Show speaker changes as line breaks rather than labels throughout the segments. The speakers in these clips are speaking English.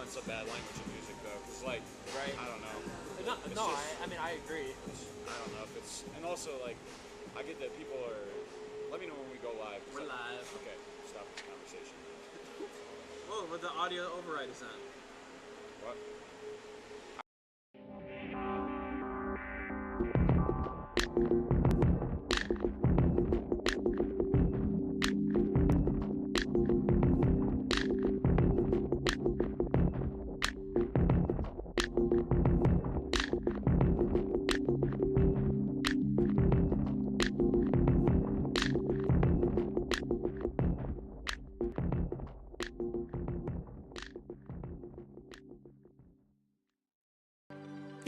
nuance of bad language in music, though. It's like,
Right.
I don't know.
I mean, I agree.
I don't know if it's, and also like, I get that people are. Let me know when we go live.
We're live.
Okay, stop this conversation.
Oh, but the audio override is on.
What?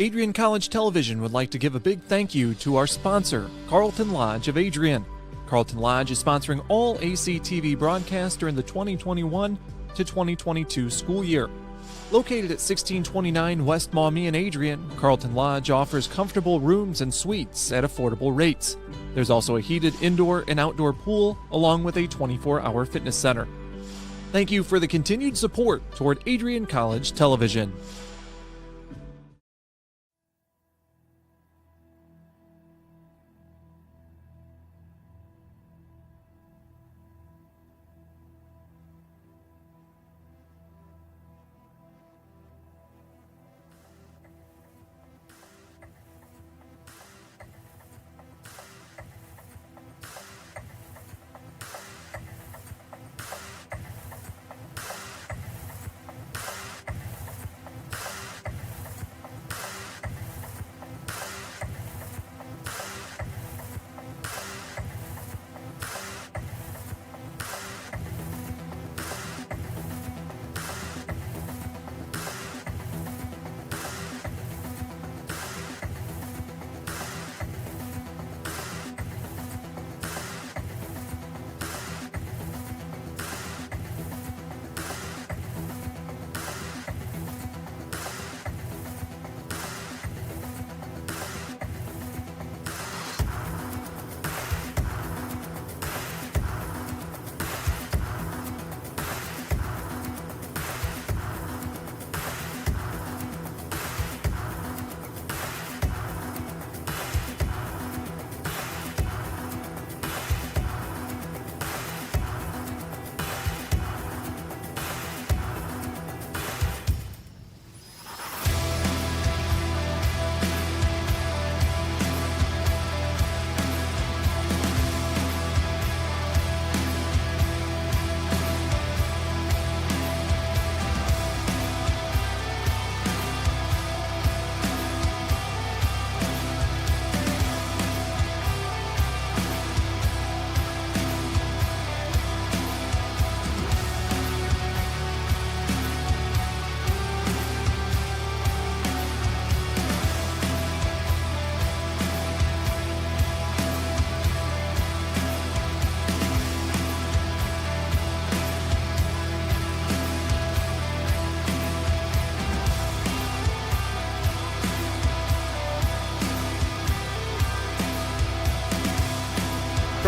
Adrian College Television would like to give a big thank you to our sponsor, Carlton Lodge of Adrian. Carlton Lodge is sponsoring all ACTV broadcasts during the 2021 to 2022 school year. Located at 1629 West Maumee in Adrian, Carlton Lodge offers comfortable rooms and suites at affordable rates. There's also a heated indoor and outdoor pool, along with a 24-hour fitness center. Thank you for the continued support toward Adrian College Television.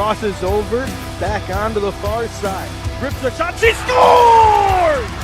Crosses over, back onto the far side. Rips the shot, she scores!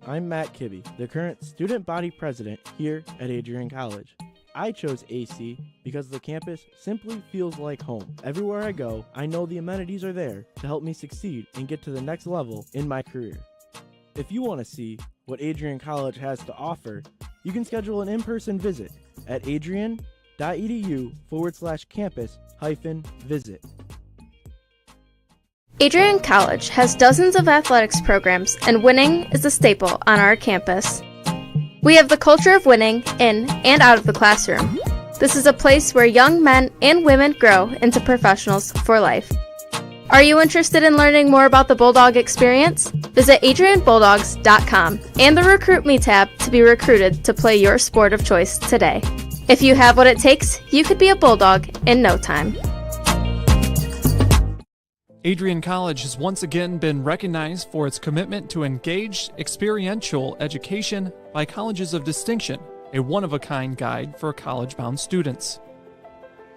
I'm Matt Kibbe, the current student body president here at Adrian College. I chose AC because the campus simply feels like home. Everywhere I go, I know the amenities are there to help me succeed and get to the next level in my career. If you want to see what Adrian College has to offer, you can schedule an in-person visit at adrian.edu/campus-visit.
Adrian College has dozens of athletics programs, and winning is a staple on our campus. We have the culture of winning in and out of the classroom. This is a place where young men and women grow into professionals for life. Are you interested in learning more about the Bulldog experience? Visit adrianbulldogs.com and the Recruit Me tab to be recruited to play your sport of choice today. If you have what it takes, you could be a Bulldog in no time.
Adrian College has once again been recognized for its commitment to engaged, experiential education by Colleges of Distinction, a one-of-a-kind guide for college-bound students.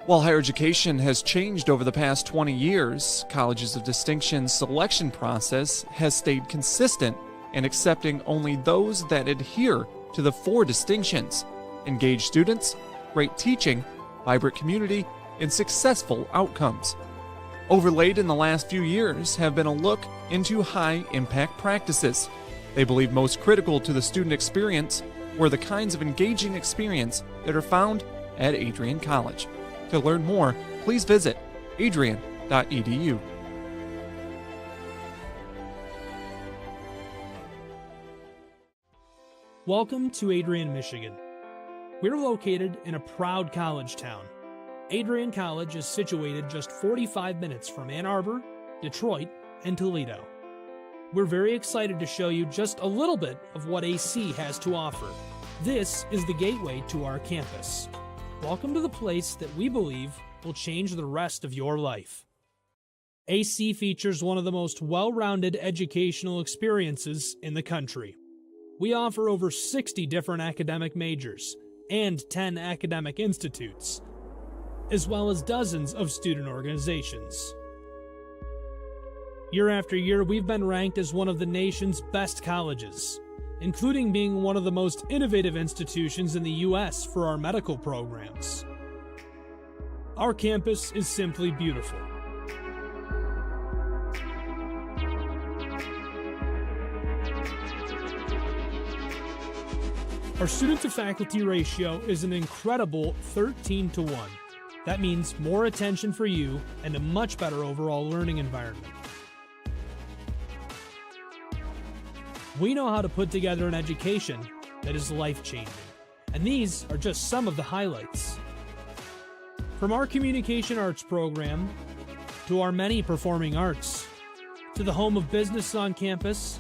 While higher education has changed over the past 20 years, Colleges of Distinction's selection process has stayed consistent in accepting only those that adhere to the 4 distinctions: engaged students, great teaching, vibrant community, and successful outcomes. Overlaid in the last few years have been a look into high-impact practices. They believe most critical to the student experience were the kinds of engaging experience that are found at Adrian College. To learn more, please visit adrian.edu.
Welcome to Adrian, Michigan. We're located in a proud college town. Adrian College is situated just 45 minutes from Ann Arbor, Detroit, and Toledo. We're very excited to show you just a little bit of what AC has to offer. This is the gateway to our campus. Welcome to the place that we believe will change the rest of your life. AC features one of the most well-rounded educational experiences in the country. We offer over 60 different academic majors and 10 academic institutes, as well as dozens of student organizations. Year after year, we've been ranked as one of the nation's best colleges, including being one of the most innovative institutions in the U.S. for our medical programs. Our campus is simply beautiful. Our student-to-faculty ratio is an incredible 13-to-1. That means more attention for you and a much better overall learning environment. We know how to put together an education that is life-changing, and these are just some of the highlights. From our communication arts program, to our many performing arts, to the home of business on campus,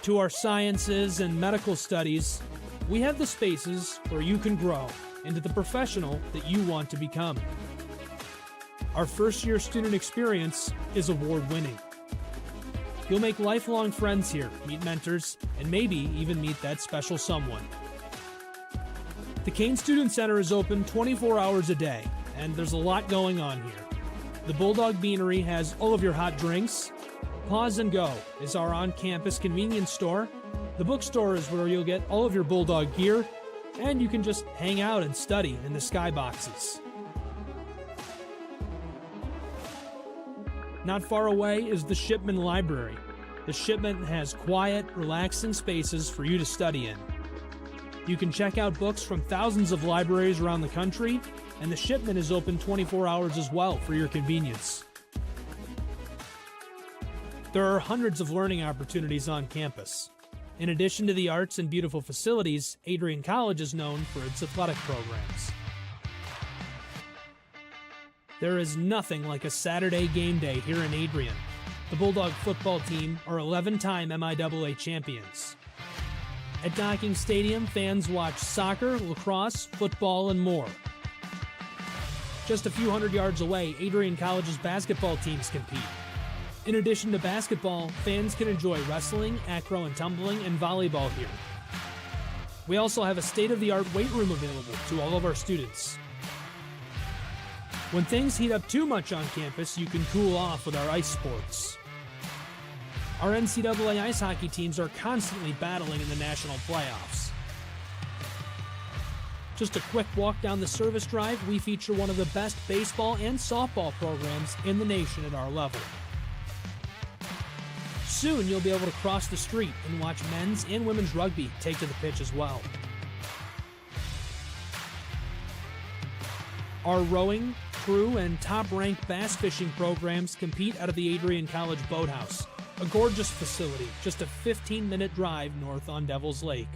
to our sciences and medical studies, we have the spaces where you can grow into the professional that you want to become. Our first-year student experience is award-winning. You'll make lifelong friends here, meet mentors, and maybe even meet that special someone. The Kane Student Center is open 24 hours a day, and there's a lot going on here. The Bulldog Beanery has all of your hot drinks. Pause and Go is our on-campus convenience store. The bookstore is where you'll get all of your Bulldog gear, and you can just hang out and study in the skyboxes. Not far away is the Shipman Library. The Shipman has quiet, relaxing spaces for you to study in. You can check out books from thousands of libraries around the country, and the Shipman is open 24 hours as well for your convenience. There are hundreds of learning opportunities on campus. In addition to the arts and beautiful facilities, Adrian College is known for its athletic programs. There is nothing like a Saturday game day here in Adrian. The Bulldog football team are 11-time MIAA champions. At Docking Stadium, fans watch soccer, lacrosse, football, and more. Just a few hundred yards away, Adrian College's basketball teams compete. In addition to basketball, fans can enjoy wrestling, acro and tumbling, and volleyball here. We also have a state-of-the-art weight room available to all of our students. When things heat up too much on campus, you can cool off with our ice sports. Our NCAA ice hockey teams are constantly battling in the national playoffs. Just a quick walk down the service drive, we feature one of the best baseball and softball programs in the nation at our level. Soon you'll be able to cross the street and watch men's and women's rugby take to the pitch as well. Our rowing, crew, and top-ranked bass fishing programs compete out of the Adrian College Boathouse, a gorgeous facility just a 15-minute drive north on Devil's Lake.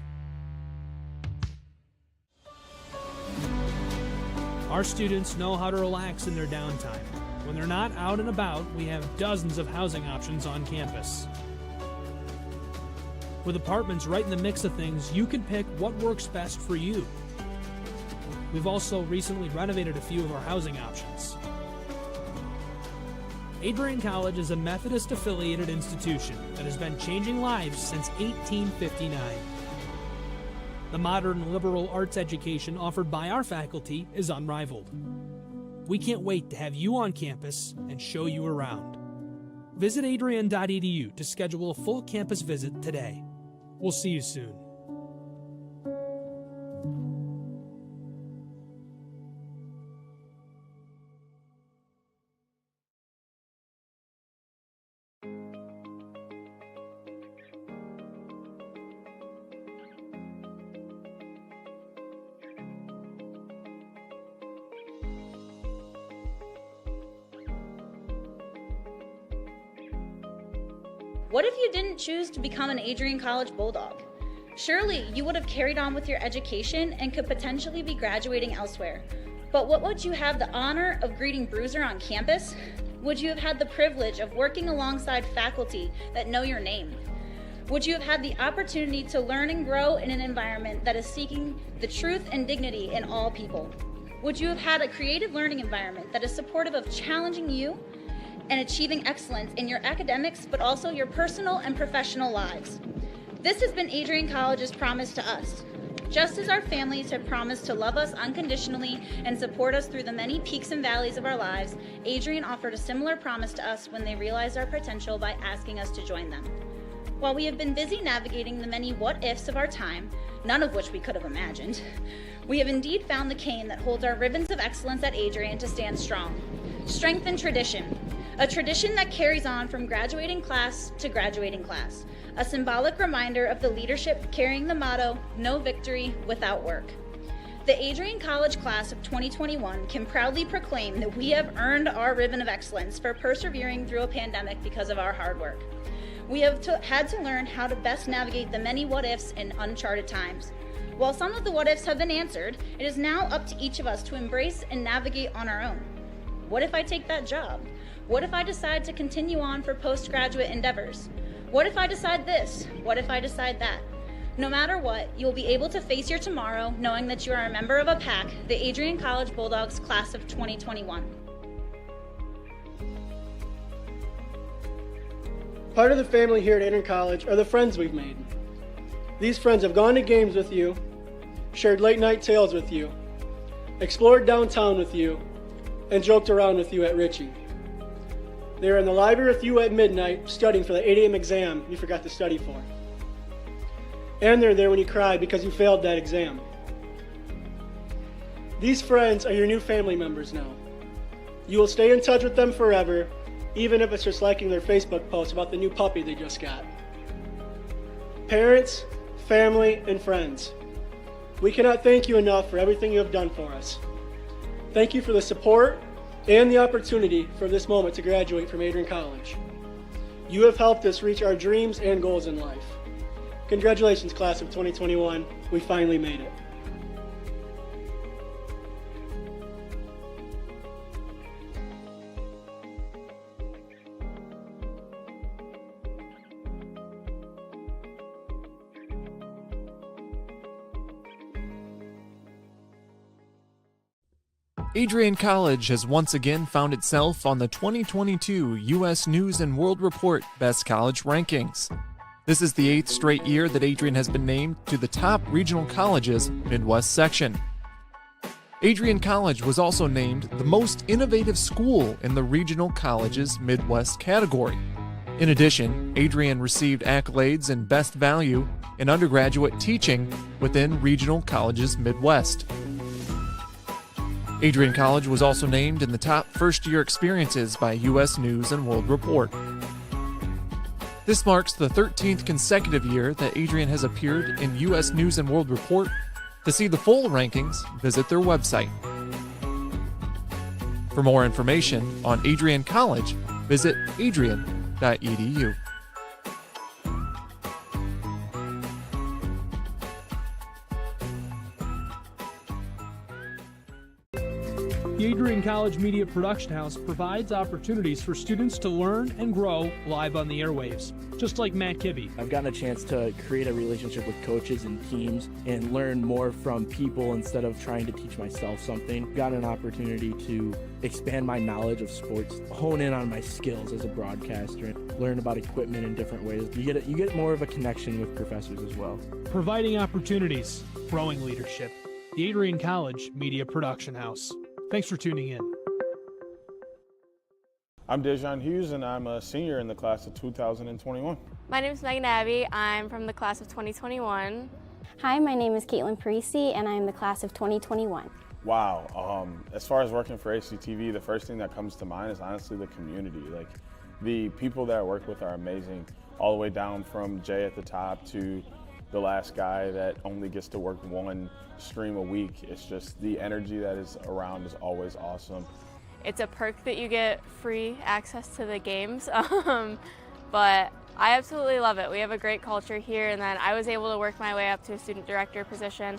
Our students know how to relax in their downtime. When they're not out and about, we have dozens of housing options on campus. With apartments right in the mix of things, you can pick what works best for you. We've also recently renovated a few of our housing options. Adrian College is a Methodist-affiliated institution that has been changing lives since 1859. The modern liberal arts education offered by our faculty is unrivaled. We can't wait to have you on campus and show you around. Visit adrian.edu to schedule a full campus visit today. We'll see you soon.
What if you didn't choose to become an Adrian College Bulldog? Surely you would have carried on with your education and could potentially be graduating elsewhere. But what would you have the honor of greeting Bruiser on campus? Would you have had the privilege of working alongside faculty that know your name? Would you have had the opportunity to learn and grow in an environment that is seeking the truth and dignity in all people? Would you have had a creative learning environment that is supportive of challenging you and achieving excellence in your academics, but also your personal and professional lives? This has been Adrian College's promise to us. Just as our families have promised to love us unconditionally and support us through the many peaks and valleys of our lives, Adrian offered a similar promise to us when they realized our potential by asking us to join them. While we have been busy navigating the many what-ifs of our time, none of which we could have imagined, we have indeed found the cane that holds our ribbons of excellence at Adrian to stand strong. Strength and tradition. A tradition that carries on from graduating class to graduating class. A symbolic reminder of the leadership carrying the motto, no victory without work. The Adrian College class of 2021 can proudly proclaim that we have earned our ribbon of excellence for persevering through a pandemic because of our hard work. We have had to learn how to best navigate the many what-ifs in uncharted times. While some of the what-ifs have been answered, it is now up to each of us to embrace and navigate on our own. What if I take that job? What if I decide to continue on for postgraduate endeavors? What if I decide this? What if I decide that? No matter what, you'll be able to face your tomorrow knowing that you are a member of a pack, the Adrian College Bulldogs class of 2021.
Part of the family here at Adrian College are the friends we've made. These friends have gone to games with you, shared late night tales with you, explored downtown with you, and joked around with you at Ritchie. They were in the library with you at midnight studying for the 8 a.m. exam you forgot to study for. And they're there when you cried because you failed that exam. These friends are your new family members now. You will stay in touch with them forever, even if it's just liking their Facebook post about the new puppy they just got. Parents, family, and friends, we cannot thank you enough for everything you have done for us. Thank you for the support and the opportunity for this moment to graduate from Adrian College. You have helped us reach our dreams and goals in life. Congratulations, class of 2021. We finally made it.
Adrian College has once again found itself on the 2022 U.S. News & World Report Best College Rankings. This is the 8th straight year that Adrian has been named to the top regional colleges Midwest section. Adrian College was also named the most innovative school in the regional colleges Midwest category. In addition, Adrian received accolades in Best Value in undergraduate teaching within Regional Colleges Midwest. Adrian College was also named in the top first-year experiences by U.S. News & World Report. This marks the 13th consecutive year that Adrian has appeared in U.S. News & World Report. To see the full rankings, visit their website. For more information on Adrian College, visit adrian.edu.
The Adrian College Media Production House provides opportunities for students to learn and grow live on the airwaves, just like Matt Kibbe.
I've gotten a chance to create a relationship with coaches and teams and learn more from people instead of trying to teach myself something. Got an opportunity to expand my knowledge of sports, hone in on my skills as a broadcaster, and learn about equipment in different ways. You get more of a connection with professors as well.
Providing opportunities, growing leadership. The Adrian College Media Production House. Thanks for tuning in.
I'm Dejan Hughes, and I'm a senior in the class of 2021.
My name is Megan Abbey. I'm from the class of 2021.
Hi, my name is Caitlin Parisi, and I'm the class of 2021.
Wow. As far as working for ACTV, the first thing that comes to mind is honestly the community. Like, the people that I work with are amazing, all the way down from Jay at the top to the last guy that only gets to work one stream a week. It's just the energy that is around is always awesome.
It's a perk that you get free access to the games, but I absolutely love it. We have a great culture here, and then I was able to work my way up to a student director position,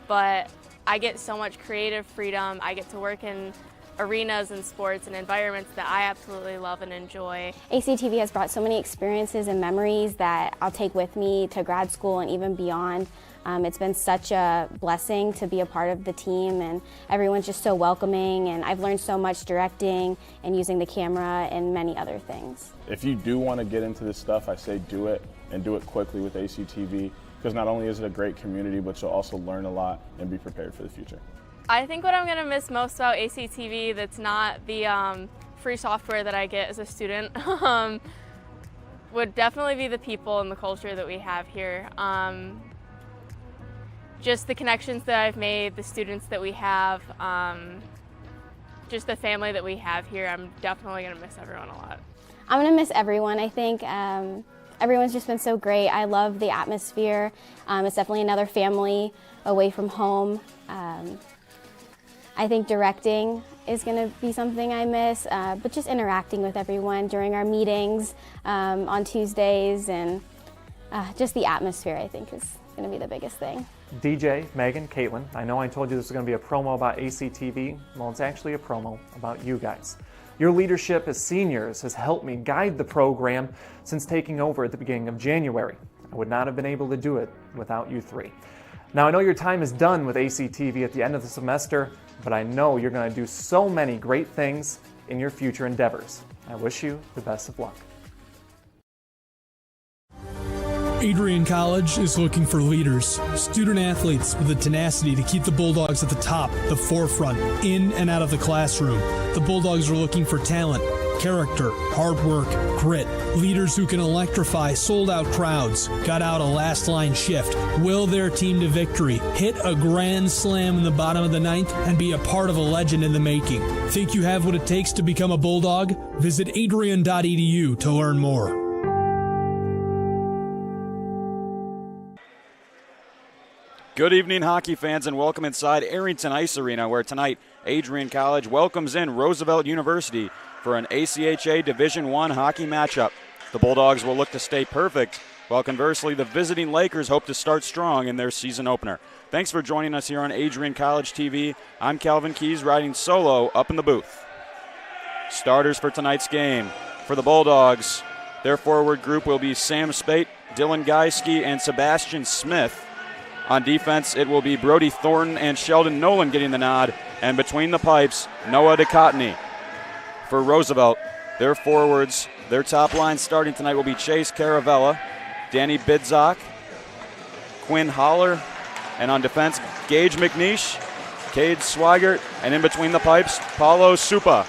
but I get so much creative freedom. I get to work in arenas and sports and environments that I absolutely love and enjoy.
ACTV has brought so many experiences and memories that I'll take with me to grad school and even beyond. It's been such a blessing to be a part of the team, and everyone's just so welcoming, and I've learned so much directing and using the camera and many other things.
If you do want to get into this stuff, I say do it, and do it quickly with ACTV, because not only is it a great community, but you'll also learn a lot and be prepared for the future.
I think what I'm going to miss most about ACTV that's not the free software that I get as a student would definitely be the people and the culture that we have here. Just the connections that I've made, the students that we have, just the family that we have here. I'm definitely going to miss everyone a lot.
I'm going to miss everyone. I think everyone's just been so great. I love the atmosphere. It's definitely another family away from home. I think directing is going to be something I miss, but just interacting with everyone during our meetings on Tuesdays, and just the atmosphere, I think, is going to be the biggest thing.
DJ, Megan, Caitlin, I know I told you this was going to be a promo about ACTV. Well, it's actually a promo about you guys. Your leadership as seniors has helped me guide the program since taking over at the beginning of January. I would not have been able to do it without you three. Now, I know your time is done with ACTV at the end of the semester, but I know you're going to do so many great things in your future endeavors. I wish you the best of luck.
Adrian College is looking for leaders, student athletes with the tenacity to keep the Bulldogs at the top, the forefront, in and out of the classroom. The Bulldogs are looking for talent, character, hard work, grit, leaders who can electrify sold-out crowds, gut out a last-line shift, will their team to victory, hit a grand slam in the bottom of the ninth, and be a part of a legend in the making. Think you have what it takes to become a Bulldog? Visit adrian.edu to learn more.
Good evening, hockey fans, and welcome inside Arrington Ice Arena, where tonight Adrian College welcomes in Roosevelt University for an ACHA Division I hockey matchup. The Bulldogs will look to stay perfect, while conversely the visiting Lakers hope to start strong in their season opener. Thanks for joining us here on Adrian College TV. I'm Calvin Keys, riding solo up in the booth. Starters for tonight's game. For the Bulldogs, their forward group will be Sam Spate, Dylan Geiske, and Sebastian Smith. On defense, it will be Brody Thornton and Sheldon Nolan getting the nod, and between the pipes, Noah DeCottney. For Roosevelt, their forwards, their top line starting tonight will be Chase Caravella, Danny Bidzak, Quinn Holler, and on defense, Gage McNeish, Cade Swigert, and in between the pipes, Paulo Supa.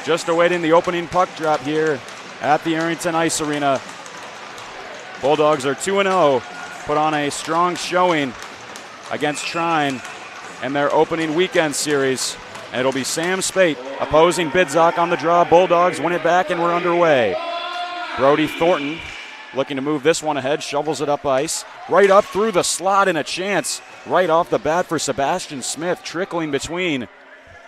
Just awaiting the opening puck drop here at the Arrington Ice Arena. Bulldogs are 2-0, put on a strong showing against Trine in their opening weekend series. And it'll be Sam Spate opposing Bidzak on the draw. Bulldogs win it back and we're underway. Brody Thornton looking to move this one ahead, shovels it up ice. Right up through the slot and a chance right off the bat for Sebastian Smith, trickling between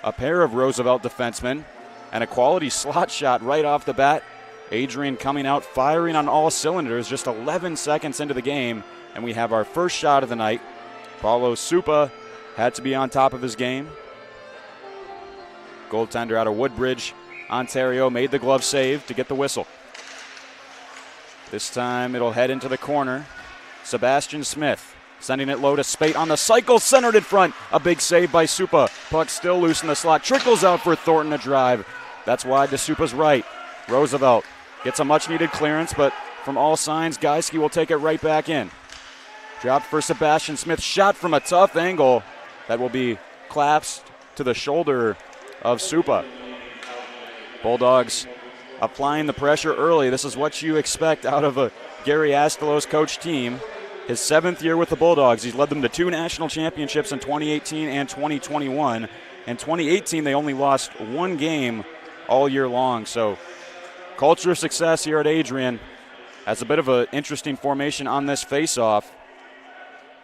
a pair of Roosevelt defensemen and a quality slot shot right off the bat. Adrian coming out firing on all cylinders just 11 seconds into the game, and we have our first shot of the night. Paulo Supa had to be on top of his game. Goaltender out of Woodbridge, Ontario, made the glove save to get the whistle. This time it'll head into the corner. Sebastian Smith sending it low to Spate on the cycle, centered in front. A big save by Supa. Puck still loose in the slot. Trickles out for Thornton to drive. That's wide to Supa's right. Roosevelt gets a much-needed clearance, but from all signs, Geiske will take it right back in. Dropped for Sebastian Smith. Shot from a tough angle that will be clasped to the shoulder of Supa. Bulldogs applying the pressure early. This is what you expect out of a Gary Astelos coach team. His 7th year with the Bulldogs. He's led them to 2 national championships in 2018 and 2021. In 2018, they only lost 1 game all year long. So culture of success here at Adrian. Has a bit of an interesting formation on this face-off.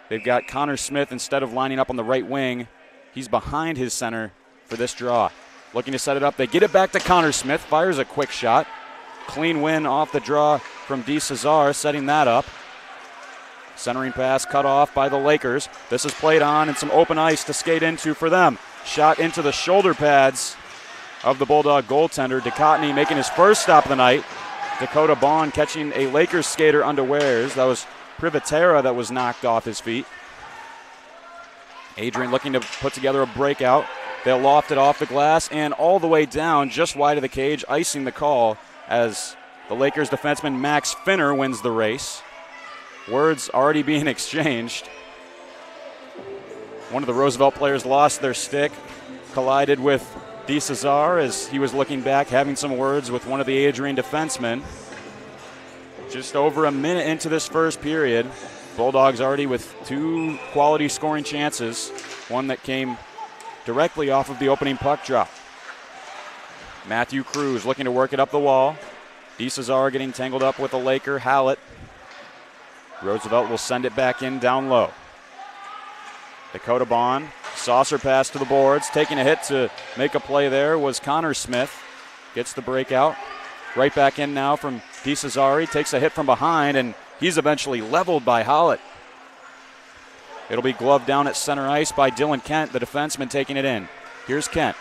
They've got Connor Smith, instead of lining up on the right wing, he's behind his center for this draw. Looking to set it up. They get it back to Connor Smith. Fires a quick shot. Clean win off the draw from D. Cesar, setting that up. Centering pass cut off by the Lakers. This is played on and some open ice to skate into for them. Shot into the shoulder pads of the Bulldog goaltender. Ducatny making his first stop of the night. Dakota Bond catching a Lakers skater unawares. That was Privatera that was knocked off his feet. Adrian looking to put together a breakout. They'll loft it off the glass and all the way down just wide of the cage, icing the call as the Lakers defenseman Max Finner wins the race. Words already being exchanged. One of the Roosevelt players lost their stick, collided with D. Cesar as he was looking back, having some words with one of the Adrian defensemen. Just over a minute into this first period, Bulldogs already with 2 quality scoring chances, one that came directly off of the opening puck drop. Matthew Cruz looking to work it up the wall. D. Cesar getting tangled up with a Laker, Hallett. Roosevelt will send it back in down low. Dakota Bond, saucer pass to the boards. Taking a hit to make a play there was Connor Smith. Gets the breakout. Right back in now from D. Cesare. Takes a hit from behind, and he's eventually leveled by Hallett. It'll be gloved down at center ice by Dylan Kent, the defenseman, taking it in. Here's Kent.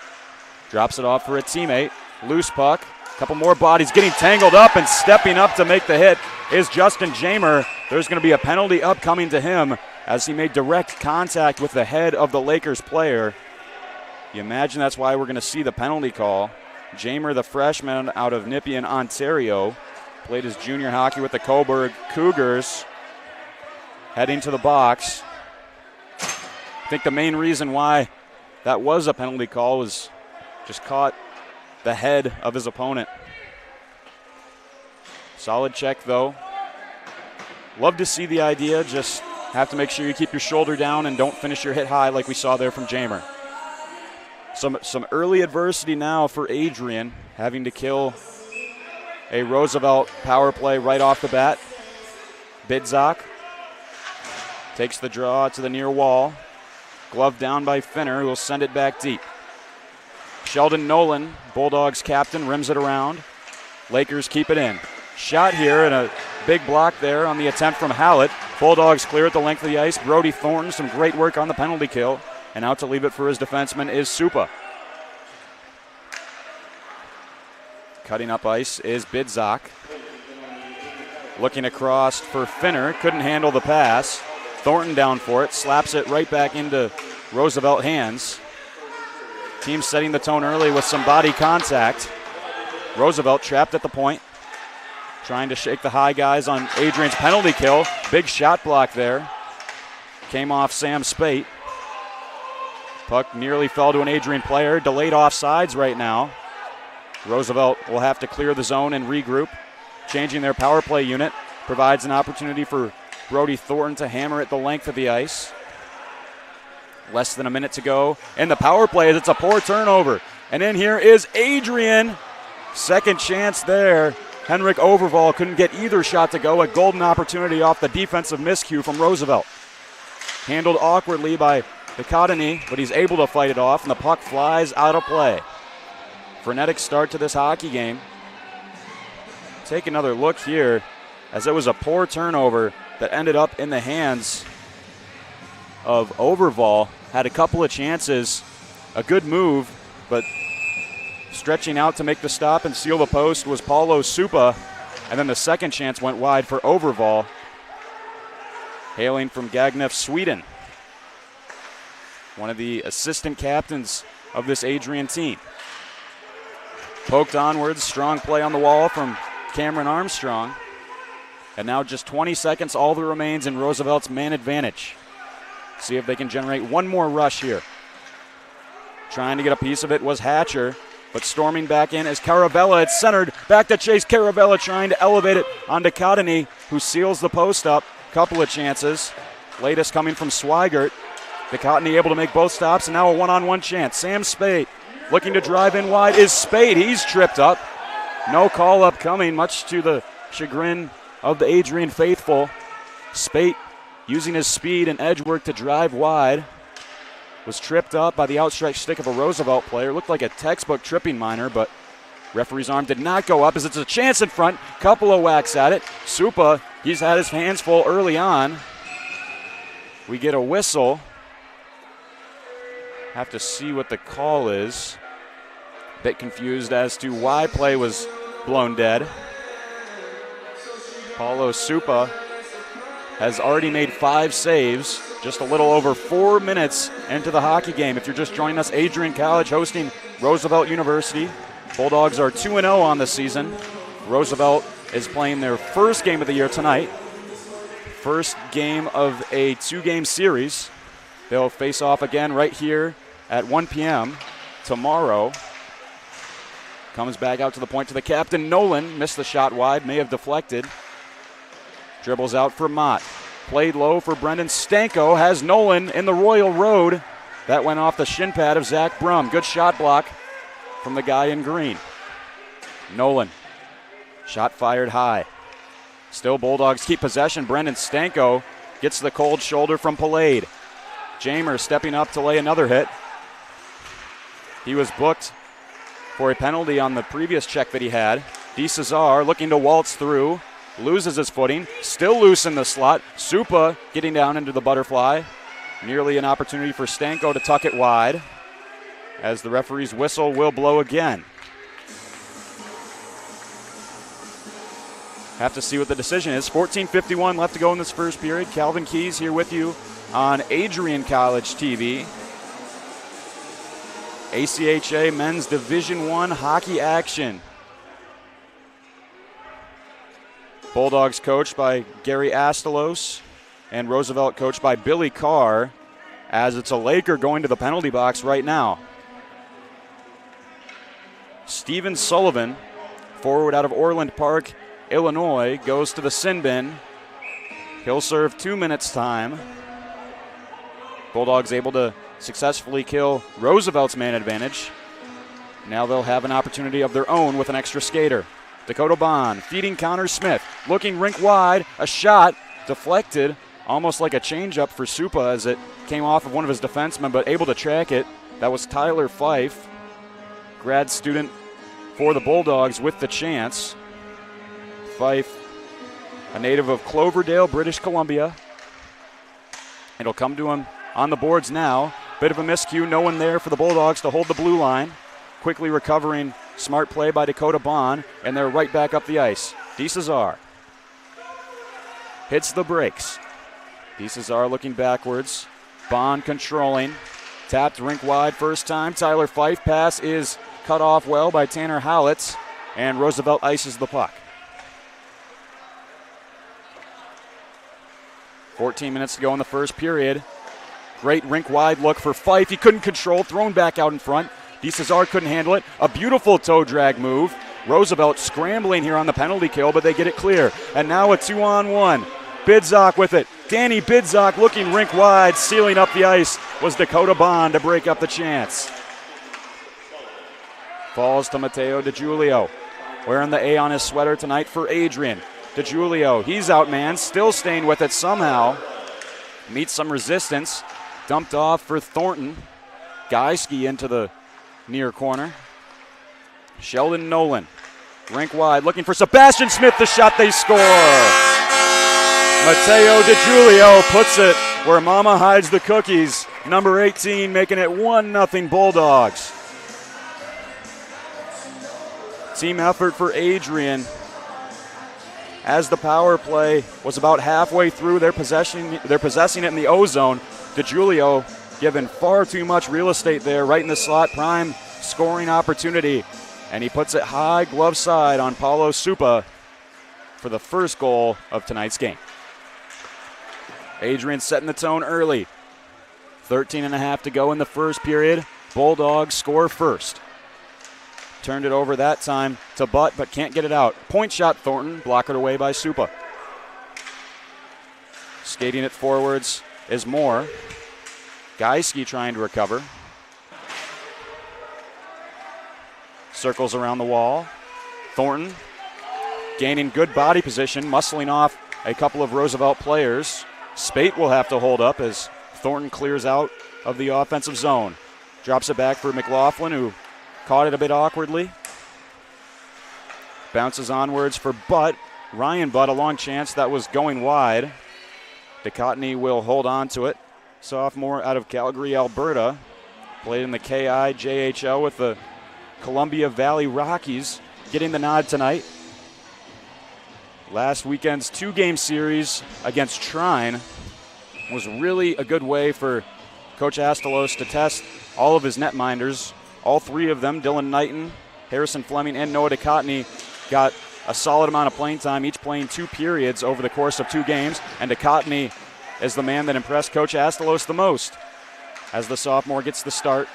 Drops it off for a teammate. Loose puck. A couple more bodies getting tangled up, and stepping up to make the hit is Justin Jamer. There's going to be a penalty upcoming to him as he made direct contact with the head of the Lakers player. You imagine that's why we're going to see the penalty call. Jamer, the freshman out of Nepean, Ontario, played his junior hockey with the Coburg Cougars. Heading to the box. I think the main reason why that was a penalty call was just caught the head of his opponent. Solid check, though. Love to see the idea, just have to make sure you keep your shoulder down and don't finish your hit high like we saw there from Jamer. Some early adversity now for Adrian, having to kill a Roosevelt power play right off the bat. Bidzak takes the draw to the near wall. Glove down by Finner, who will send it back deep. Sheldon Nolan, Bulldogs captain, rims it around. Lakers keep it in. Shot here and a big block there on the attempt from Hallett. Bulldogs clear at the length of the ice. Brody Thornton, some great work on the penalty kill. And out to leave it for his defenseman is Supa. Cutting up ice is Bidzak. Looking across for Finner. Couldn't handle the pass. Thornton down for it. Slaps it right back into Roosevelt hands. Team setting the tone early with some body contact. Roosevelt trapped at the point. Trying to shake the high guys on Adrian's penalty kill. Big shot block there. Came off Sam Spate. Puck nearly fell to an Adrian player. Delayed offsides right now. Roosevelt will have to clear the zone and regroup. Changing their power play unit provides an opportunity for Brody Thornton to hammer it the length of the ice. Less than a minute to go. And the power play, it's a poor turnover. And in here is Adrian. Second chance there. Henrik Overval couldn't get either shot to go. A golden opportunity off the defensive miscue from Roosevelt. Handled awkwardly by Picatini, but he's able to fight it off, and the puck flies out of play. Frenetic start to this hockey game. Take another look here, as it was a poor turnover that ended up in the hands of Overval. Had a couple of chances, a good move, but stretching out to make the stop and seal the post was Paulo Supa, and then the second chance went wide for Overval, hailing from Gagnef, Sweden. One of the assistant captains of this Adrian team. Poked onwards, strong play on the wall from Cameron Armstrong. And now just 20 seconds, all that remains in Roosevelt's man advantage. See if they can generate one more rush here. Trying to get a piece of it was Hatcher, but storming back in is Caravella. It's centered back to Chase Caravella, trying to elevate it on Picatini, who seals the post up. Couple of chances. Latest coming from Swigert. Picatini able to make both stops, and now a one-on-one chance. Sam Spate looking to drive in wide is Spate. He's tripped up. No call-up coming, much to the chagrin of the Adrian faithful. Spate using his speed and edge work to drive wide. Was tripped up by the outstretched stick of a Roosevelt player. Looked like a textbook tripping minor, but referee's arm did not go up as it's a chance in front. Couple of whacks at it. Supa, he's had his hands full early on. We get a whistle. Have to see what the call is. Bit confused as to why play was blown dead. Paulo Supa has already made 5 saves, just a little over 4 minutes into the hockey game. If you're just joining us, Adrian College hosting Roosevelt University. Bulldogs are 2-0 on the season. Roosevelt is playing their first game of the year tonight. First game of a 2-game series. They'll face off again right here at 1 p.m. tomorrow. Comes back out to the point to the captain. Nolan missed the shot wide, may have deflected. Dribbles out for Mott. Played low for Brendan Stanko. Has Nolan in the Royal Road. That went off the shin pad of Zach Brum. Good shot block from the guy in green. Nolan. Shot fired high. Still Bulldogs keep possession. Brendan Stanko gets the cold shoulder from Palade. Jamer stepping up to lay another hit. He was booked for a penalty on the previous check that he had. DeCesar looking to waltz through. Loses his footing. Still loose in the slot. Supa getting down into the butterfly. Nearly an opportunity for Stanko to tuck it wide, as the referee's whistle will blow again. Have to see what the decision is. 14:51 left to go in this first period. Calvin Keys here with you on Adrian College TV. ACHA Men's Division I hockey action. Bulldogs coached by Gary Astalos and Roosevelt coached by Billy Carr, as it's a Laker going to the penalty box right now. Steven Sullivan, forward out of Orland Park, Illinois, goes to the sin bin. He'll serve 2 minutes time. Bulldogs able to successfully kill Roosevelt's man advantage. Now they'll have an opportunity of their own with an extra skater. Dakota Bond feeding Connor Smith, looking rink wide, a shot deflected, almost like a changeup for Supa as it came off of one of his defensemen, but able to track it. That was Tyler Fife, grad student for the Bulldogs with the chance. Fife, a native of Cloverdale, British Columbia. It'll come to him on the boards now. Bit of a miscue, no one there for the Bulldogs to hold the blue line. Quickly recovering, smart play by Dakota Bond, and they're right back up the ice. DeCesar hits the brakes. DeCesar looking backwards. Bond controlling. Tapped rink wide first time. Tyler Fife pass is cut off well by Tanner Howlitz, and Roosevelt ices the puck. 14 minutes to go in the first period. Great rink wide look for Fife. He couldn't control, thrown back out in front. DeCesar couldn't handle it. A beautiful toe drag move. Roosevelt scrambling here on the penalty kill, but they get it clear. And now a 2-on-1. Bidzok with it. Danny Bidzok looking rink wide, sealing up the ice was Dakota Bond to break up the chance. Falls to Matteo DiGiulio. Wearing the A on his sweater tonight for Adrian. DiGiulio, he's outmanned, still staying with it somehow. Meets some resistance. Dumped off for Thornton. Guyski into the near corner. Sheldon Nolan, rink wide, looking for Sebastian Smith, the shot they score. Matteo DiGiulio puts it where Mama hides the cookies. Number 18 making it 1-0 Bulldogs. Team effort for Adrian. As the power play was about halfway through, they're possessing it in the O zone. DiGiulio given far too much real estate there, right in the slot, prime scoring opportunity. And he puts it high glove side on Paulo Supa for the first goal of tonight's game. Adrian setting the tone early. 13.5 to go in the first period. Bulldogs score first. Turned it over that time to Butt, but can't get it out. Point shot Thornton, blockered away by Supa. Skating it forwards is Moore. Guyski trying to recover. Circles around the wall. Thornton gaining good body position, muscling off a couple of Roosevelt players. Spate will have to hold up as Thornton clears out of the offensive zone. Drops it back for McLaughlin, who caught it a bit awkwardly. Bounces onwards for Butt. Ryan Butt, a long chance that was going wide. DeCottney will hold on to it. Sophomore out of Calgary, Alberta. Played in the KIJHL with the Columbia Valley Rockies, getting the nod tonight. Last weekend's 2-game series against Trine was really a good way for Coach Astalos to test all of his netminders. All three of them, Dylan Knighton, Harrison Fleming, and Noah DeCottney, got a solid amount of playing time, each playing 2 periods over the course of 2 games. And DeCottney is the man that impressed Coach Astalos the most as the sophomore gets the start.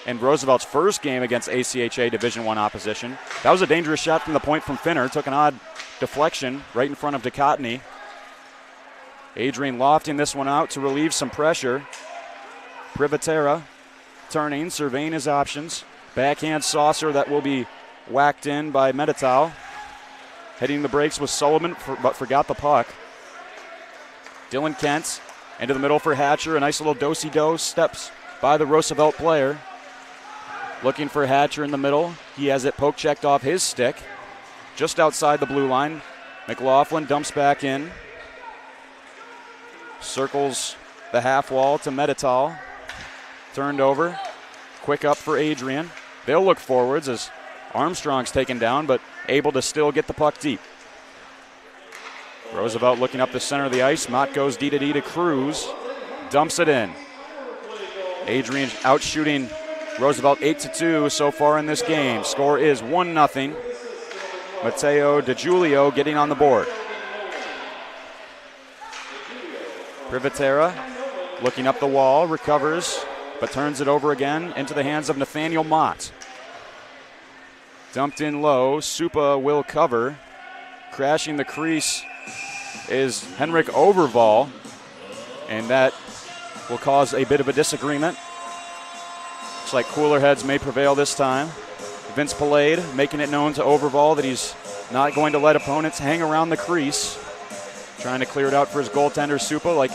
And Roosevelt's first game against ACHA Division I opposition. That was a dangerous shot from the point from Finner. Took an odd deflection right in front of DeCottney. Adrian lofting this one out to relieve some pressure. Privatera turning, surveying his options. Backhand saucer that will be whacked in by Meditao. Hitting the brakes was Sullivan, but forgot the puck. Dylan Kent into the middle for Hatcher. A nice little do-si-do steps by the Roosevelt player. Looking for Hatcher in the middle. He has it poke checked off his stick. Just outside the blue line. McLaughlin dumps back in. Circles the half wall to Meditao. Turned over. Quick up for Adrian. They'll look forwards as Armstrong's taken down, but able to still get the puck deep. Roosevelt looking up the center of the ice. Mott goes D to D to Cruz. Dumps it in. Adrian out shooting Roosevelt 8-2 so far in this game. Score is 1-0. Matteo DiGiulio getting on the board. Privatera looking up the wall, recovers, but turns it over again into the hands of Nathaniel Mott. Dumped in low. Supa will cover. Crashing the crease is Henrik Overval, and that will cause a bit of a disagreement. Looks like cooler heads may prevail this time. Vince Palade making it known to Overval that he's not going to let opponents hang around the crease. Trying to clear it out for his goaltender, Supa, like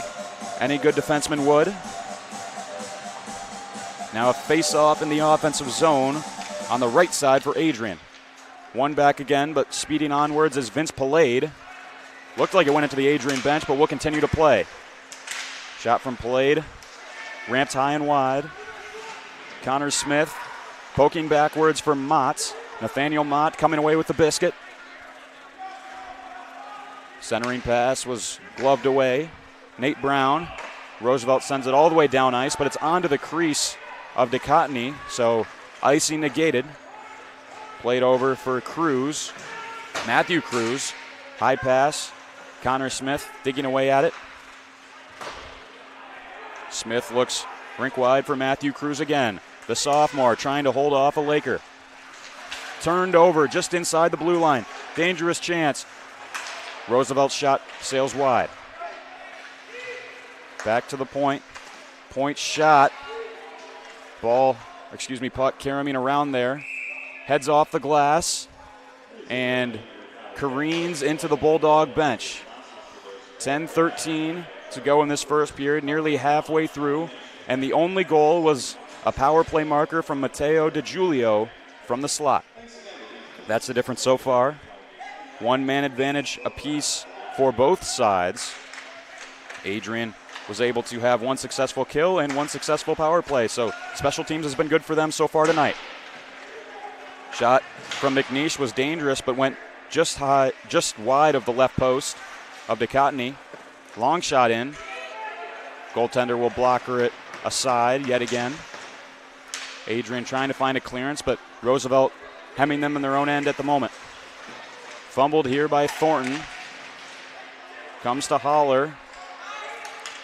any good defenseman would. Now a face-off in the offensive zone on the right side for Adrian. One back again, but speeding onwards is Vince Palade. Looked like it went into the Adrian bench, but will continue to play. Shot from Palade, ramped high and wide. Connor Smith poking backwards for Mott. Nathaniel Mott coming away with the biscuit. Centering pass was gloved away. Nate Brown. Roosevelt sends it all the way down ice, but it's onto the crease of DeCottney, so icing negated. Played over for Cruz. Matthew Cruz. High pass. Connor Smith digging away at it. Smith looks rink wide for Matthew Cruz again. the sophomore, trying to hold off a Laker. Turned over just inside the blue line. Dangerous chance. Roosevelt's shot sails wide. Back to the point. Point shot. Puck carrying around there. Heads off the glass and careens into the Bulldog bench. 10-13 to go in this first period, nearly halfway through. And the only goal was a power play marker from Matteo DiGiulio from the slot. That's the difference so far. 1-man advantage apiece for both sides. Adrian was able to have one successful kill and one successful power play, so special teams has been good for them so far tonight. Shot from McNeish was dangerous, but went just wide of the left post of DeCottney. Long shot in. Goaltender will blocker it aside yet again. Adrian trying to find a clearance, but Roosevelt hemming them in their own end at the moment. Fumbled here by Thornton. Comes to Holler.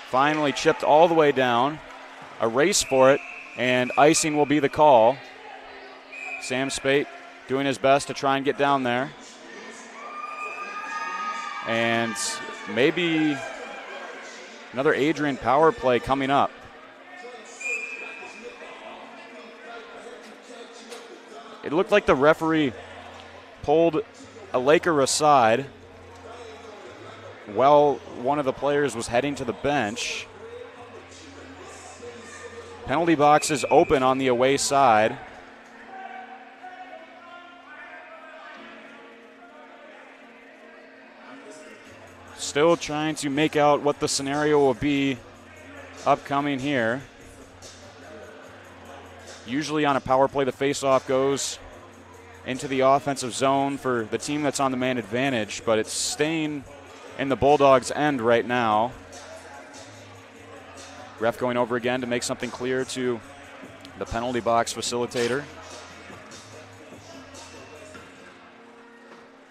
Finally chipped all the way down. A race for it, and icing will be the call. Sam Spate doing his best to try and get down there. And maybe another Adrian power play coming up. It looked like the referee pulled a Laker aside while one of the players was heading to the bench. Penalty box is open on the away side. Still trying to make out what the scenario will be upcoming here. Usually on a power play, the faceoff goes into the offensive zone for the team that's on the man advantage, but it's staying in the Bulldogs' end right now. Ref going over again to make something clear to the penalty box facilitator.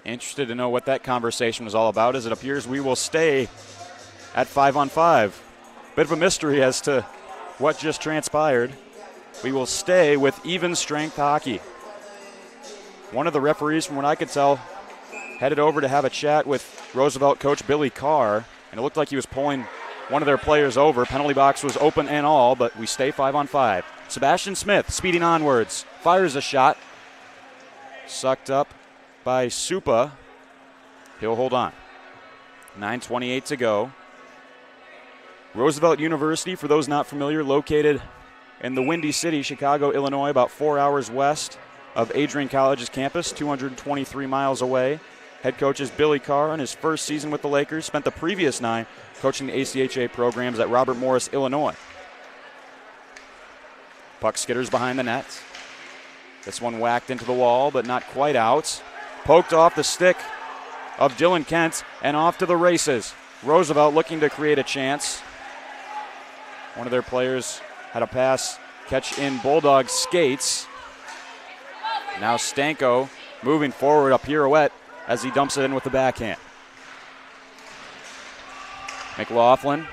Interested to know what that conversation was all about, as it appears we will stay at 5-on-5. Bit of a mystery as to what just transpired. We will stay with even strength hockey. One of the referees, from what I could tell, headed over to have a chat with Roosevelt coach Billy Carr, and it looked like he was pulling one of their players over. Penalty box was open and all, but we stay 5-on-5. Sebastian Smith speeding onwards, fires a shot. Sucked up by Supa. He'll hold on. 9:28 to go. Roosevelt University, for those not familiar, located in the Windy City, Chicago, Illinois, about 4 hours west of Adrian College's campus, 223 miles away. Head coach is Billy Carr in his first season with the Lakers. Spent the previous 9 coaching the ACHA programs at Robert Morris, Illinois. Puck skitters behind the net. This one whacked into the wall, but not quite out. Poked off the stick of Dylan Kent and off to the races. Roosevelt looking to create a chance. One of their players had a pass catch in Bulldog skates. Now Stanko moving forward, a pirouette as he dumps it in with the backhand. McLaughlin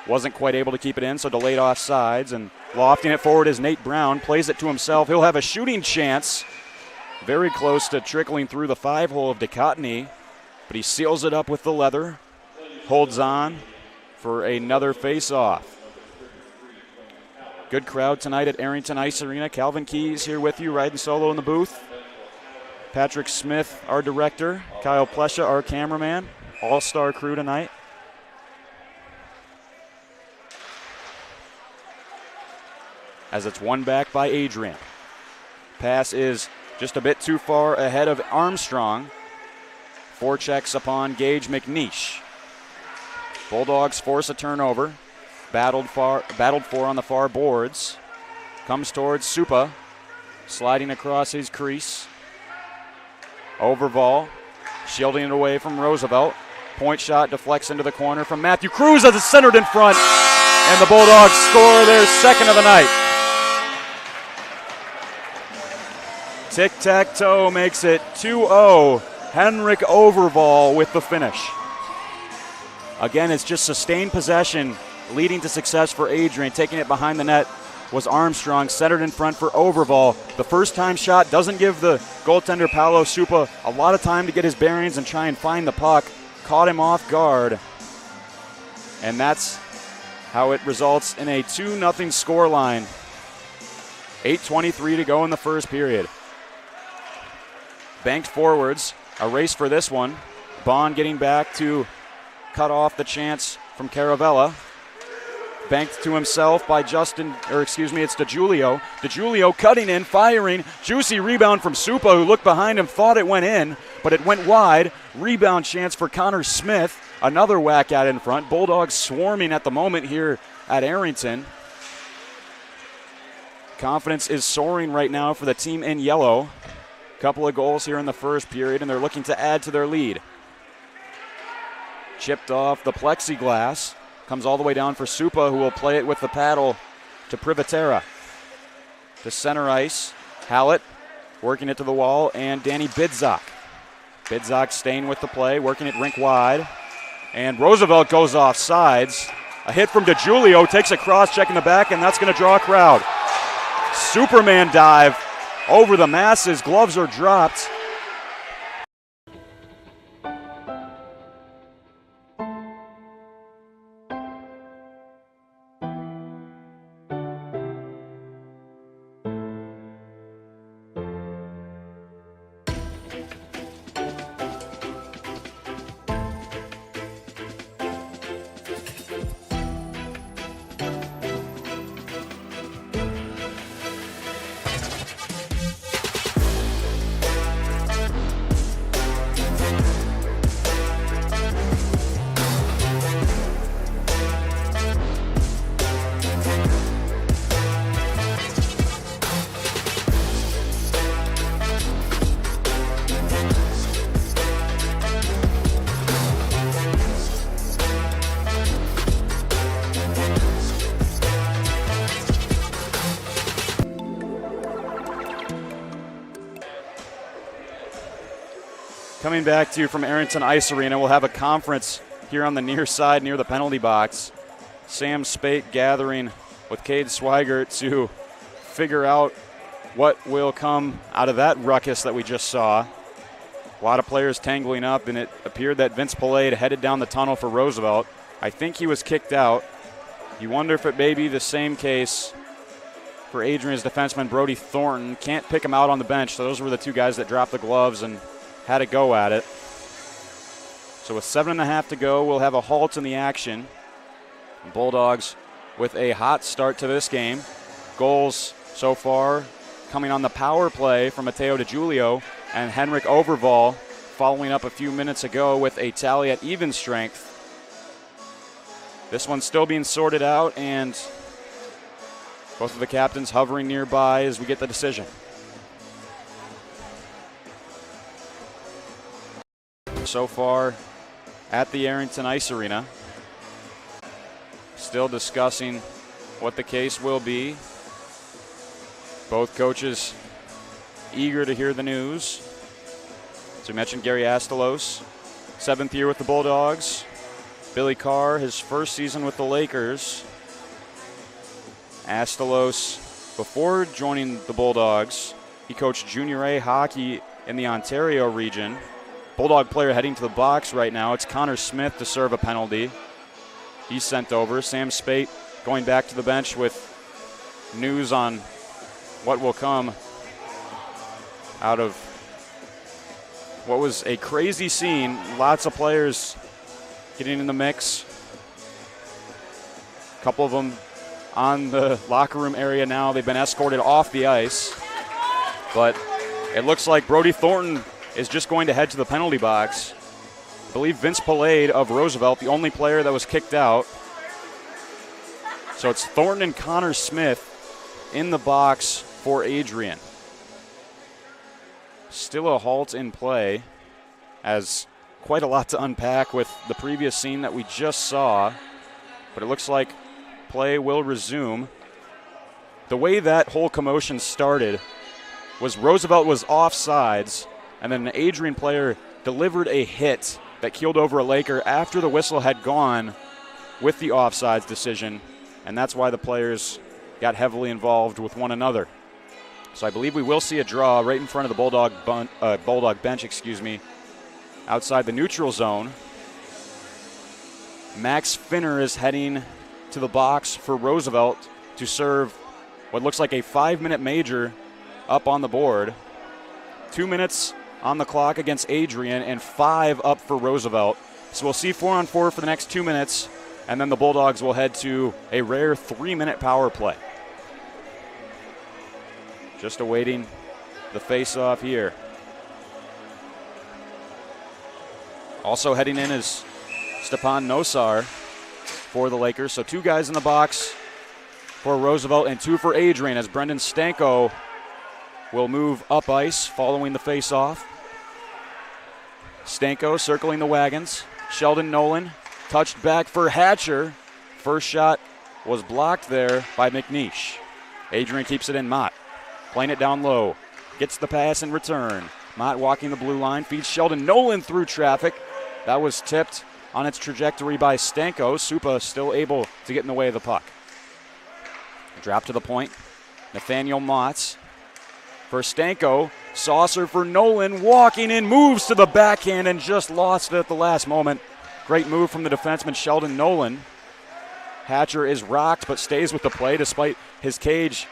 wasn't quite able to keep it in, so delayed offsides, and lofting it forward is Nate Brown. Plays it to himself. He'll have a shooting chance. Very close to trickling through the 5-hole of DeCottney, but he seals it up with the leather. Holds on for another face-off. Good crowd tonight at Arrington Ice Arena. Calvin Keys here with you, riding solo in the booth. Patrick Smith, our director. Kyle Plesha, our cameraman. All-star crew tonight. As it's won back by Adrian. Pass is just a bit too far ahead of Armstrong. Forechecks upon Gage McNeish. Bulldogs force a turnover. Battled for on the far boards. Comes towards Supa. Sliding across his crease. Overval. Shielding it away from Roosevelt. Point shot deflects into the corner from Matthew Cruz as it's centered in front. And the Bulldogs score their second of the night. Tic-tac-toe makes it 2-0. Henrik Overval with the finish. Again, it's just sustained possession leading to success for Adrian, taking it behind the net was Armstrong, centered in front for Overval. The first time shot doesn't give the goaltender Paolo Supa a lot of time to get his bearings and try and find the puck. Caught him off guard. And that's how it results in a 2-0 scoreline. 8:23 to go in the first period. Banked forwards, a race for this one. Bond getting back to cut off the chance from Caravella. Banked to himself by it's DeGiulio. DeGiulio cutting in, firing. Juicy rebound from Supa, who looked behind him, thought it went in, but it went wide. Rebound chance for Connor Smith. Another whack at in front. Bulldogs swarming at the moment here at Arrington. Confidence is soaring right now for the team in yellow. Couple of goals here in the first period, and they're looking to add to their lead. Chipped off the plexiglass. Comes all the way down for Supa, who will play it with the paddle to Privatera. To center ice, Hallett working it to the wall, and Danny Bidzak. Bidzak staying with the play, working it rink wide. And Roosevelt goes off sides. A hit from DeGiulio, takes a cross check in the back, and that's going to draw a crowd. Superman dive over the masses. Gloves are dropped. Coming back to you from Arrington Ice Arena, we'll have a conference here on the near side near the penalty box. Sam Spate gathering with Cade Swigert to figure out what will come out of that ruckus that we just saw. A lot of players tangling up, and it appeared that Vince Pallade headed down the tunnel for Roosevelt. I think he was kicked out. You wonder if it may be the same case for Adrian's defenseman Brody Thornton. Can't pick him out on the bench, so those were the two guys that dropped the gloves and had a go at it. So with 7.5 to go, we'll have a halt in the action. Bulldogs with a hot start to this game. Goals so far coming on the power play from Matteo DeGiulio and Henrik Overval, following up a few minutes ago with a tally at even strength. This one's still being sorted out, and both of the captains hovering nearby as we get the decision. So far at the Arrington Ice Arena, still discussing what the case will be. Both coaches eager to hear the news. As we mentioned, Gary Astalos, 7th year with the Bulldogs. Billy Carr, his first season with the Lakers. Astalos, before joining the Bulldogs, he coached Junior A hockey in the Ontario region. Bulldog player heading to the box right now. It's Connor Smith to serve a penalty. He's sent over. Sam Spate going back to the bench with news on what will come out of what was a crazy scene. Lots of players getting in the mix. A couple of them on the locker room area now. They've been escorted off the ice. But it looks like Brody Thornton is just going to head to the penalty box. I believe Vince Pallade of Roosevelt, the only player that was kicked out. So it's Thornton and Connor Smith in the box for Adrian. Still a halt in play, as quite a lot to unpack with the previous scene that we just saw. But it looks like play will resume. The way that whole commotion started was Roosevelt was offsides, and then an Adrian player delivered a hit that keeled over a Laker after the whistle had gone with the offsides decision, and that's why the players got heavily involved with one another. So I believe we will see a draw right in front of the Bulldog bench, outside the neutral zone. Max Finner is heading to the box for Roosevelt to serve what looks like a 5-minute major up on the board. 2 minutes on the clock against Adrian and 5 up for Roosevelt. So we'll see 4-on-4 for the next 2 minutes, and then the Bulldogs will head to a rare 3-minute power play. Just awaiting the face-off here. Also heading in is Stepan Nosar for the Lakers. So 2 guys in the box for Roosevelt and 2 for Adrian, as Brendan Stanko will move up ice following the face-off. Stanko circling the wagons. Sheldon Nolan touched back for Hatcher. First shot was blocked there by McNeish. Adrian keeps it in. Mott playing it down low. Gets the pass in return. Mott walking the blue line. Feeds Sheldon Nolan through traffic. That was tipped on its trajectory by Stanko. Supa still able to get in the way of the puck. Drop to the point. Nathaniel Motts for Stanko. Saucer for Nolan. Walking in. Moves to the backhand and just lost it at the last moment. Great move from the defenseman Sheldon Nolan. Hatcher is rocked but stays with the play despite his cage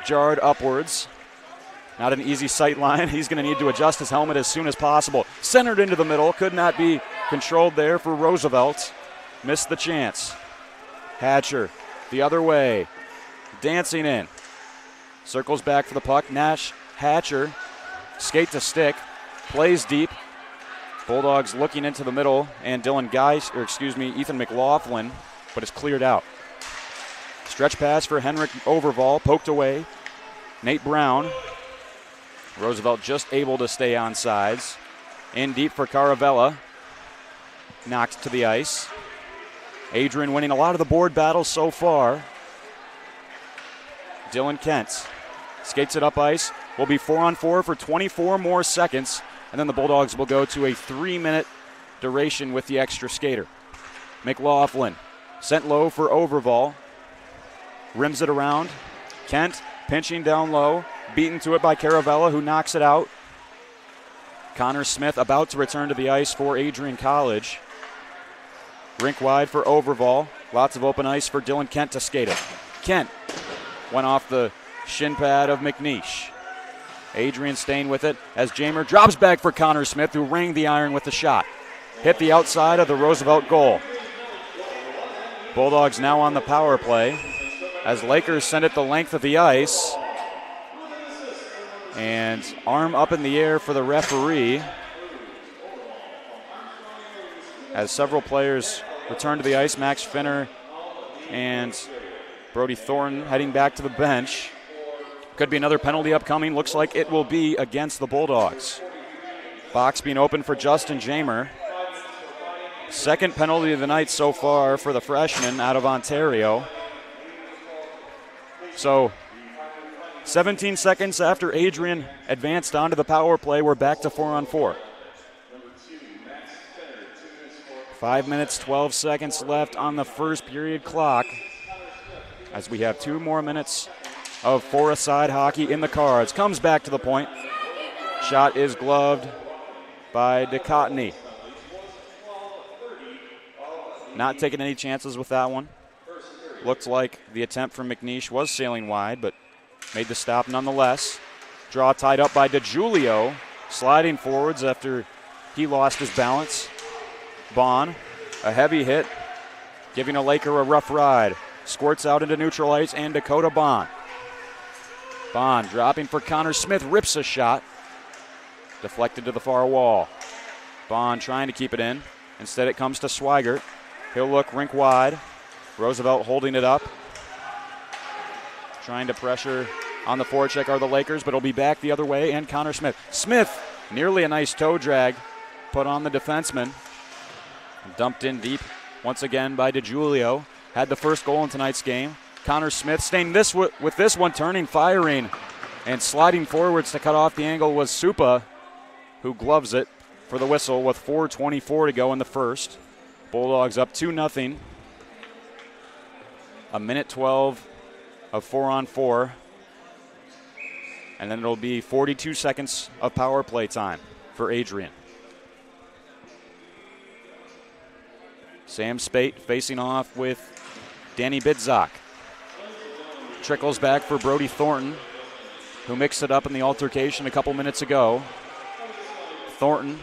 jarred upwards. Not an easy sight line. He's going to need to adjust his helmet as soon as possible. Centered into the middle. Could not be controlled there for Roosevelt. Missed the chance. Hatcher the other way. Dancing in. Circles back for the puck. Nash, Hatcher, skate to stick. Plays deep. Bulldogs looking into the middle. And Ethan McLaughlin, but it's cleared out. Stretch pass for Henrik Overval. Poked away. Nate Brown. Roosevelt just able to stay on sides. In deep for Caravella. Knocked to the ice. Adrian winning a lot of the board battles so far. Dylan Kent skates it up ice. Will be 4-on-4 for 24 more seconds. And then the Bulldogs will go to a 3-minute duration with the extra skater. McLaughlin sent low for Overval. Rims it around. Kent pinching down low. Beaten to it by Caravella, who knocks it out. Connor Smith about to return to the ice for Adrian College. Rink wide for Overval. Lots of open ice for Dylan Kent to skate it. Kent went off the shin pad of McNeish. Adrian staying with it as Jamer drops back for Connor Smith, who rang the iron with the shot. Hit the outside of the Roosevelt goal. Bulldogs now on the power play as Lakers send it the length of the ice. And arm up in the air for the referee as several players return to the ice. Max Finner and Brody Thornton heading back to the bench. Could be another penalty upcoming. Looks like it will be against the Bulldogs. Box being open for Justin Jamer. Second penalty of the night so far for the freshman out of Ontario. So 17 seconds after Adrian advanced onto the power play, we're back to 4-on-4. 5 minutes, 12 seconds left on the first period clock as we have 2 more minutes of four-a-side hockey in the cards. Comes back to the point. Shot is gloved by DeCottney. Not taking any chances with that one. Looked like the attempt from McNeish was sailing wide, but made the stop nonetheless. Draw tied up by DiGiulio, sliding forwards after he lost his balance. Bond, a heavy hit, giving a Laker a rough ride. Squirts out into neutral ice, and Dakota Bond. Bond dropping for Connor Smith, rips a shot. Deflected to the far wall. Bond trying to keep it in. Instead it comes to Swigert. He'll look rink wide. Roosevelt holding it up. Trying to pressure on the forecheck are the Lakers, but it'll be back the other way, and Connor Smith. Smith, nearly a nice toe drag put on the defenseman. Dumped in deep once again by DiGiulio. Had the first goal in tonight's game. Connor Smith staying with this one, turning, firing, and sliding forwards to cut off the angle was Supa, who gloves it for the whistle with 4:24 to go in the first. Bulldogs up 2-0. A minute 12 of 4-on-4. And then it'll be 42 seconds of power play time for Adrian. Sam Spate facing off with Danny Bidzak. Trickles back for Brody Thornton, who mixed it up in the altercation a couple minutes ago. Thornton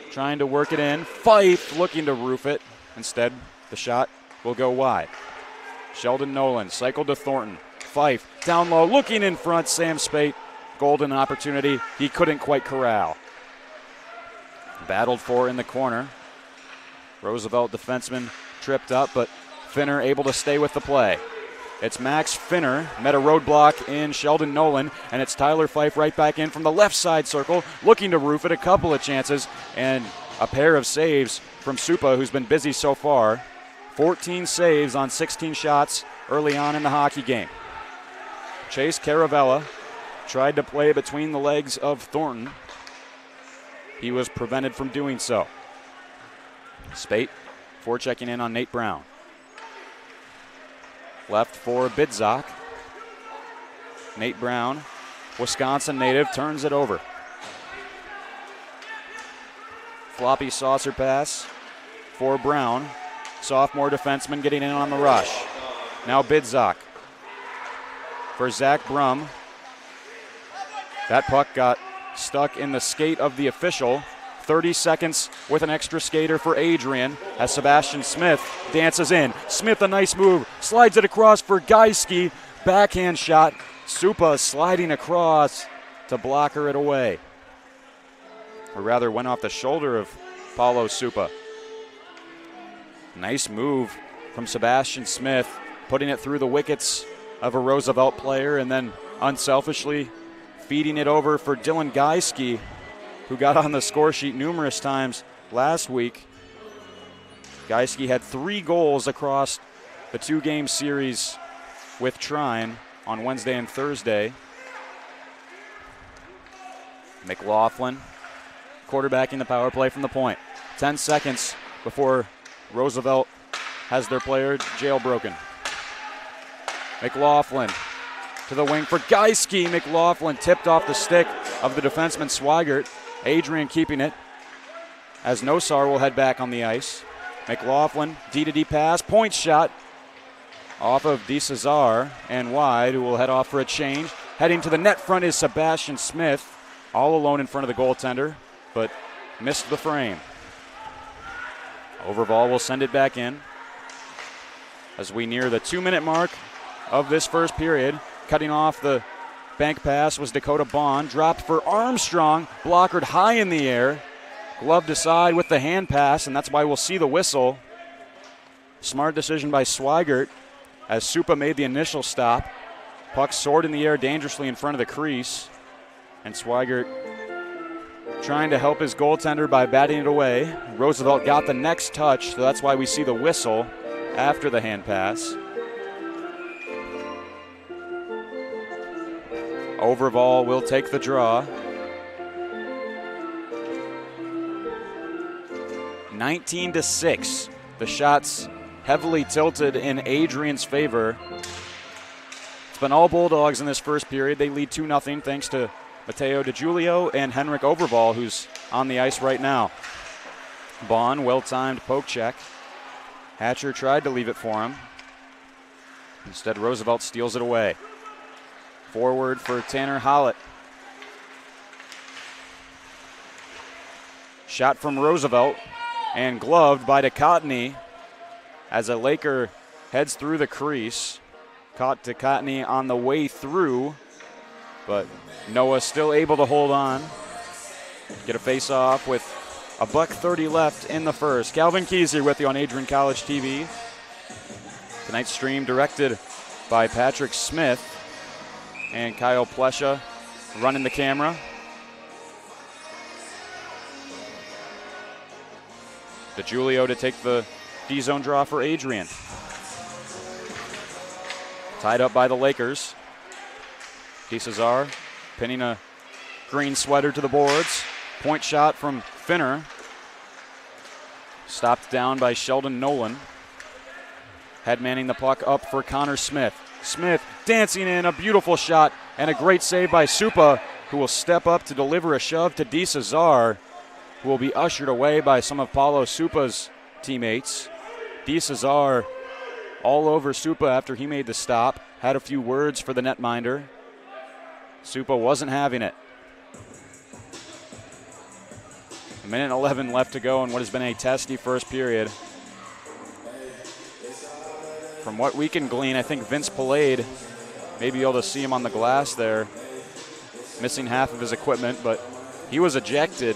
trying to work it in. Fife looking to roof it. Instead, the shot will go wide. Sheldon Nolan cycled to Thornton. Fife down low, looking in front. Sam Spate, golden opportunity. He couldn't quite corral. Battled for in the corner. Roosevelt defenseman tripped up, but Finner able to stay with the play. It's Max Finner, met a roadblock in Sheldon Nolan, and it's Tyler Fife right back in from the left side circle, looking to roof it. A couple of chances, and a pair of saves from Supa, who's been busy so far. 14 saves on 16 shots early on in the hockey game. Chase Caravella tried to play between the legs of Thornton. He was prevented from doing so. Spate forechecking in on Nate Brown. Left for Bidzak. Nate Brown, Wisconsin native, turns it over. Floppy saucer pass for Brown. Sophomore defenseman getting in on the rush. Now Bidzak for Zach Brum. That puck got stuck in the skate of the official. 30 seconds with an extra skater for Adrian as Sebastian Smith dances in. Smith, a nice move, slides it across for Geiske. Backhand shot. Supa sliding across to blocker it away. Or rather, went off the shoulder of Paulo Supa. Nice move from Sebastian Smith, putting it through the wickets of a Roosevelt player and then unselfishly feeding it over for Dylan Geiske, who got on the score sheet numerous times last week. Geiske had 3 goals across the 2-game series with Trine on Wednesday and Thursday. McLaughlin quarterbacking the power play from the point. 10 seconds before Roosevelt has their player jailbroken. McLaughlin to the wing for Geiske. McLaughlin tipped off the stick of the defenseman Swigert. Adrian keeping it as Nosar will head back on the ice. McLaughlin, D-to-D pass, point shot off of DeCesar and wide, who will head off for a change. Heading to the net front is Sebastian Smith, all alone in front of the goaltender, but missed the frame. Overval will send it back in as we near the 2-minute mark of this first period. Cutting off the bank pass was Dakota Bond. Dropped for Armstrong. Blockered high in the air. Gloved aside with the hand pass, and that's why we'll see the whistle. Smart decision by Swigert as Supa made the initial stop. Puck soared in the air dangerously in front of the crease. And Swigert trying to help his goaltender by batting it away. Roosevelt got the next touch, so that's why we see the whistle after the hand pass. Overval will take the draw. 19-6. The shots heavily tilted in Adrian's favor. It's been all Bulldogs in this first period. They lead 2-0 thanks to Mateo DiGiulio and Henrik Overval, who's on the ice right now. Bond, well-timed poke check. Hatcher tried to leave it for him. Instead, Roosevelt steals it away. Forward for Tanner Hollett. Shot from Roosevelt and gloved by Ducatny as a Laker heads through the crease. Caught Ducatny on the way through, but Noah still able to hold on. Get a face-off with $1:30 left in the first. Calvin Keys here with you on Adrian College TV. Tonight's stream directed by Patrick Smith and Kyle Plesha running the camera. DiGiulio to take the D-zone draw for Adrian. Tied up by the Lakers. DeCesar pinning a green sweater to the boards. Point shot from Finner. Stopped down by Sheldon Nolan. Head manning the puck up for Connor Smith. Smith dancing in a beautiful shot and a great save by Supa, who will step up to deliver a shove to De Cesar, who will be ushered away by some of Paulo Supa's teammates. De Cesar all over Supa after he made the stop, had a few words for the netminder. Supa wasn't having it. A minute and 11 left to go in what has been a testy first period. From what we can glean, I think Vince Palade may be able to see him on the glass there, missing half of his equipment, but he was ejected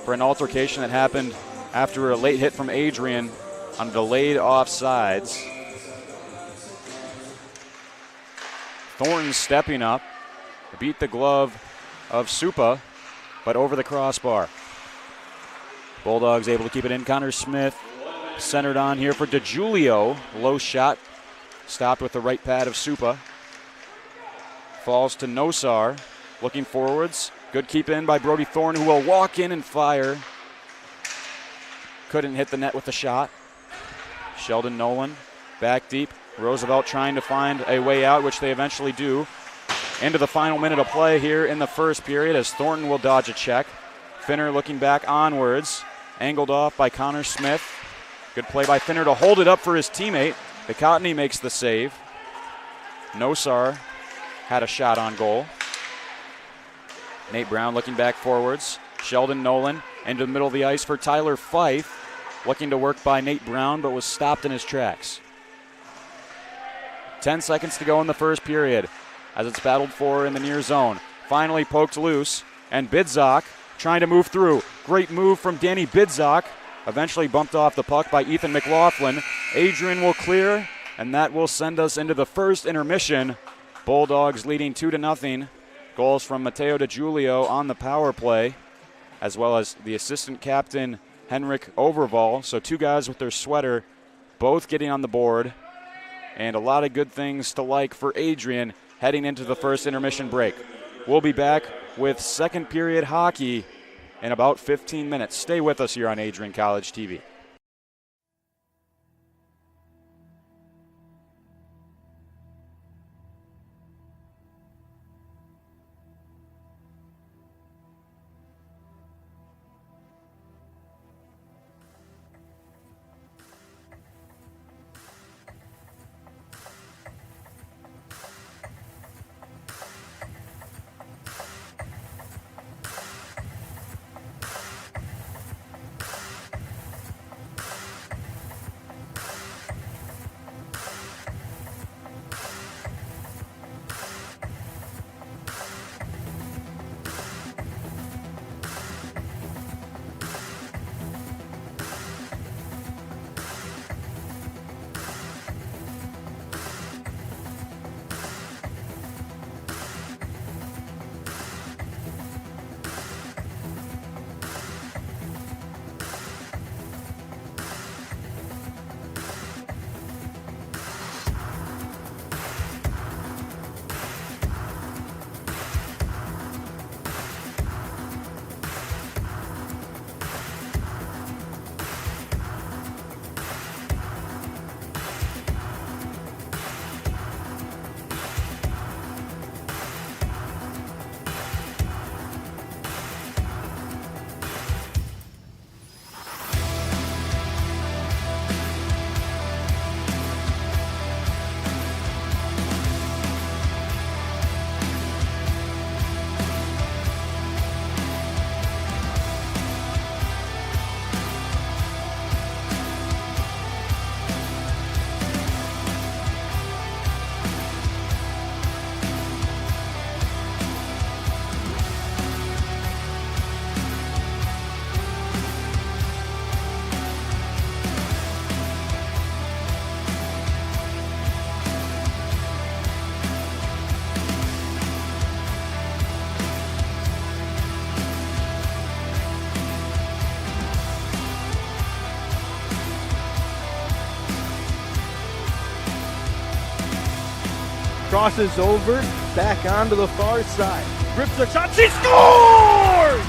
for an altercation that happened after a late hit from Adrian on delayed offsides. Thornton stepping up to beat the glove of Supa, but over the crossbar. Bulldogs able to keep it in. Connor Smith centered on here for DeJulio. Low shot, stopped with the right pad of Supa. Falls to Nosar, looking forwards. Good keep in by Brody Thorne, who will walk in and fire. Couldn't hit the net with the shot. Sheldon Nolan back deep. Roosevelt trying to find a way out, which they eventually do. Into the final minute of play here in the first period as Thornton will dodge a check. Finner looking back onwards. Angled off by Connor Smith. Good play by Finner to hold it up for his teammate. Bacotny makes the save. Nosar had a shot on goal. Nate Brown looking back forwards. Sheldon Nolan into the middle of the ice for Tyler Fife. Looking to work by Nate Brown, but was stopped in his tracks. 10 seconds to go in the first period as it's battled for in the near zone. Finally poked loose, and Bidzak trying to move through. Great move from Danny Bidzak. Eventually bumped off the puck by Ethan McLaughlin. Adrian will clear, and that will send us into the first intermission. Bulldogs leading 2-0. Goals from Mateo DeJulio on the power play, as well as the assistant captain, Henrik Overval. So two guys with their sweater, both getting on the board. And a lot of good things to like for Adrian heading into the first intermission break. We'll be back with second period hockey in about 15 minutes. Stay with us here on Adrian College TV.
Crosses over, back onto the far side. Rips a shot, she scores!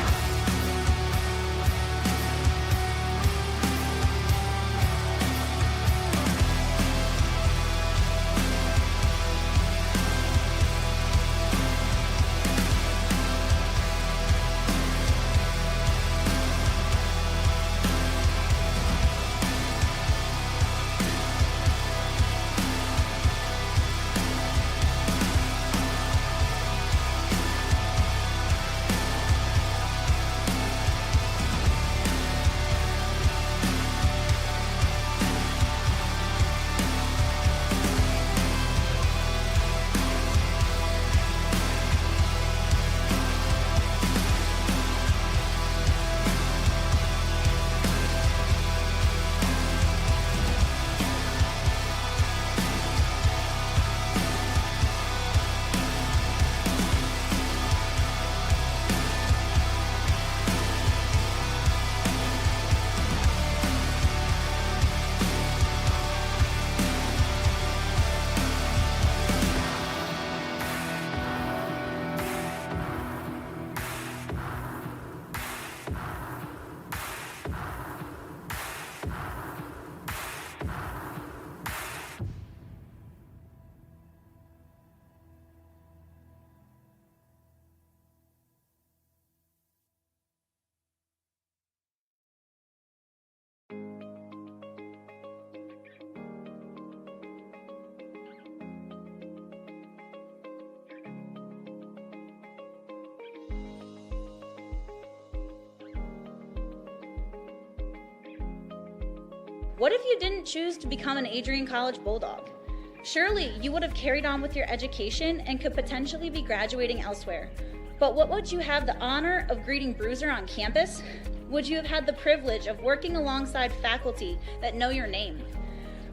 What if you didn't choose to become an Adrian College Bulldog? Surely you would have carried on with your education and could potentially be graduating elsewhere. But what would you have the honor of greeting Bruiser on campus? Would you have had the privilege of working alongside faculty that know your name?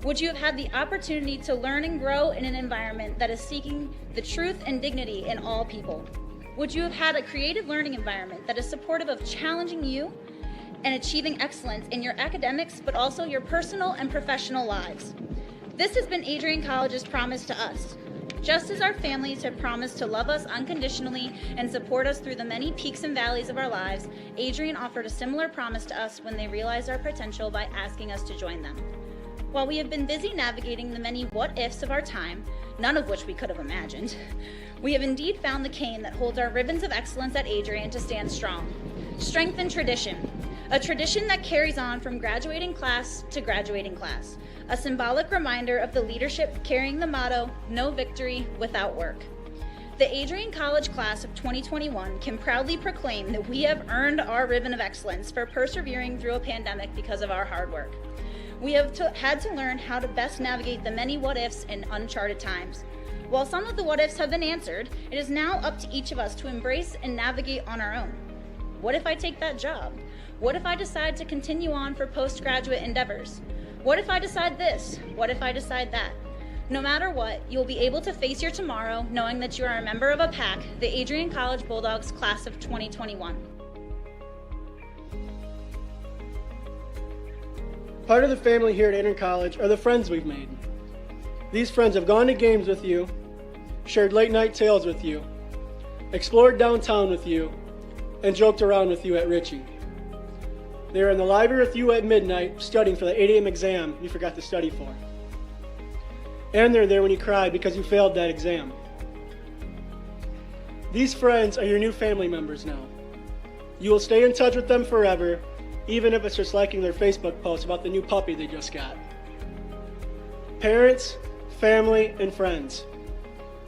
Would you have had the opportunity to learn and grow in an environment that is seeking the truth and dignity in all people? Would you have had a creative learning environment that is supportive of challenging you and achieving excellence in your academics, but also your personal and professional lives? This has been Adrian College's promise to us. Just as our families have promised to love us unconditionally and support us through the many peaks and valleys of our lives, Adrian offered a similar promise to us when they realized our potential by asking us to join them. While we have been busy navigating the many what-ifs of our time, none of which we could have imagined, we have indeed found the cane that holds our ribbons of excellence at Adrian to stand strong. Strength and tradition. A tradition that carries on from graduating class to graduating class. A symbolic reminder of the leadership carrying the motto, no victory without work. The Adrian College class of 2021 can proudly proclaim that we have earned our ribbon of excellence for persevering through a pandemic because of our hard work. We have had to learn how to best navigate the many what-ifs in uncharted times. While some of the what-ifs have been answered, it is now up to each of us to embrace and navigate on our own. What if I take that job? What if I decide to continue on for postgraduate endeavors? What if I decide this? What if I decide that? No matter what, you'll be able to face your tomorrow knowing that you are a member of a pack, the Adrian College Bulldogs class of 2021.
Part of the family here at Adrian College are the friends we've made. These friends have gone to games with you, shared late night tales with you, explored downtown with you, and joked around with you at Ritchie. They were in the library with you at midnight studying for the 8 a.m. exam you forgot to study for. And they're there when you cried because you failed that exam. These friends are your new family members now. You will stay in touch with them forever, even if it's just liking their Facebook post about the new puppy they just got. Parents, family, and friends,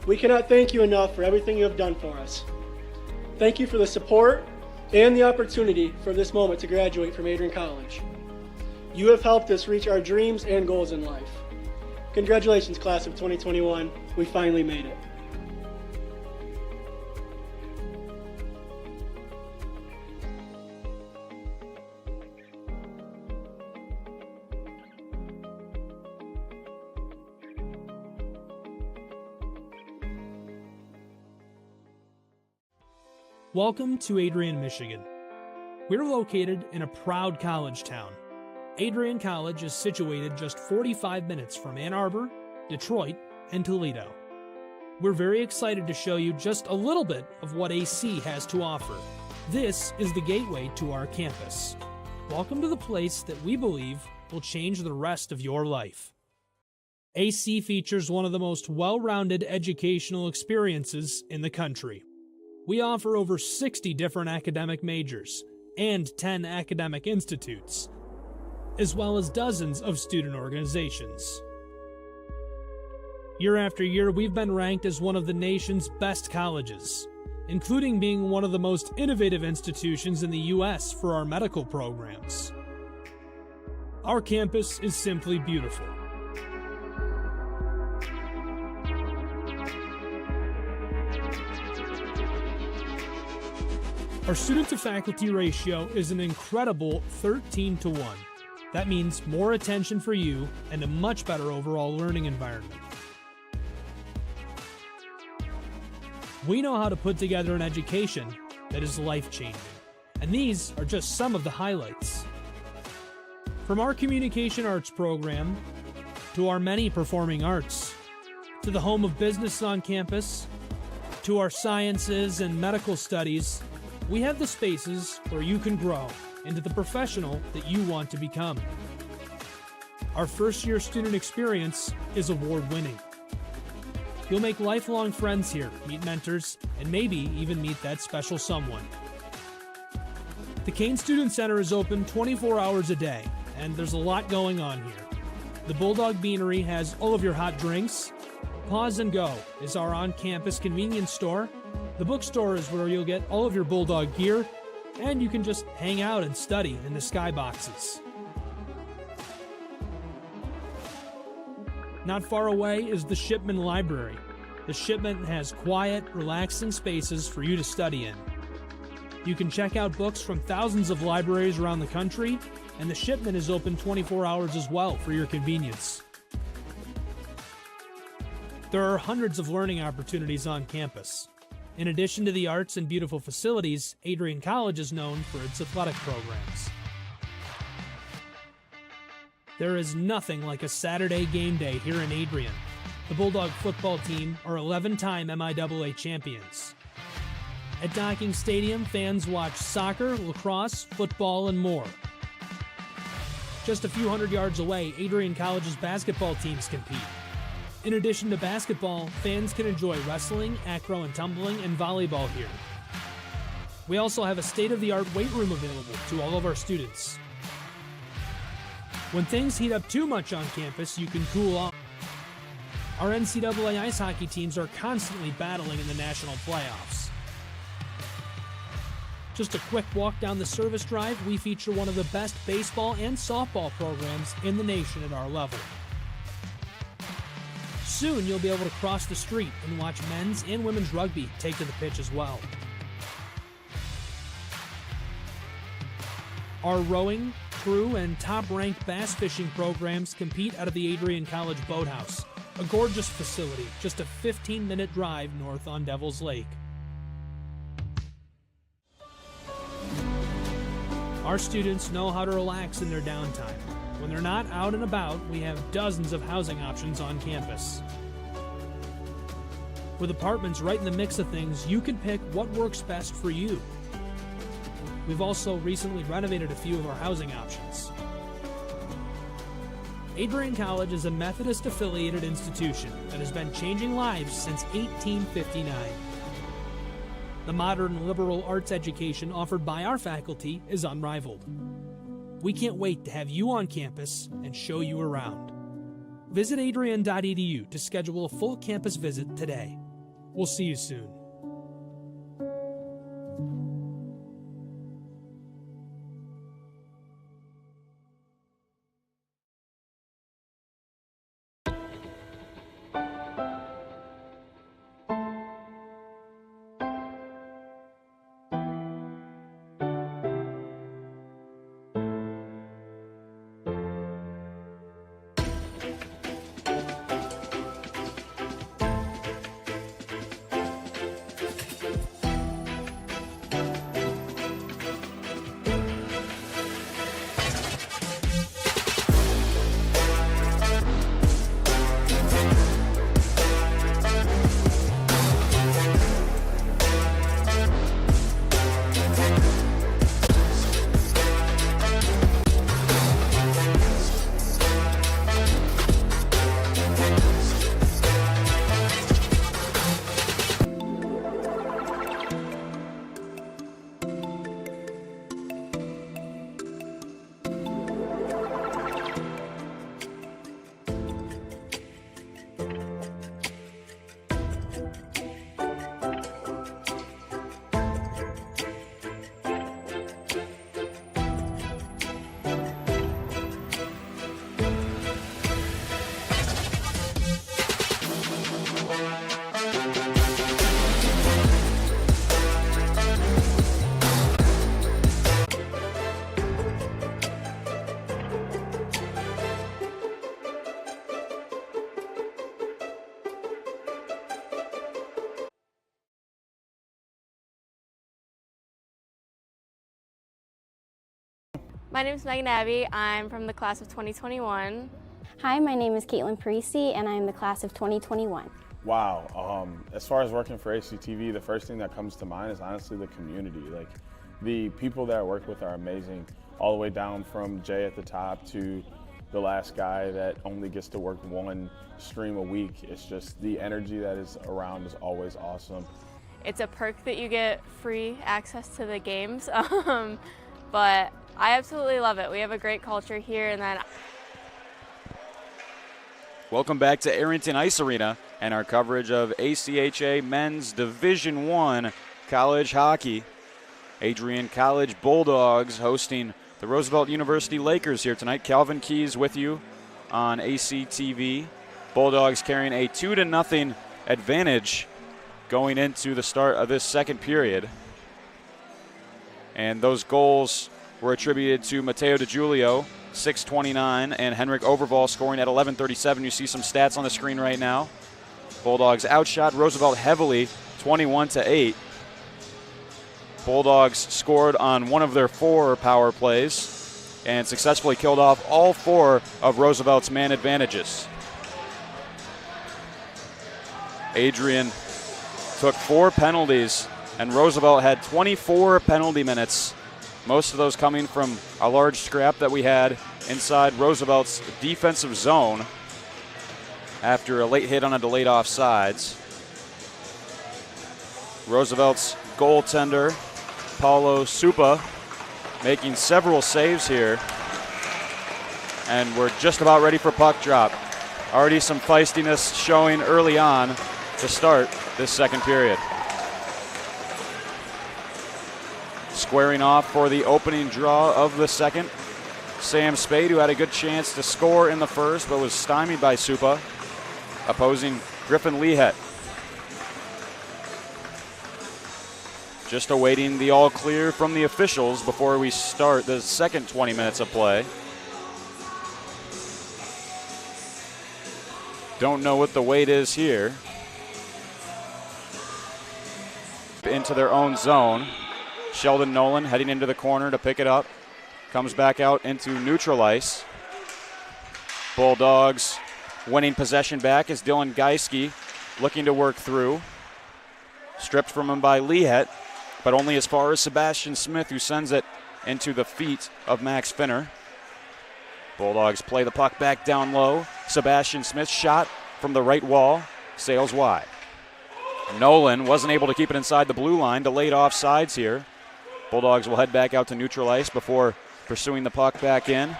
we cannot thank you enough for everything you have done for us. Thank you for the support and the opportunity for this moment to graduate from Adrian College. You have helped us reach our dreams and goals in life. Congratulations, class of 2021. We finally made it.
Welcome to Adrian, Michigan. We're located in a proud college town. Adrian College is situated just 45 minutes from Ann Arbor, Detroit, and Toledo. We're very excited to show you just a little bit of what AC has to offer. This is the gateway to our campus. Welcome to the place that we believe will change the rest of your life. AC features one of the most well-rounded educational experiences in the country. We offer over 60 different academic majors and 10 academic institutes, as well as dozens of student organizations. Year after year, we've been ranked as one of the nation's best colleges, including being one of the most innovative institutions in the U.S. for our medical programs. Our campus is simply beautiful. Our student-to-faculty ratio is an incredible 13-to-1. That means more attention for you and a much better overall learning environment. We know how to put together an education that is life-changing, and these are just some of the highlights. From our communication arts program, to our many performing arts, to the home of business on campus, to our sciences and medical studies, we have the spaces where you can grow into the professional that you want to become. Our first-year student experience is award-winning. You'll make lifelong friends here, meet mentors, and maybe even meet that special someone. The Kane Student Center is open 24 hours a day, and there's a lot going on here. The Bulldog Beanery has all of your hot drinks. Pause and Go is our on-campus convenience store. The bookstore is where you'll get all of your Bulldog gear, and you can just hang out and study in the skyboxes. Not far away is the Shipman Library. The Shipman has quiet, relaxing spaces for you to study in. You can check out books from thousands of libraries around the country, and the Shipman is open 24 hours as well for your convenience. There are hundreds of learning opportunities on campus. In addition to the arts and beautiful facilities, Adrian College is known for its athletic programs. There is nothing like a Saturday game day here in Adrian. The Bulldog football team are 11-time MIAA champions. At Docking Stadium, fans watch soccer, lacrosse, football, and more. Just a few hundred yards away, Adrian College's basketball teams compete. In addition to basketball, fans can enjoy wrestling, acro and tumbling, and volleyball here. We also have a state-of-the-art weight room available to all of our students. When things heat up too much on campus, you can cool off. Our NCAA ice hockey teams are constantly battling in the national playoffs. Just a quick walk down the service drive, we feature one of the best baseball and softball programs in the nation at our level. Soon you'll be able to cross the street and watch men's and women's rugby take to the pitch as well. Our rowing, crew, and top-ranked bass fishing programs compete out of the Adrian College Boathouse, a gorgeous facility just a 15-minute drive north on Devil's Lake. Our students know how to relax in their downtime. When they're not out and about, we have dozens of housing options on campus. With apartments right in the mix of things, you can pick what works best for you. We've also recently renovated a few of our housing options. Adrian College is a Methodist-affiliated institution that has been changing lives since 1859. The modern liberal arts education offered by our faculty is unrivaled. We can't wait to have you on campus and show you around. Visit adrian.edu to schedule a full campus visit today. We'll see you soon.
My name is Megan Abbey. I'm from the class of 2021.
Hi, my name is Caitlin Parisi, and I'm the class of 2021.
Wow. As far as working for ACTV, the first thing that comes to mind is honestly the community. Like, the people that I work with are amazing, all the way down from Jay at the top to the last guy that only gets to work one stream a week. It's just the energy that is around is always awesome.
It's a perk that you get free access to the games, but I absolutely love it. We have a great culture here, and then
Welcome back to Arrington Ice Arena and our coverage of ACHA Men's Division I college hockey. Adrian College Bulldogs hosting the Roosevelt University Lakers here tonight. Calvin Keys with you on ACTV. Bulldogs carrying a 2-0 advantage going into the start of this second period. And those goals were attributed to Mateo DiGiulio, 6:29, and Henrik Overval scoring at 11:37. You see some stats on the screen right now. Bulldogs outshot Roosevelt heavily, 21-8. Bulldogs scored on one of their 4 power plays and successfully killed off all 4 of Roosevelt's man advantages. Adrian took 4 penalties, and Roosevelt had 24 penalty minutes, most of those coming from a large scrap that we had inside Roosevelt's defensive zone after a late hit on a delayed offsides. Roosevelt's goaltender, Paulo Supa, making several saves here, and we're just about ready for puck drop. Already some feistiness showing early on to start this second period. Squaring off for the opening draw of the second, Sam Spade, who had a good chance to score in the first but was stymied by Supa, opposing Griffin Leahet. Just awaiting the all clear from the officials before we start the second 20 minutes of play. Don't know what the wait is here. Into their own zone. Sheldon Nolan heading into the corner to pick it up. Comes back out into neutral ice. Bulldogs winning possession back as Dylan Geiske looking to work through. Stripped from him by Leahet, but only as far as Sebastian Smith, who sends it into the feet of Max Finner. Bulldogs play the puck back down low. Sebastian Smith's shot from the right wall sails wide. Nolan wasn't able to keep it inside the blue line, delayed offsides here. Bulldogs will head back out to neutral ice before pursuing the puck back in.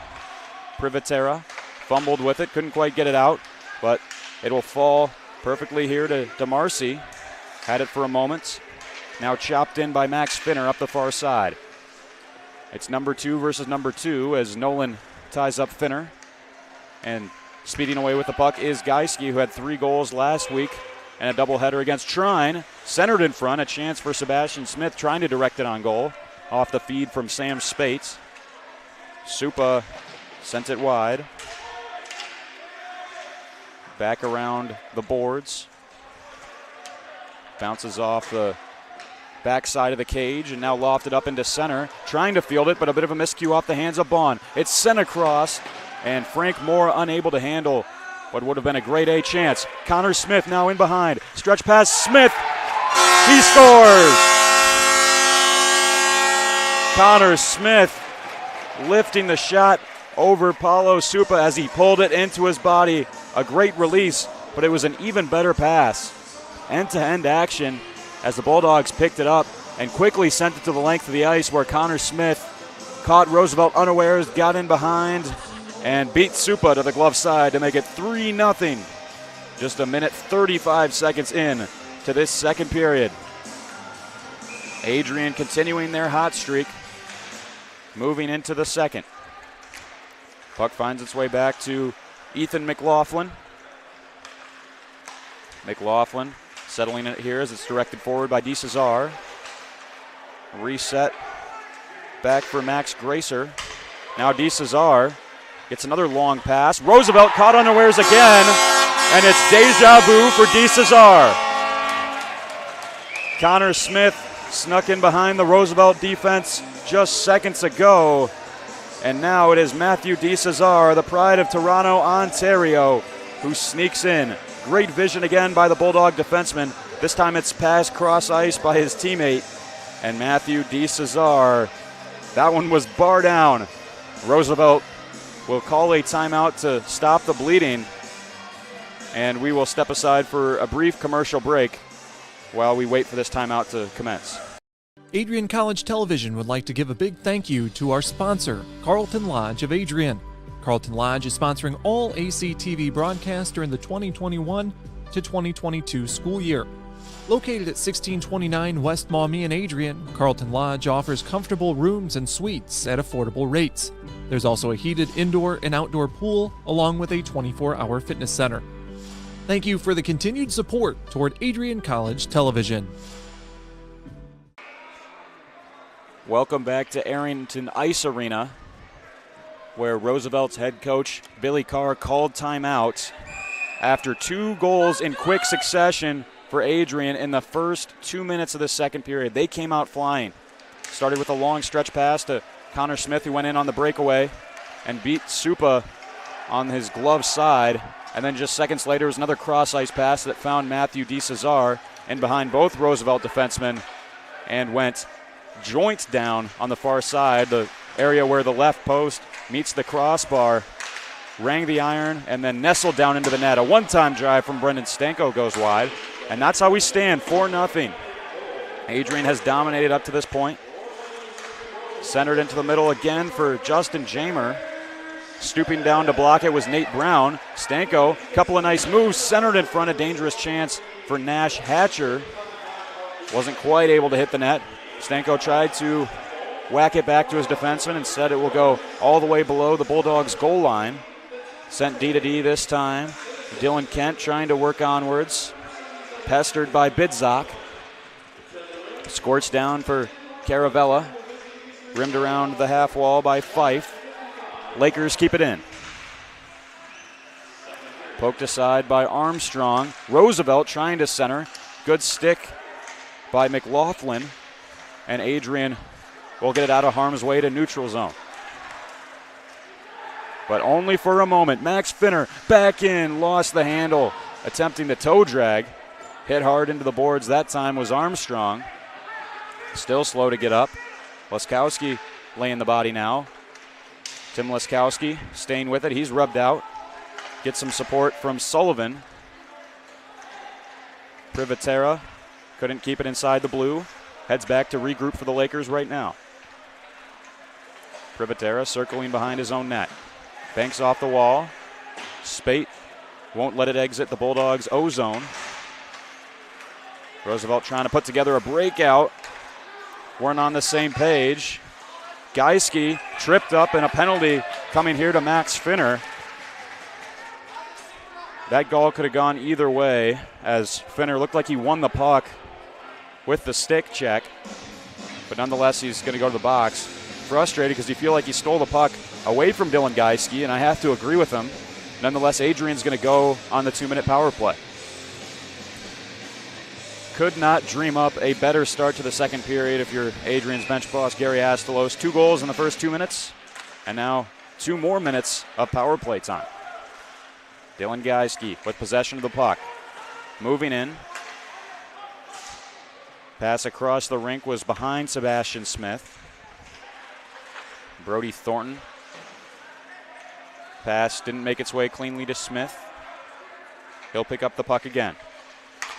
Privatera fumbled with it, couldn't quite get it out, but it will fall perfectly here to DeMarcy. Had it for a moment. Now chopped in by Max Finner up the far side. It's number 2 versus number 2 as Nolan ties up Finner. And speeding away with the puck is Geiske, who had 3 goals last week and a doubleheader against Trine. Centered in front, a chance for Sebastian Smith trying to direct it on goal. Off the feed from Sam Spates. Supa sent it wide. Back around the boards. Bounces off the backside of the cage and now lofted up into center. Trying to field it, but a bit of a miscue off the hands of Bond. It's sent across, and Frank Moore unable to handle what would have been a grade A chance. Connor Smith now in behind. Stretch pass, Smith. He scores! Connor Smith lifting the shot over Paulo Supa as he pulled it into his body. A great release, but it was an even better pass. End-to-end action as the Bulldogs picked it up and quickly sent it to the length of the ice where Connor Smith caught Roosevelt unawares, got in behind, and beat Supa to the glove side to make it 3-0. Just a minute 35 seconds in to this second period. Adrian continuing their hot streak, moving into the second. Puck finds its way back to Ethan McLaughlin. McLaughlin settling it here as it's directed forward by DeCesar. Reset back for Max Gracer. Now DeCesar gets another long pass. Roosevelt caught unawares again, and it's deja vu for DeCesar. Connor Smith snuck in behind the Roosevelt defense just seconds ago, and now it is Matthew DeCesar, the pride of Toronto, Ontario, who sneaks in. Great vision again by the Bulldog defenseman. This time it's passed cross ice by his teammate, and Matthew DeCesar. That one was bar down. Roosevelt will call a timeout to stop the bleeding, and we will step aside for a brief commercial break while we wait for this timeout to commence.
Adrian College Television would like to give a big thank you to our sponsor, Carlton Lodge of Adrian. Carlton Lodge is sponsoring all ACTV broadcasts during the 2021 to 2022 school year. Located at 1629 West Maumee in Adrian, Carlton Lodge offers comfortable rooms and suites at affordable rates. There's also a heated indoor and outdoor pool, along with a 24-hour fitness center. Thank you for the continued support toward Adrian College Television.
Welcome back to Arrington Ice Arena, where Roosevelt's head coach Billy Carr called timeout after 2 goals in quick succession for Adrian in the first 2 minutes of the second period. They came out flying. Started with a long stretch pass to Connor Smith, who went in on the breakaway and beat Supa on his glove side. And then just seconds later was another cross-ice pass that found Matthew DeCesar in behind both Roosevelt defensemen and went joint down on the far side, the area where the left post meets the crossbar, rang the iron, and then nestled down into the net. A one-time drive from Brendan Stanko goes wide, and that's how we stand, 4-0. Adrian has dominated up to this point. Centered into the middle again for Justin Jamer. Stooping down to block it was Nate Brown. Stanko, couple of nice moves, centered in front, a dangerous chance for Nash Hatcher. Wasn't quite able to hit the net. Stanko tried to whack it back to his defenseman. Instead, it will go all the way below the Bulldogs' goal line. Sent D to D this time. Dylan Kent trying to work onwards. Pestered by Bidzak. Scorched down for Caravella. Rimmed around the half wall by Fife. Lakers keep it in. Poked aside by Armstrong. Roosevelt trying to center. Good stick by McLaughlin. And Adrian will get it out of harm's way to neutral zone. But only for a moment. Max Finner back in, lost the handle, attempting the toe drag. Hit hard into the boards. That time was Armstrong. Still slow to get up. Leskowski laying the body now. Tim Leskowski staying with it. He's rubbed out. Gets some support from Sullivan. Privatera couldn't keep it inside the blue. Heads back to regroup for the Lakers right now. Privatera circling behind his own net. Banks off the wall. Spate won't let it exit the Bulldogs' O-zone. Roosevelt trying to put together a breakout. Weren't on the same page. Geiske tripped up and a penalty coming here to Max Finner. That goal could have gone either way as Finner looked like he won the puck with the stick check. But nonetheless, he's going to go to the box. Frustrated because he feel like he stole the puck away from Dylan Geiske, and I have to agree with him. Nonetheless, Adrian's going to go on the 2-minute power play. Could not dream up a better start to the second period if you're Adrian's bench boss, Gary Astalos. 2 goals in the first 2 minutes, and now 2 more minutes of power play time. Dylan Geiske with possession of the puck. Moving in. Pass across the rink was behind Sebastian Smith. Brody Thornton. Pass didn't make its way cleanly to Smith. He'll pick up the puck again.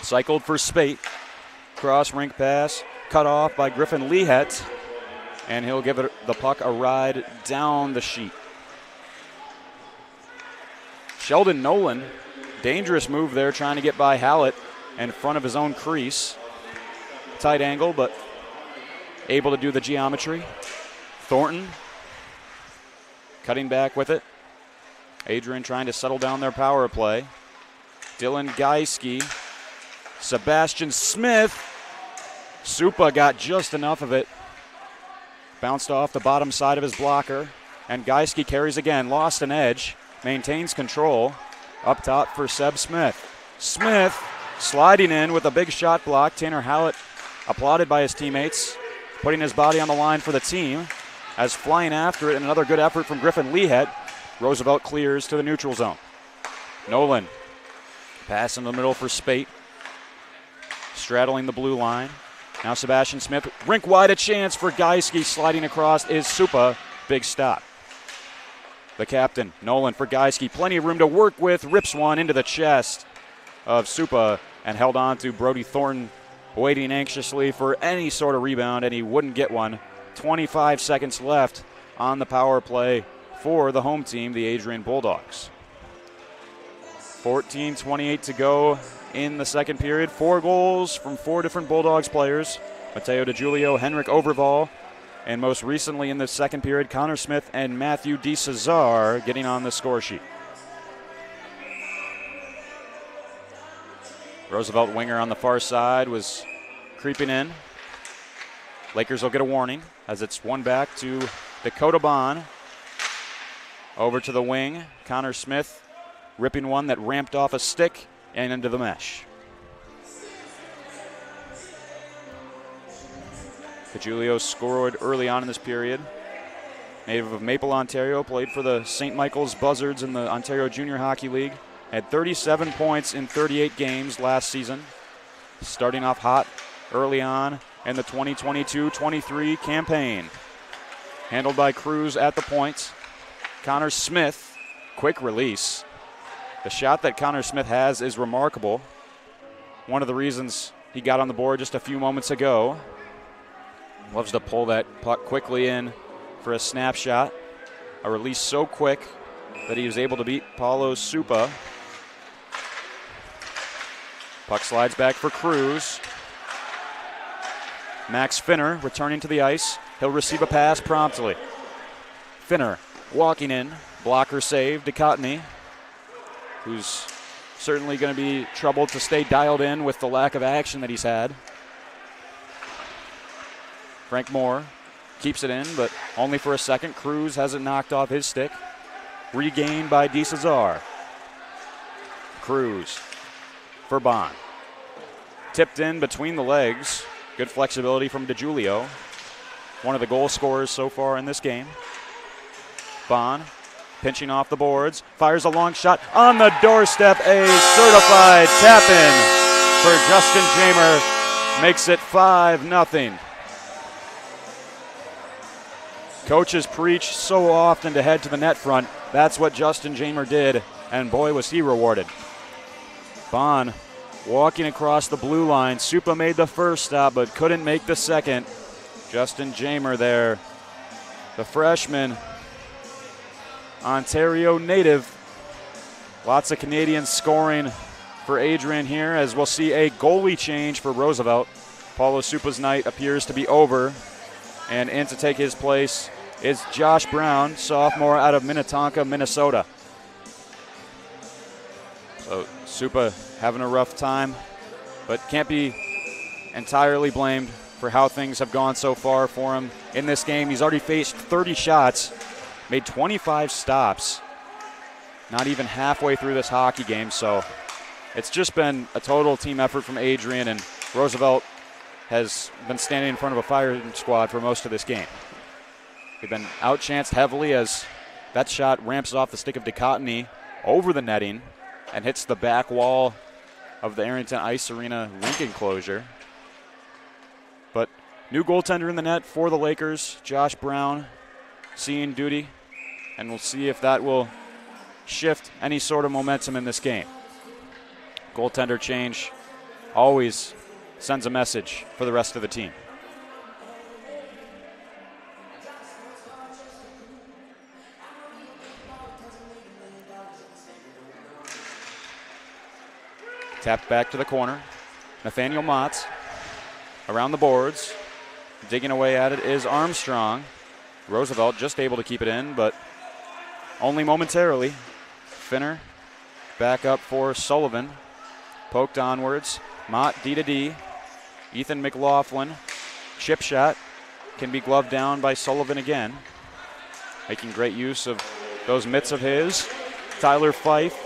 Cycled for Spate. Cross rink pass. Cut off by Griffin Lehet. And he'll give the puck a ride down the sheet. Sheldon Nolan. Dangerous move there trying to get by Hallett in front of his own crease. Tight angle, but able to do the geometry. Thornton cutting back with it. Adrian trying to settle down their power play. Dylan Geiske. Sebastian Smith. Supa got just enough of it. Bounced off the bottom side of his blocker. And Geiske carries again. Lost an edge. Maintains control. Up top for Seb Smith. Smith sliding in with a big shot block. Tanner Hallett applauded by his teammates. Putting his body on the line for the team. As flying after it and another good effort from Griffin Lehet. Roosevelt clears to the neutral zone. Nolan. Pass in the middle for Spate. Straddling the blue line. Now Sebastian Smith. Rink wide, a chance for Geiske. Sliding across is Supa. Big stop. The captain, Nolan for Geiske. Plenty of room to work with. Rips one into the chest of Supa and held on to Brody Thornton, waiting anxiously for any sort of rebound, and he wouldn't get one. 25 seconds left on the power play for the home team, the Adrian Bulldogs. 14:28 to go in the second period. 4 goals from 4 different Bulldogs players. Mateo DeGiulio, Henrik Overval, and most recently in the second period, Connor Smith and Matthew DeCesar getting on the score sheet. Roosevelt winger on the far side was creeping in. Lakers will get a warning as it's one back to Dakota Bond. Over to the wing, Connor Smith ripping one that ramped off a stick and into the mesh. Julio scored early on in this period. Native of Maple, Ontario, played for the St. Michael's Buzzards in the Ontario Junior Hockey League. Had 37 points in 38 games last season. Starting off hot early on in the 2022-23 campaign. Handled by Cruz at the point. Connor Smith, quick release. The shot that Connor Smith has is remarkable. One of the reasons he got on the board just a few moments ago. Loves to pull that puck quickly in for a snapshot. A release so quick that he was able to beat Paulo Supa. Puck slides back for Cruz. Max Finner returning to the ice. He'll receive a pass promptly. Finner walking in. Blocker save. DeCottney, who's certainly going to be troubled to stay dialed in with the lack of action that he's had. Frank Moore keeps it in, but only for a second. Cruz has it knocked off his stick. Regained by DeCesar. Cruz for Bond. Tipped in between the legs. Good flexibility from DeJulio. One of the goal scorers so far in this game. Bond pinching off the boards. Fires a long shot on the doorstep. A certified tap-in for Justin Jamer. Makes it 5-0. Coaches preach so often to head to the net front. That's what Justin Jamer did, and boy was he rewarded. Bond walking across the blue line. Supa made the first stop, but couldn't make the second. Justin Jamer there, the freshman, Ontario native. Lots of Canadians scoring for Adrian here, as we'll see a goalie change for Roosevelt. Paulo Supa's night appears to be over, and in to take his place is Josh Brown, sophomore out of Minnetonka, Minnesota. So Supa having a rough time, but can't be entirely blamed for how things have gone so far for him in this game. He's already faced 30 shots, made 25 stops, not even halfway through this hockey game. So it's just been a total team effort from Adrian, and Roosevelt has been standing in front of a firing squad for most of this game. They've been outchanced heavily as that shot ramps off the stick of DeCottney over the netting and hits the back wall of the Arrington Ice Arena rink enclosure. But new goaltender in the net for the Lakers, Josh Brown, seeing duty, and we'll see if that will shift any sort of momentum in this game. Goaltender change always sends a message for the rest of the team. Tapped back to the corner. Nathaniel Mott around the boards. Digging away at it is Armstrong. Roosevelt just able to keep it in, but only momentarily. Finner back up for Sullivan. Poked onwards. Mott D to D. Ethan McLaughlin. Chip shot. Can be gloved down by Sullivan again. Making great use of those mitts of his. Tyler Fife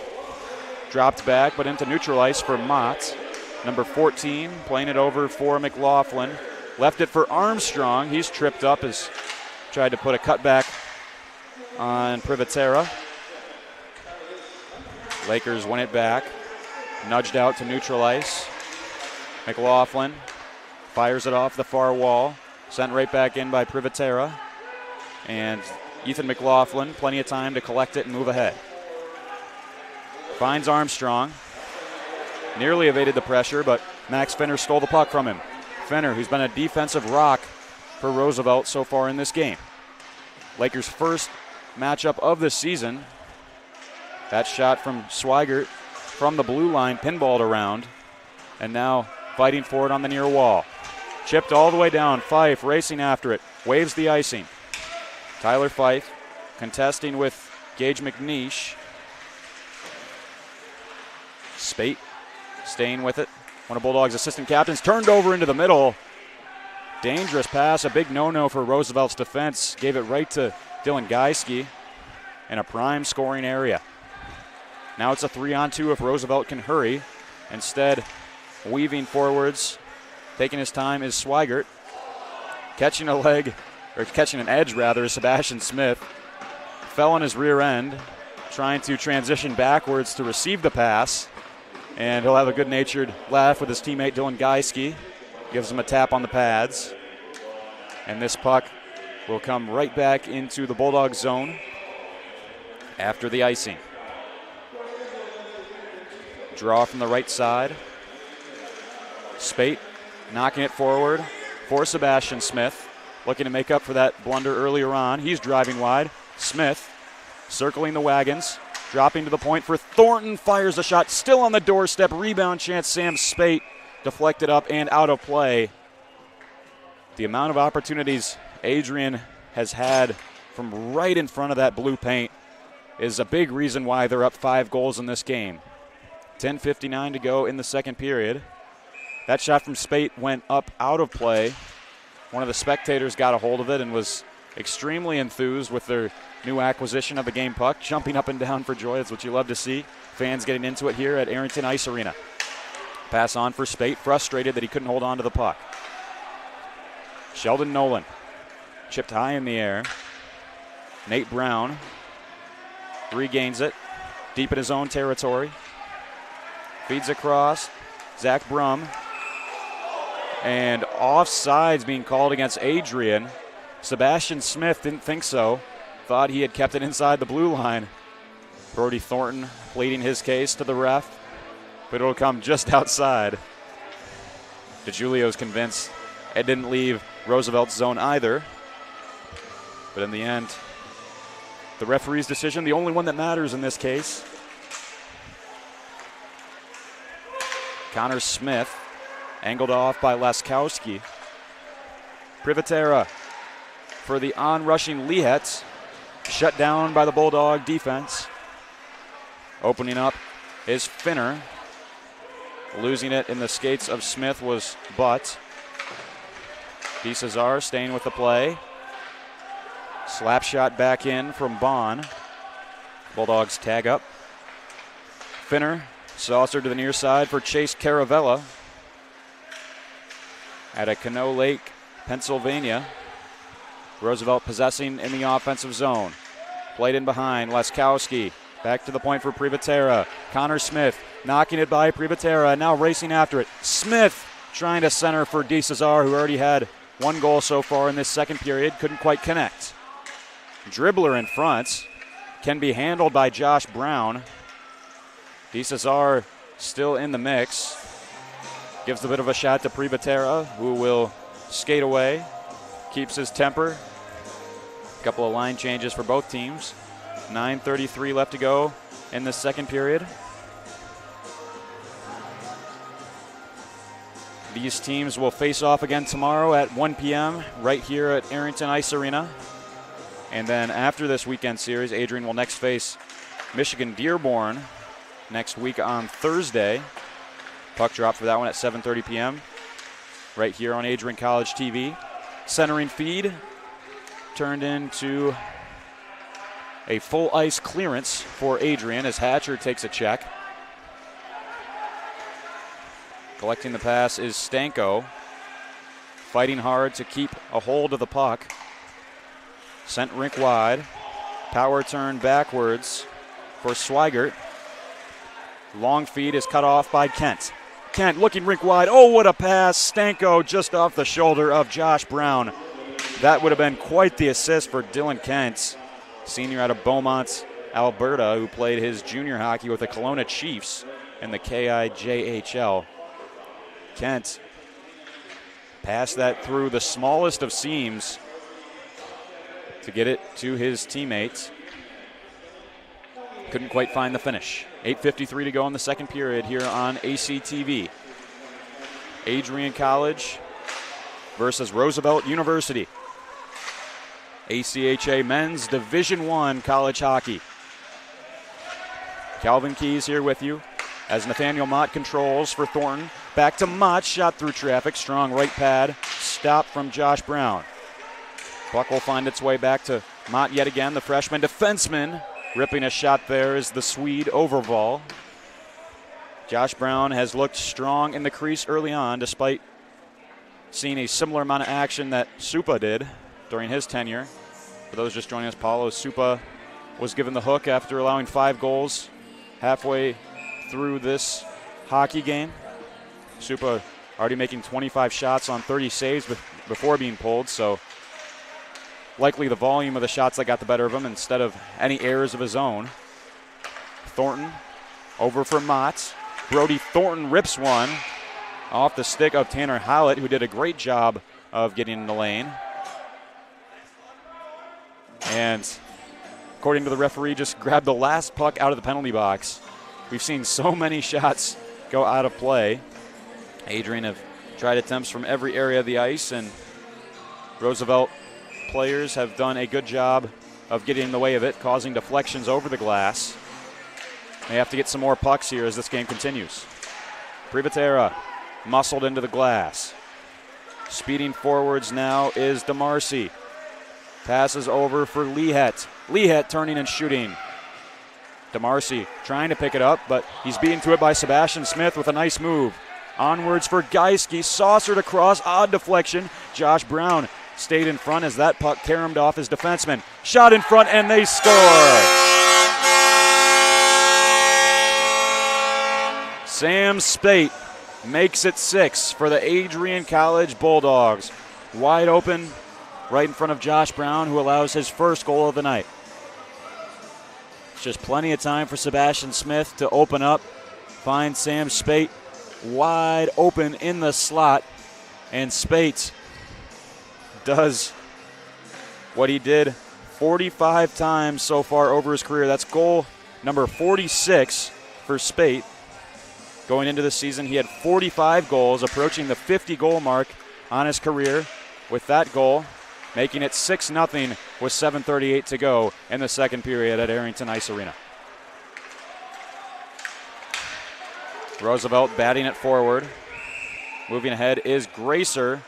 dropped back, but into neutral ice for Mott. Number 14 playing it over for McLaughlin. Left it for Armstrong. He's tripped up as tried to put a cutback on Privatera. Lakers win it back. Nudged out to neutral ice. McLaughlin fires it off the far wall. Sent right back in by Privatera. And Ethan McLaughlin, plenty of time to collect it and move ahead. Finds Armstrong. Nearly evaded the pressure, but Max Finner stole the puck from him. Finner, who's been a defensive rock for Roosevelt so far in this game. Lakers' first matchup of the season. That shot from Swigert from the blue line, pinballed around, and now fighting for it on the near wall. Chipped all the way down. Fife racing after it. Waves the icing. Tyler Fife contesting with Gage McNeish. Spate staying with it. One of Bulldogs' assistant captains turned over into the middle. Dangerous pass, a big no-no for Roosevelt's defense. Gave it right to Dylan Geiske in a prime scoring area. Now it's a 3-on-2 if Roosevelt can hurry. Instead, weaving forwards, taking his time is Swigert. Catching an edge rather, Sebastian Smith. Fell on his rear end, trying to transition backwards to receive the pass. And he'll have a good-natured laugh with his teammate Dylan Geiske. Gives him a tap on the pads. And this puck will come right back into the Bulldogs zone after the icing. Draw from the right side. Spate knocking it forward for Sebastian Smith. Looking to make up for that blunder earlier on. He's driving wide. Smith circling the wagons. Dropping to the point for Thornton. Fires a shot. Still on the doorstep. Rebound chance. Sam Spate deflected up and out of play. The amount of opportunities Adrian has had from right in front of that blue paint is a big reason why they're up 5 goals in this game. 10:59 to go in the second period. That shot from Spate went up out of play. One of the spectators got a hold of it and was extremely enthused with their new acquisition of the game puck. Jumping up and down for joy. That's what you love to see. Fans getting into it here at Arrington Ice Arena. Pass on for Spate, frustrated that he couldn't hold on to the puck. Sheldon Nolan chipped high in the air. Nate Brown regains it deep in his own territory. Feeds across. Zach Brum. And offsides being called against Adrian. Sebastian Smith didn't think so. Thought he had kept it inside the blue line. Brody Thornton pleading his case to the ref, but it'll come just outside. DeJulio's convinced it didn't leave Roosevelt's zone either. But in the end, the referee's decision, the only one that matters in this case. Connor Smith, angled off by Laskowski. Privitera for the on-rushing Lehets, shut down by the Bulldog defense. Opening up is Finner. Losing it in the skates of Smith was Butt. DeCesar staying with the play. Slap shot back in from Bond. Bulldogs tag up. Finner, saucer to the near side for Chase Caravella. At a Canoe Lake, Pennsylvania. Roosevelt possessing in the offensive zone. Played in behind, Laskowski. Back to the point for Privitera. Connor Smith knocking it by Privitera, now racing after it. Smith trying to center for DeCesar, who already had 1 goal so far in this second period. Couldn't quite connect. Dribbler in front. Can be handled by Josh Brown. DeCesar still in the mix. Gives a bit of a shot to Privitera, who will skate away. Keeps his temper. A couple of line changes for both teams. 9:33 left to go in the second period. These teams will face off again tomorrow at 1 p.m. right here at Arrington Ice Arena. And then after this weekend series, Adrian will next face Michigan Dearborn next week on Thursday. Puck drop for that one at 7:30 p.m. right here on Adrian College TV. Centering feed turned into a full ice clearance for Adrian as Hatcher takes a check. Collecting the pass is Stanko. Fighting hard to keep a hold of the puck. Sent rink wide. Power turn backwards for Swigert. Long feed is cut off by Kent. Kent looking rink wide. Oh, what a pass. Stanko just off the shoulder of Josh Brown. That would have been quite the assist for Dylan Kent, senior out of Beaumont, Alberta, who played his junior hockey with the Kelowna Chiefs in the KIJHL. Kent passed that through the smallest of seams to get it to his teammates. Couldn't quite find the finish. 8:53 to go in the second period here on ACTV. Adrian College versus Roosevelt University. ACHA Men's Division I College Hockey. Calvin Keys here with you. as Nathaniel Mott controls for Thornton. Back to Mott, shot through traffic, strong right pad, stop from Josh Brown. Puck will find its way back to Mott yet again, the freshman defenseman. Ripping a shot there is the Swede Overval. Josh Brown has looked strong in the crease early on, despite seeing a similar amount of action that Supa did during his tenure. For those just joining us, Paulo, Supa was given the hook after allowing 5 goals halfway through this hockey game. Supa already making 25 shots on 30 saves before being pulled, so likely the volume of the shots that got the better of him instead of any errors of his own. Thornton over for Mott. Brody Thornton rips one off the stick of Tanner Howlett, who did a great job of getting in the lane. And according to the referee, just grabbed the last puck out of the penalty box. We've seen so many shots go out of play. Adrian have tried attempts from every area of the ice, and Roosevelt players have done a good job of getting in the way of it, causing deflections over the glass. They have to get some more pucks here as this game continues. Privatera muscled into the glass. Speeding forwards now is DeMarcy. Passes over for Lehet. Lehet turning and shooting. DeMarcy trying to pick it up, but he's beaten to it by Sebastian Smith with a nice move. Onwards for Geiske, saucered across, odd deflection. Josh Brown stayed in front as that puck caromed off his defenseman. Shot in front and they score! Sam Spate makes it 6 for the Adrian College Bulldogs. Wide open right in front of Josh Brown, who allows his first goal of the night. It's just plenty of time for Sebastian Smith to open up, find Sam Spate wide open in the slot, and Spate does what he did 45 times so far over his career. That's goal number 46 for Spate. Going into the season, he had 45 goals, approaching the 50-goal mark on his career with that goal, making it 6-0 with 7:38 to go in the second period at Arrington Ice Arena. Roosevelt batting it forward. Moving ahead is Gracer.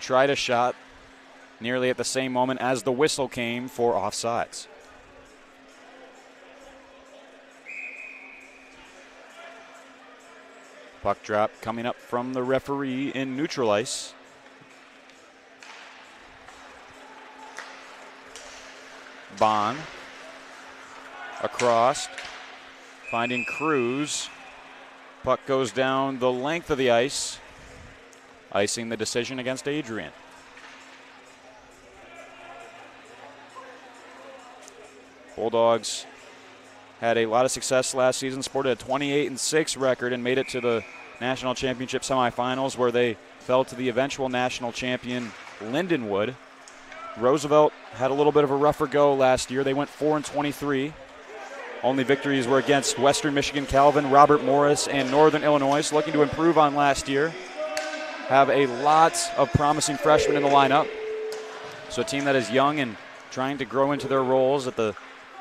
Tried a shot nearly at the same moment as the whistle came for offsides. Puck drop coming up from the referee in neutral ice. Bond across, finding Cruz. Puck goes down the length of the ice, icing the decision against Adrian. Bulldogs had a lot of success last season, sported a 28-6 record, and made it to the national championship semifinals, where they fell to the eventual national champion Lindenwood. Roosevelt had a little bit of a rougher go last year. They went 4-23. Only victories were against Western Michigan, Calvin, Robert Morris, and Northern Illinois, looking to improve on last year. Have a lot of promising freshmen in the lineup. So a team that is young and trying to grow into their roles at the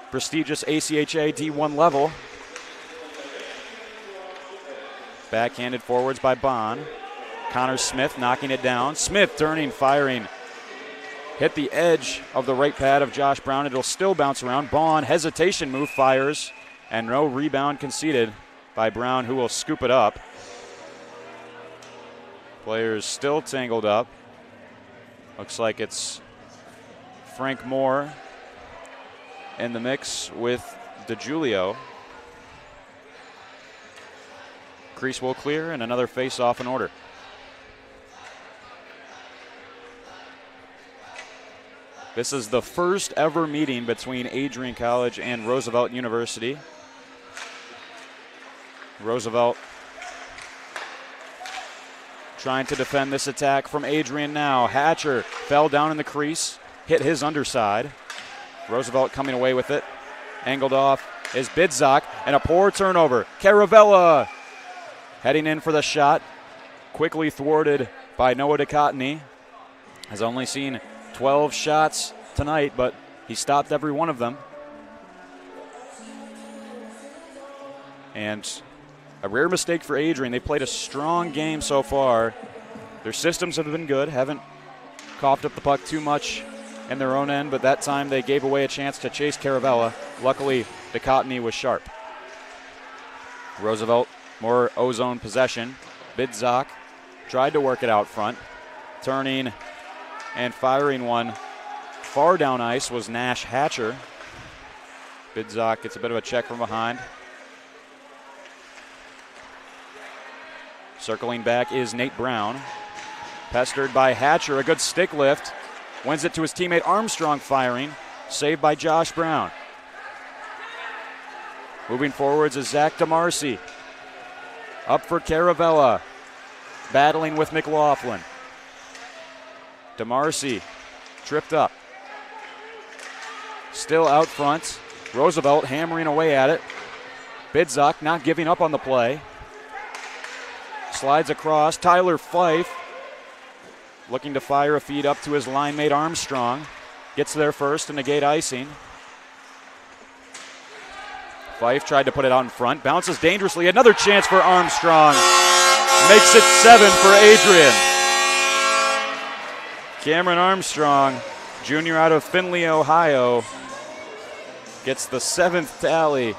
prestigious ACHA D1 level. Backhanded forwards by Bond. Connor Smith knocking it down. Smith turning, firing. Hit the edge of the right pad of Josh Brown. It'll still bounce around. Bond, hesitation move, fires, and no rebound conceded by Brown, who will scoop it up. Players still tangled up. Looks like it's Frank Moore in the mix with DeJulio. Crease will clear and another face-off in order. This is the first ever meeting between Adrian College and Roosevelt University. Roosevelt trying to defend this attack from Adrian now. Hatcher fell down in the crease, hit his underside. Roosevelt coming away with it. Angled off is Bidzak, and a poor turnover. Caravella heading in for the shot. Quickly thwarted by Noah DeCottney. Has only seen 12 shots tonight, but he stopped every one of them. And A rare mistake for Adrian. They played a strong game so far. Their systems have been good, haven't coughed up the puck too much in their own end, but that time they gave away a chance to chase Caravella. Luckily, Dichotomy was sharp. Roosevelt, more O-zone possession. Bidzak tried to work it out front. Turning and firing one far down ice was Nash Hatcher. Bidzak gets a bit of a check from behind. Circling back is Nate Brown. Pestered by Hatcher, a good stick lift. Wins it to his teammate Armstrong firing. Saved by Josh Brown. Moving forwards is Zach DeMarcy. Up for Caravella. Battling with McLaughlin. DeMarcy tripped up. Still out front. Roosevelt hammering away at it. Bidzak not giving up on the play. Slides across. Tyler Fife looking to fire a feed up to his line mate Armstrong. Gets there first to negate icing. Fife tried to put it out in front. Bounces dangerously. Another chance for Armstrong. Makes it 7 for Adrian. Cameron Armstrong, junior out of Findlay, Ohio, gets the 7th tally.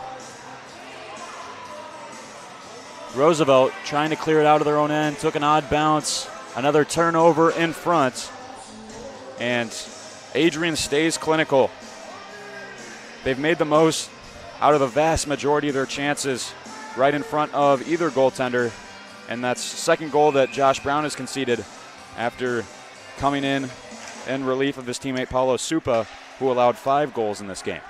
Roosevelt trying to clear it out of their own end. Took an odd bounce. Another turnover in front. And Adrian stays clinical. They've made the most out of the vast majority of their chances right in front of either goaltender. And that's the second goal that Josh Brown has conceded after coming in relief of his teammate Paulo Supa, who allowed 5 goals in this game.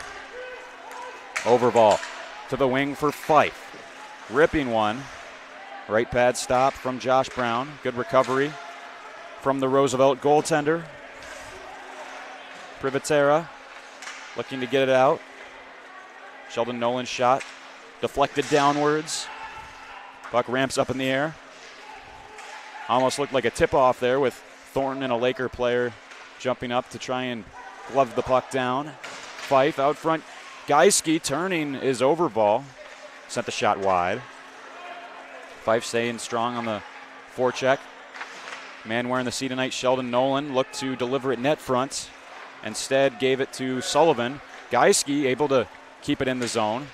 Overball to the wing for Fife. Ripping one. Right pad stop from Josh Brown. Good recovery from the Roosevelt goaltender. Privatera looking to get it out. Sheldon Nolan's shot deflected downwards. Puck ramps up in the air. Almost looked like a tip-off there with Thornton and a Laker player jumping up to try and glove the puck down. Fife out front. Geiske turning is Overball. Sent the shot wide. Fife staying strong on the forecheck. Man wearing the C tonight, Sheldon Nolan, looked to deliver it net front. Instead gave it to Sullivan. Geiske able to keep it in the zone.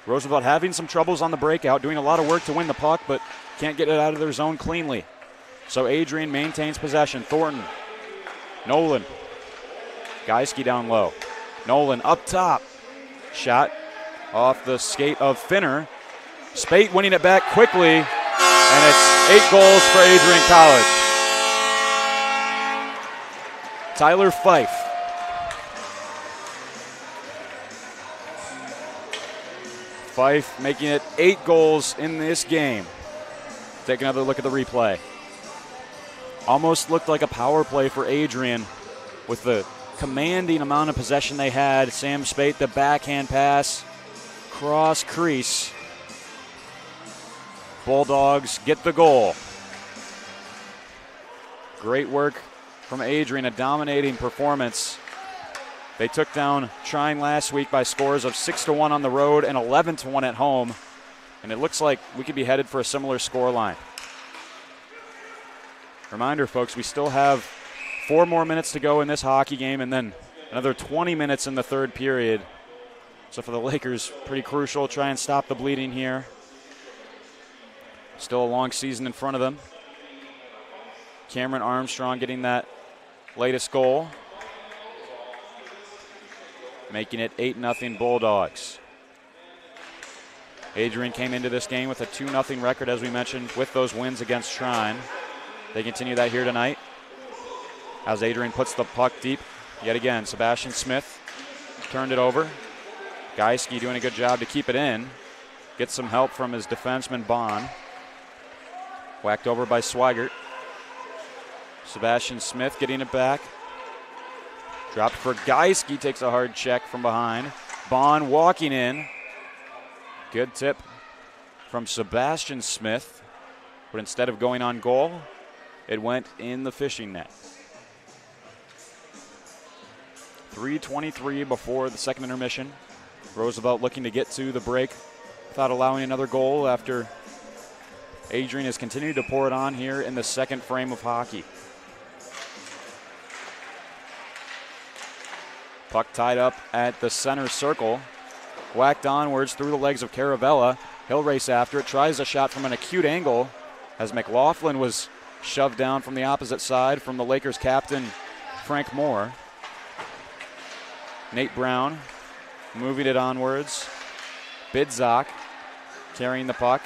Roosevelt having some troubles on the breakout, doing a lot of work to win the puck, but can't get it out of their zone cleanly. So Adrian maintains possession. Thornton. Nolan. Geiske down low. Nolan up top. Shot off the skate of Finner. Spate winning it back quickly, and it's 8 goals for Adrian College. Tyler Fife. Fife making it 8 goals in this game. Take another look at the replay. Almost looked like a power play for Adrian with the commanding amount of possession they had. Sam Spate, the backhand pass, cross crease. Bulldogs get the goal. Great work from Adrian, a dominating performance. They took down Trine last week by scores of 6-1 on the road and 11-1 at home. And it looks like we could be headed for a similar scoreline. Reminder, folks, we still have 4 more minutes to go in this hockey game and then another 20 minutes in the third period. So for the Lakers, pretty crucial. Try and stop the bleeding here. Still a long season in front of them. Cameron Armstrong getting that latest goal. Making it 8-0 Bulldogs. Adrian came into this game with a 2-0 record, as we mentioned, with those wins against Trine. They continue that here tonight. As Adrian puts the puck deep, yet again, Sebastian Smith turned it over. Geiske doing a good job to keep it in. Gets some help from his defenseman, Bond. Whacked over by Swigert. Sebastian Smith getting it back. Dropped for Geiske, takes a hard check from behind. Bond walking in. Good tip from Sebastian Smith. But instead of going on goal, it went in the fishing net. 3:23 before the second intermission. Roosevelt looking to get to the break without allowing another goal after Adrian has continued to pour it on here in the second frame of hockey. Puck tied up at the center circle. Whacked onwards through the legs of Caravella. He'll race after it, tries a shot from an acute angle as McLaughlin was shoved down from the opposite side from the Lakers captain, Frank Moore. Nate Brown moving it onwards. Bidzak carrying the puck.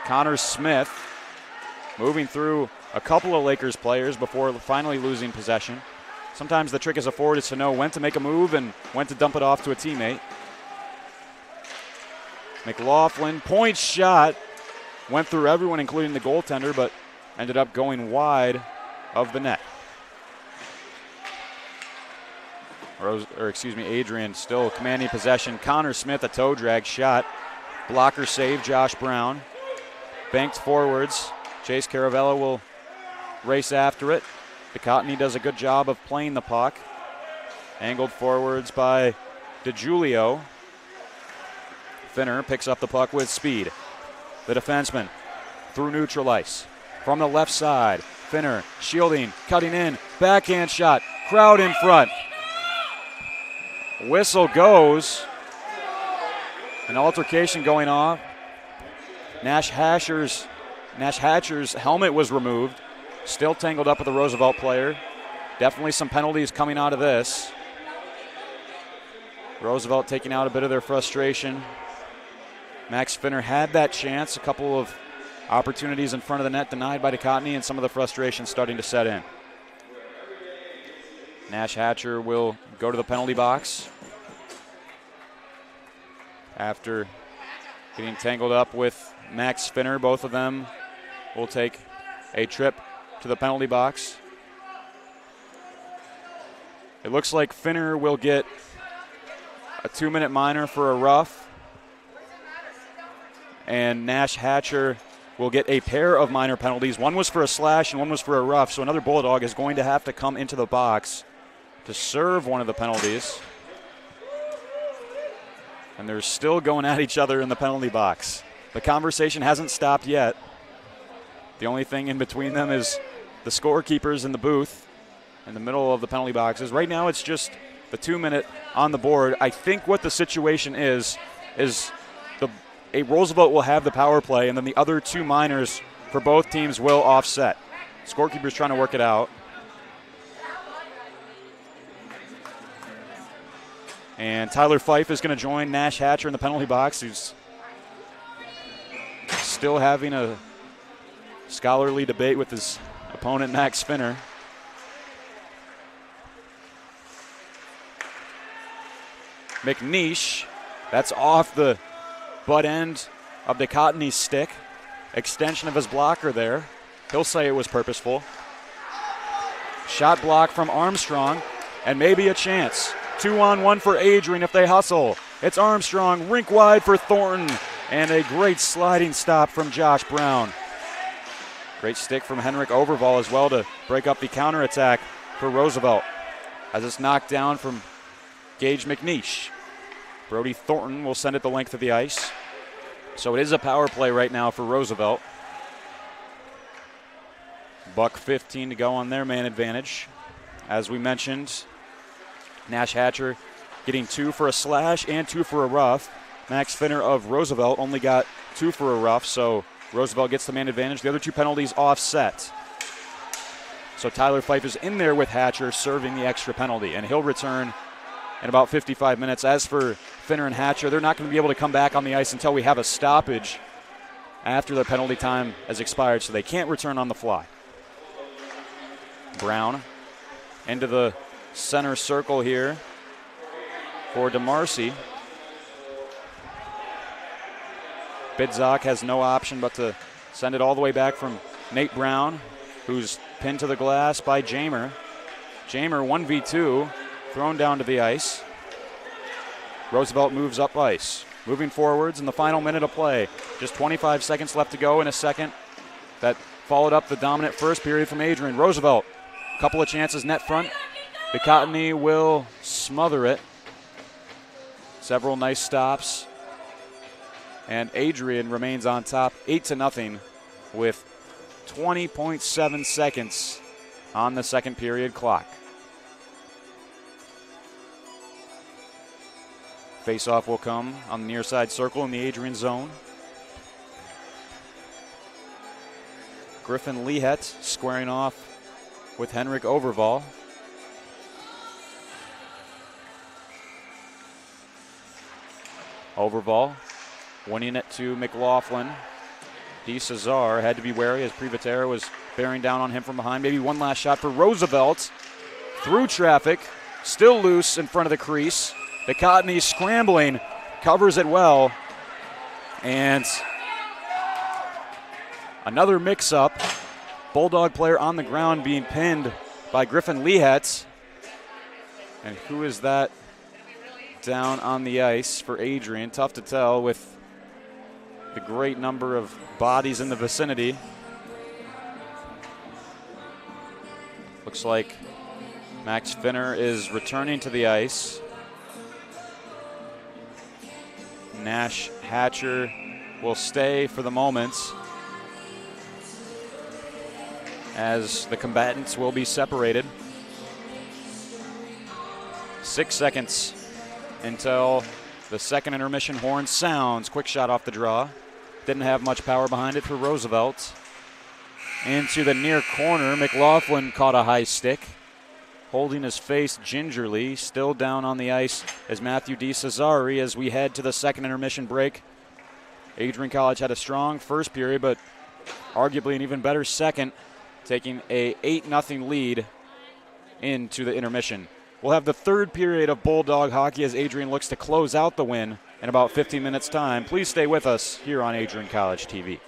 Connor Smith moving through a couple of Lakers players before finally losing possession. Sometimes the trick as a forward is to know when to make a move and when to dump it off to a teammate. McLaughlin, point shot, went through everyone including the goaltender, but ended up going wide of the net. Adrian still commanding possession. Connor Smith, a toe drag shot. Blocker save, Josh Brown. Banked forwards. Chase Caravella will race after it. DeCottney does a good job of playing the puck. Angled forwards by DiGiulio. Finner picks up the puck with speed. The defenseman through neutral ice. From the left side, Finner shielding, cutting in, backhand shot, crowd in front. Whistle goes. An altercation going off. Nash Hatcher's helmet was removed. Still tangled up with the Roosevelt player. Definitely some penalties coming out of this. Roosevelt taking out a bit of their frustration. Max Finner had that chance. A couple of opportunities in front of the net denied by DeCottney, and some of the frustration starting to set in. Nash Hatcher will go to the penalty box after getting tangled up with Max Finner. Both of them will take a trip to the penalty box. It looks like Finner will get a 2-minute minor for a rough, and Nash Hatcher will get a pair of minor penalties. One was for a slash and one was for a rough, so another Bulldog is going to have to come into the box to serve one of the penalties. And they're still going at each other in the penalty box. The conversation hasn't stopped yet. The only thing in between them is the scorekeepers in the booth in the middle of the penalty boxes. Right now it's just the 2-minute on the board. I think what the situation is a Roosevelt will have the power play, and then the other two minors for both teams will offset. Scorekeeper's trying to work it out. And Tyler Fife is going to join Nash Hatcher in the penalty box, who's still having a scholarly debate with his opponent, Max Finner. McNeish, that's off the butt end of DeCottney's stick. Extension of his blocker there. He'll say it was purposeful. Shot block from Armstrong, and maybe a chance. 2-on-1 for Adrian if they hustle. It's Armstrong, rink wide for Thornton, and a great sliding stop from Josh Brown. Great stick from Henrik Overval as well to break up the counterattack for Roosevelt as it's knocked down from Gage McNeish. Brody Thornton will send it the length of the ice. So it is a power play right now for Roosevelt. $1:15 to go on their man advantage. As we mentioned, Nash Hatcher getting 2 for a slash and 2 for a rough. Max Finner of Roosevelt only got 2 for a rough, so Roosevelt gets the man advantage. The other two penalties offset. So Tyler Fife is in there with Hatcher serving the extra penalty, and he'll return in about 55 minutes. As for Finner and Hatcher, they're not going to be able to come back on the ice until we have a stoppage after their penalty time has expired, so they can't return on the fly. Brown into the center circle here for DeMarcy. Bidzak has no option but to send it all the way back from Nate Brown, who's pinned to the glass by Jamer. Jamer 1v2, thrown down to the ice. Roosevelt moves up ice. Moving forwards in the final minute of play. Just 25 seconds left to go in a second. That followed up the dominant first period from Adrian. Roosevelt, a couple of chances net front. DeCottney will smother it. Several nice stops And Adrian remains on top 8-0 with 20.7 seconds on the second period clock. Face-off will come on the near side circle in the Adrian zone. Griffin Lehet squaring off with Henrik Overval. Overval winning it to McLaughlin. DeCesar had to be wary as Privatera was bearing down on him from behind. Maybe one last shot for Roosevelt. Through traffic, still loose in front of the crease. The Cottony scrambling, covers it well. And another mix-up. Bulldog player on the ground being pinned by Griffin Lehet. And who is that down on the ice for Adrian? Tough to tell with the great number of bodies in the vicinity. Looks like Max Finner is returning to the ice. Nash Hatcher will stay for the moment as the combatants will be separated. 6 seconds until the second intermission horn sounds. Quick shot off the draw. Didn't have much power behind it for Roosevelt. Into the near corner, McLaughlin caught a high stick. Holding his face gingerly, still down on the ice as Matthew DeCesare as we head to the second intermission break. Adrian College had a strong first period, but arguably an even better second, taking a 8-0 lead into the intermission. We'll have the third period of Bulldog hockey as Adrian looks to close out the win in about 15 minutes' time. Please stay with us here on Adrian College TV.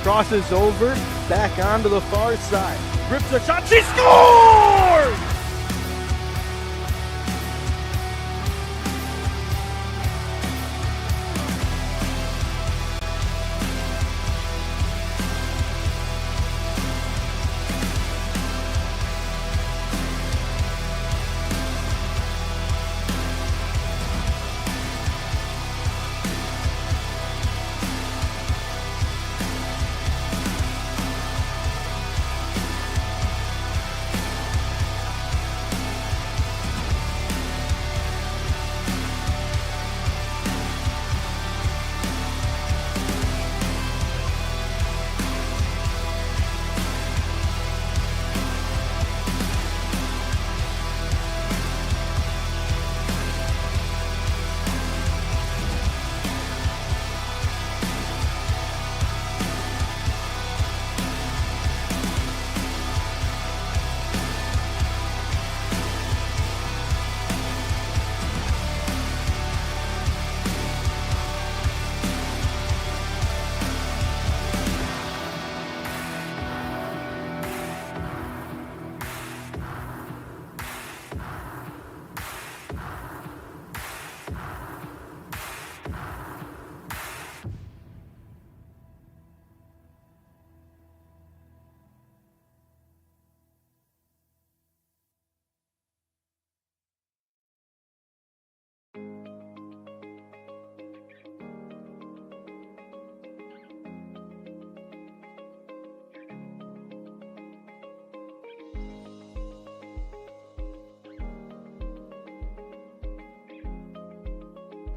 Crosses over, back onto the far side. Rips a shot, she scores!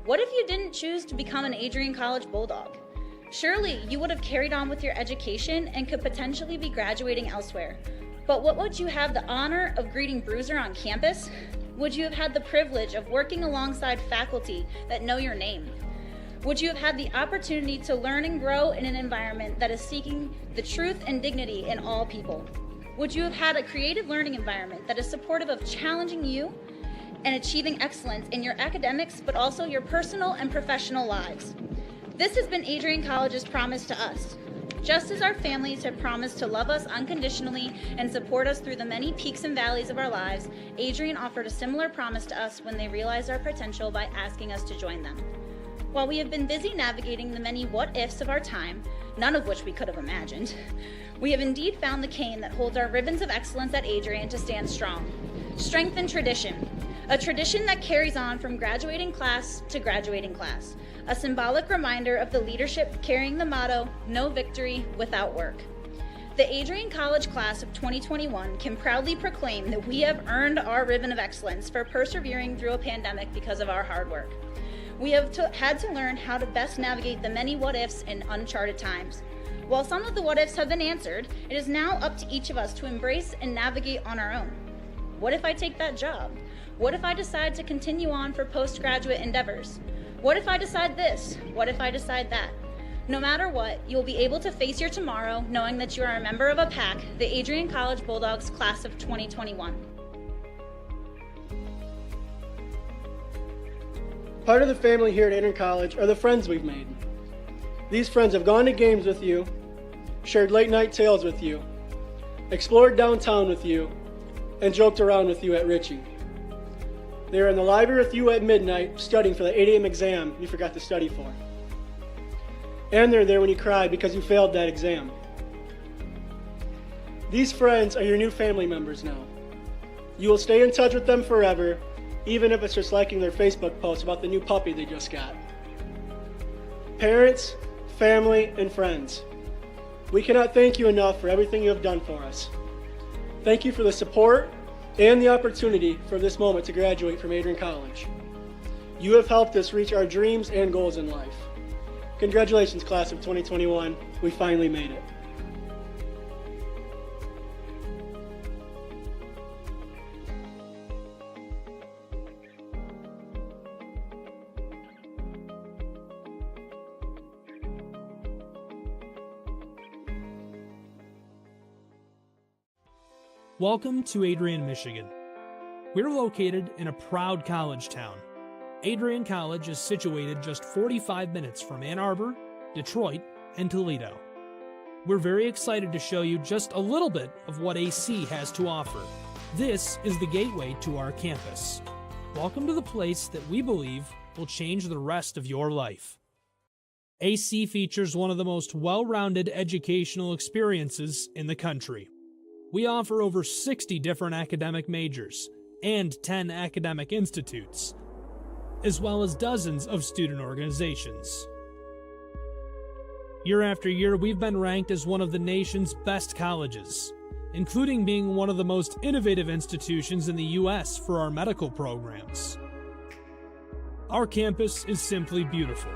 What if you didn't choose to become an Adrian College Bulldog? Surely you would have carried on with your education and could potentially be graduating elsewhere. But what would you have the honor of greeting Bruiser on campus? Would you have had the privilege of working alongside faculty that know your name? Would you have had the opportunity to learn and grow in an environment that is seeking the truth and dignity in all people? Would you have had a creative learning environment that is supportive of challenging you and achieving excellence in your academics, but also your personal and professional lives? This has been Adrian College's promise to us. Just as our families have promised to love us unconditionally and support us through the many peaks and valleys of our lives, Adrian offered a similar promise to us when they realized our potential by asking us to join them. While we have been busy navigating the many what-ifs of our time, none of which we could have imagined, we have indeed found the cane that holds our ribbons of excellence at Adrian to stand strong. Strength and tradition. A tradition that carries on from graduating class to graduating class. A symbolic reminder of the leadership carrying the motto, no victory without work. The Adrian College class of 2021 can proudly proclaim that we have earned our ribbon of excellence for persevering through a pandemic because of our hard work. We have had to learn how to best navigate the many what-ifs in uncharted times. While some of the what-ifs have been answered, it is now up to each of us to embrace and navigate on our own. What if I take that job? What if I decide to continue on for postgraduate endeavors? What if I decide this? What if I decide that? No matter what, you'll be able to face your tomorrow knowing that you are a member of a pack, the Adrian College Bulldogs class of 2021.
Part of the family here at Adrian College are the friends we've made. These friends have gone to games with you, shared late night tales with you, explored downtown with you, and joked around with you at Ritchie. They were in the library with you at midnight studying for the 8 a.m. exam you forgot to study for. And they're there when you cried because you failed that exam. These friends are your new family members now. You will stay in touch with them forever, even if it's just liking their Facebook post about the new puppy they just got. Parents, family, and friends, we cannot thank you enough for everything you have done for us. Thank you for the support and the opportunity for this moment to graduate from Adrian College. You have helped us reach our dreams and goals in life. Congratulations, class of 2021. We finally made it.
Welcome to Adrian, Michigan. We're located in a proud college town. Adrian College is situated just 45 minutes from Ann Arbor, Detroit, and Toledo. We're very excited to show you just a little bit of what AC has to offer. This is the gateway to our campus. Welcome to the place that we believe will change the rest of your life. AC features one of the most well-rounded educational experiences in the country. We offer over 60 different academic majors and 10 academic institutes, as well as dozens of student organizations. Year after year, we've been ranked as one of the nation's best colleges, including being one of the most innovative institutions in the U.S. for our medical programs. Our campus is simply beautiful.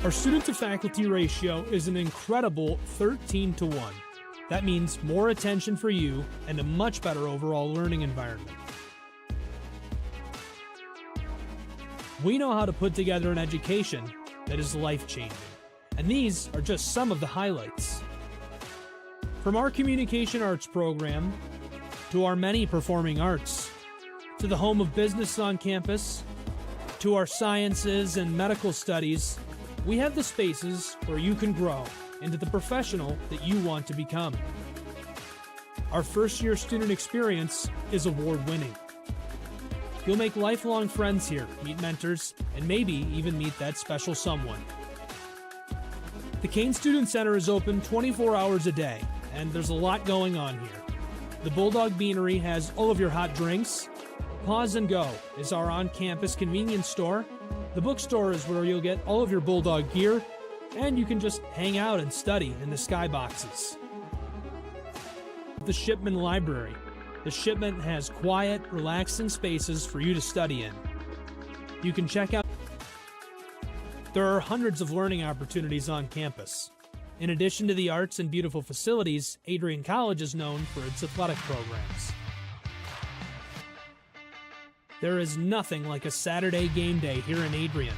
Our student-to-faculty ratio is an incredible 13-to-1. That means more attention for you and a much better overall learning environment. We know how to put together an education that is life-changing, and these are just some of the highlights. From our communication arts program, to our many performing arts, to the home of business on campus, to our sciences and medical studies, we have the spaces where you can grow into the professional that you want to become. Our first-year student experience is award-winning. You'll make lifelong friends here, meet mentors, and maybe even meet that special someone. The Kane Student Center is open 24 hours a day, and there's a lot going on here. The Bulldog Beanery has all of your hot drinks. Pause and Go is our on-campus convenience store. The bookstore is where you'll get all of your Bulldog gear, and you can just hang out and study in the skyboxes. the Shipman Library. The Shipman has quiet, relaxing spaces for you to study in. You can check out. There are hundreds of learning opportunities on campus. In addition to the arts and beautiful facilities, Adrian College is known for its athletic programs. There is nothing like a Saturday game day here in Adrian.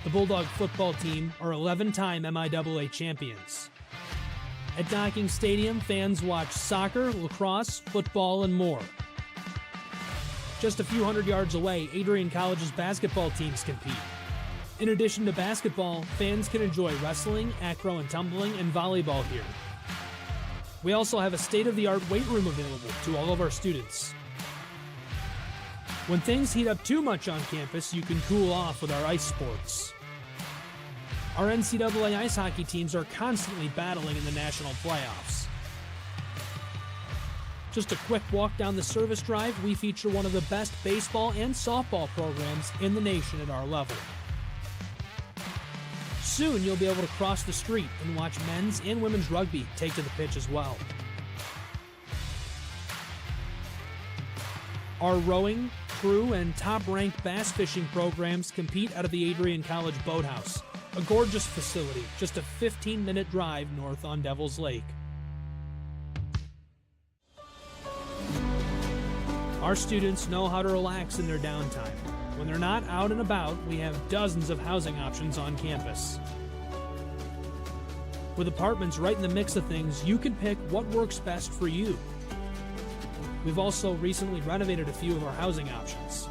The Bulldog football team are 11-time MIAA champions. At Docking Stadium, fans watch soccer, lacrosse, football, and more. Just a few hundred yards away, Adrian College's basketball teams compete. In addition to basketball, fans can enjoy wrestling, acro and tumbling, and volleyball here. We also have a state-of-the-art weight room available to all of our students. When things heat up too much on campus, you can cool off with our ice sports. Our NCAA ice hockey teams are constantly battling in the national playoffs. Just a quick walk down the service drive, we feature one of the best baseball and softball programs in the nation at our level. Soon you'll be able to cross the street and watch men's and women's rugby take to the pitch as well. Our rowing, crew, and top-ranked bass fishing programs compete out of the Adrian College Boathouse, a gorgeous facility just a 15-minute drive north on Devil's Lake. Our students know how to relax in their downtime. When they're not out and about, we have dozens of housing options on campus. With apartments right in the mix of things, you can pick what works best for you. We've also recently renovated a few of our housing options.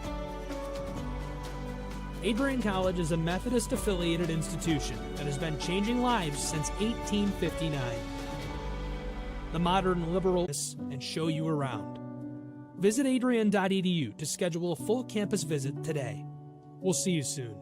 Adrian College is a Methodist-affiliated institution that has been changing lives since 1859. The modern liberal and show you around. Visit adrian.edu to schedule a full campus visit today. We'll see you soon.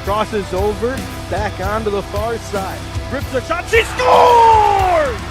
Crosses over, back onto the far side. Rips a shot, she scores!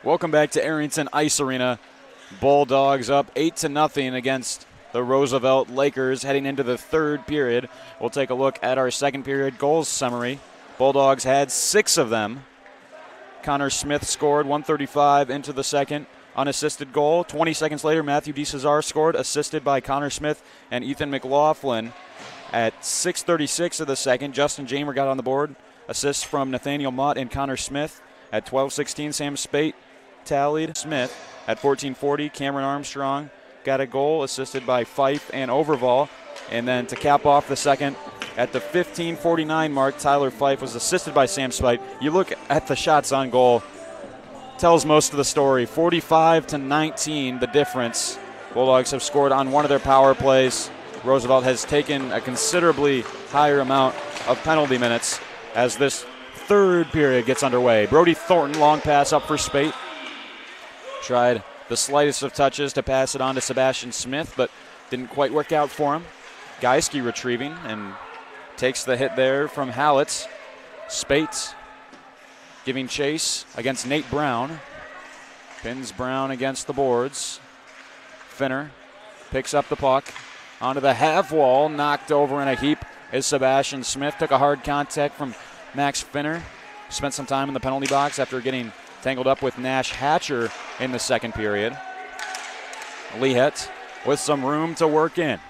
Welcome back to Arrington Ice Arena. Bulldogs up 8-0 against the Roosevelt Lakers heading into the third period. We'll take a look at our second period goals summary. Bulldogs had 6 of them. Connor Smith scored 1:35 into the second. Unassisted goal. 20 seconds later, Matthew DeCesar scored, assisted by Connor Smith and Ethan McLaughlin. At 6:36 of the second, Justin Jamer got on the board. Assists from Nathaniel Mott and Connor Smith. At 12:16, Sam Spate tallied Smith. At 14:40, Cameron Armstrong got a goal, assisted by Fife and Overval. And then to cap off the second, at the 15:49 mark, Tyler Fife was assisted by Sam Spate. You look at the shots on goal, tells most of the story. 45-19, the difference. Bulldogs have scored on one of their power plays. Roosevelt has taken a considerably higher amount of penalty minutes as this third period gets underway. Brody Thornton, long pass up for Spate. Tried the slightest of touches to pass it on to Sebastian Smith, but didn't quite work out for him. Geiske retrieving and takes the hit there from Hallett. Spate giving chase against Nate Brown. Pins Brown against the boards. Finner picks up the puck onto the half wall, knocked over in a heap is Sebastian Smith. Took a hard contact from Max Finner. Spent some time in the penalty box after getting tangled up with Nash Hatcher in the second period. Lehet with some room to work in.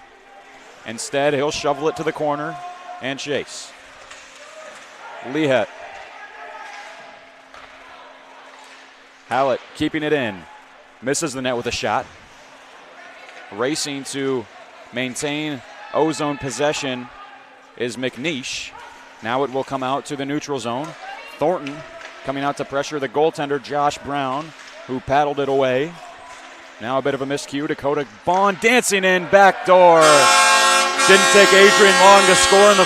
Instead, he'll shovel it to the corner and chase. Lehet. Hallett keeping it in. Misses the net with a shot. Racing to maintain O-zone possession is McNeish. Now it will come out to the neutral zone. Thornton coming out to pressure the goaltender, Josh Brown, who paddled it away. Now a bit of a miscue. Dakota Bond dancing in, backdoor. Didn't take Adrian long to score in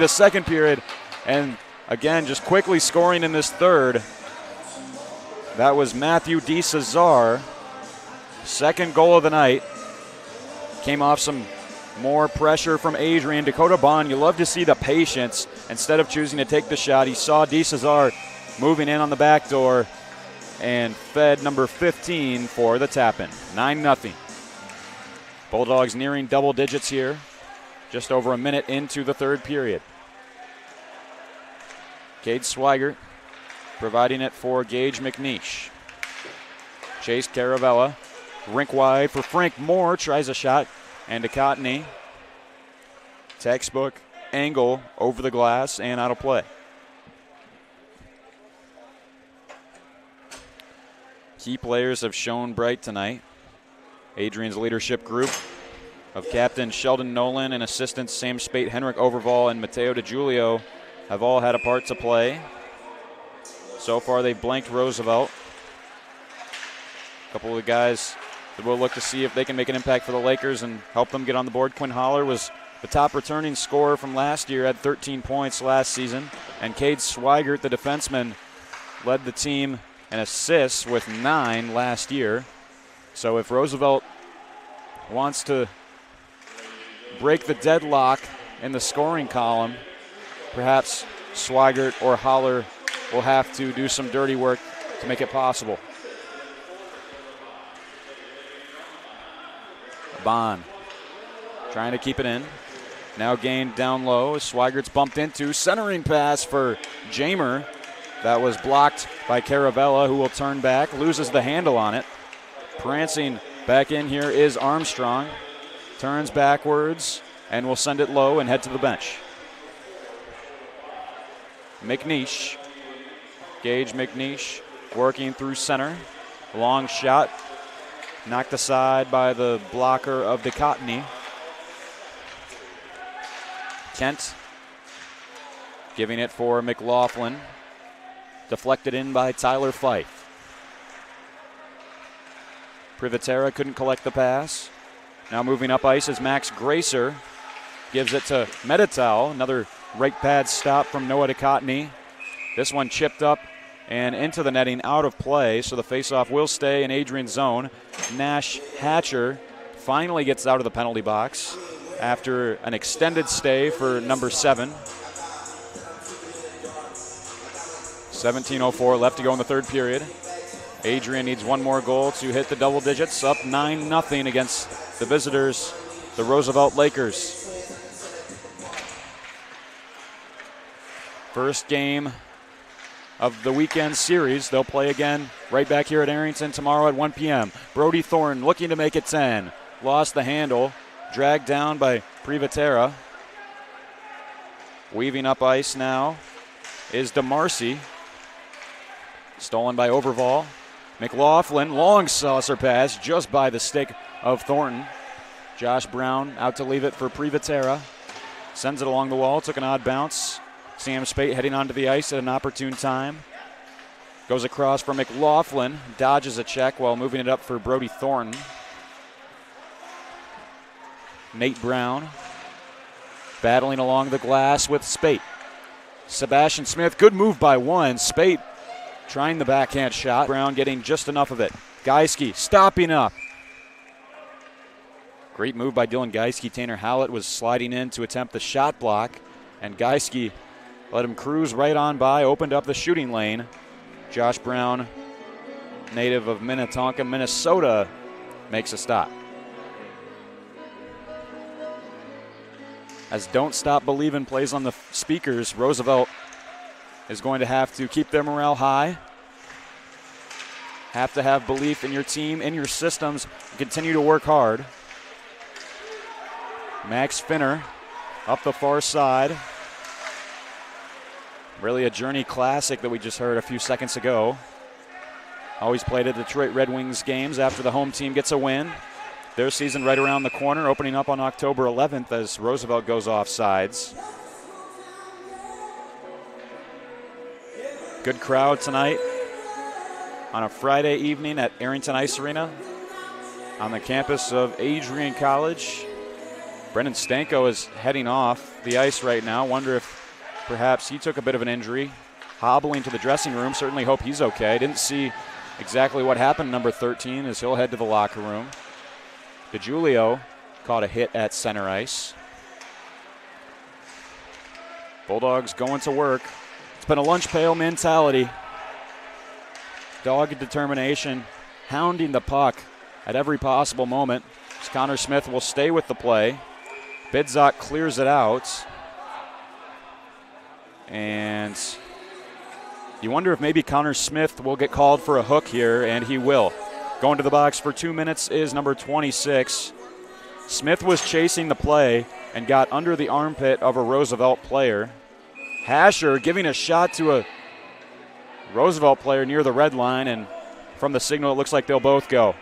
the second period. And again, just quickly scoring in this third. That was Matthew DeCesar. Second goal of the night. Came off some more pressure from Adrian. Dakota Bond, you love to see the patience. Instead of choosing to take the shot, he saw DeCesar moving in on the back door and fed number 15 for the tap-in. 9-0. Bulldogs nearing double digits here. Just over a minute into the third period. Cade Swigert providing it for Gage McNeish. Chase Caravella. Rink wide for Frank Moore. Tries a shot. And to Cottony. Textbook angle over the glass and out of play. Key players have shown bright tonight. Adrian's leadership group of Captain Sheldon Nolan and assistants Sam Spate, Henrik Overval, and Mateo DiGiulio have all had a part to play. So far, they've blanked Roosevelt. A couple of the guys that we'll look to see if they can make an impact for the Lakers and help them get on the board. Quinn Holler was the top returning scorer from last year, had 13 points last season. And Cade Swigert, the defenseman, led the team in assists with 9 last year. So if Roosevelt wants to break the deadlock in the scoring column, perhaps Swigert or Holler will have to do some dirty work to make it possible. Bond trying to keep it in. Now gained down low. Swigert's bumped into. Centering pass for Jamer. That was blocked by Caravella, who will turn back. Loses the handle on it. Prancing back in here is Armstrong. Turns backwards and will send it low and head to the bench. McNeish. Gage McNeish working through center. Long shot. Knocked aside by the blocker of DeCottony. Kent giving it for McLaughlin. Deflected in by Tyler Fife. Privatera couldn't collect the pass. Now moving up ice is Max Gracer. Gives it to Meditau. Another right pad stop from Noah DeCottony. This one chipped up and into the netting, out of play, so the faceoff will stay in Adrian's zone. Nash Hatcher finally gets out of the penalty box after an extended stay for number 7. 17:04 left to go in the third period. Adrian needs one more goal to hit the double digits, up 9-0 against the visitors, the Roosevelt Lakers. First game of the weekend series. They'll play again right back here at Arrington tomorrow at 1 p.m. Brody Thornton looking to make it 10. Lost the handle, dragged down by Privatera. Weaving up ice now is DeMarcy. Stolen by Overval. McLaughlin, long saucer pass just by the stick of Thornton. Josh Brown out to leave it for Privatera. Sends it along the wall, took an odd bounce. Sam Spate heading onto the ice at an opportune time. Goes across for McLaughlin, dodges a check while moving it up for Brody Thornton. Nate Brown battling along the glass with Spate. Sebastian Smith, good move by one. Spate trying the backhand shot. Brown getting just enough of it. Geiske stopping up. Great move by Dylan Geiske. Tanner Hallett was sliding in to attempt the shot block, and Geiske let him cruise right on by, opened up the shooting lane. Josh Brown, native of Minnetonka, Minnesota, makes a stop. As Don't Stop Believin' plays on the speakers, Roosevelt is going to have to keep their morale high. Have to have belief in your team, in your systems, and continue to work hard. Max Finner up the far side. Really a Journey classic that we just heard a few seconds ago. Always played at Detroit Red Wings games after the home team gets a win. Their season right around the corner, opening up on October 11th as Roosevelt goes off sides. Good crowd tonight on a Friday evening at Arrington Ice Arena on the campus of Adrian College. Brendan Stanko is heading off the ice right now. Wonder if perhaps he took a bit of an injury, hobbling to the dressing room. Certainly hope he's okay. Didn't see exactly what happened, number 13, as he'll head to the locker room. DeGiulio caught a hit at center ice. Bulldogs going to work. It's been a lunch pail mentality. Dogged determination, hounding the puck at every possible moment. Connor Smith will stay with the play. Bidzok clears it out. And you wonder if maybe Connor Smith will get called for a hook here, and he will. Going to the box for 2 minutes is number 26. Smith was chasing the play and got under the armpit of a Roosevelt player. Hasher giving a shot to a Roosevelt player near the red line, and from the signal it looks like they'll both go.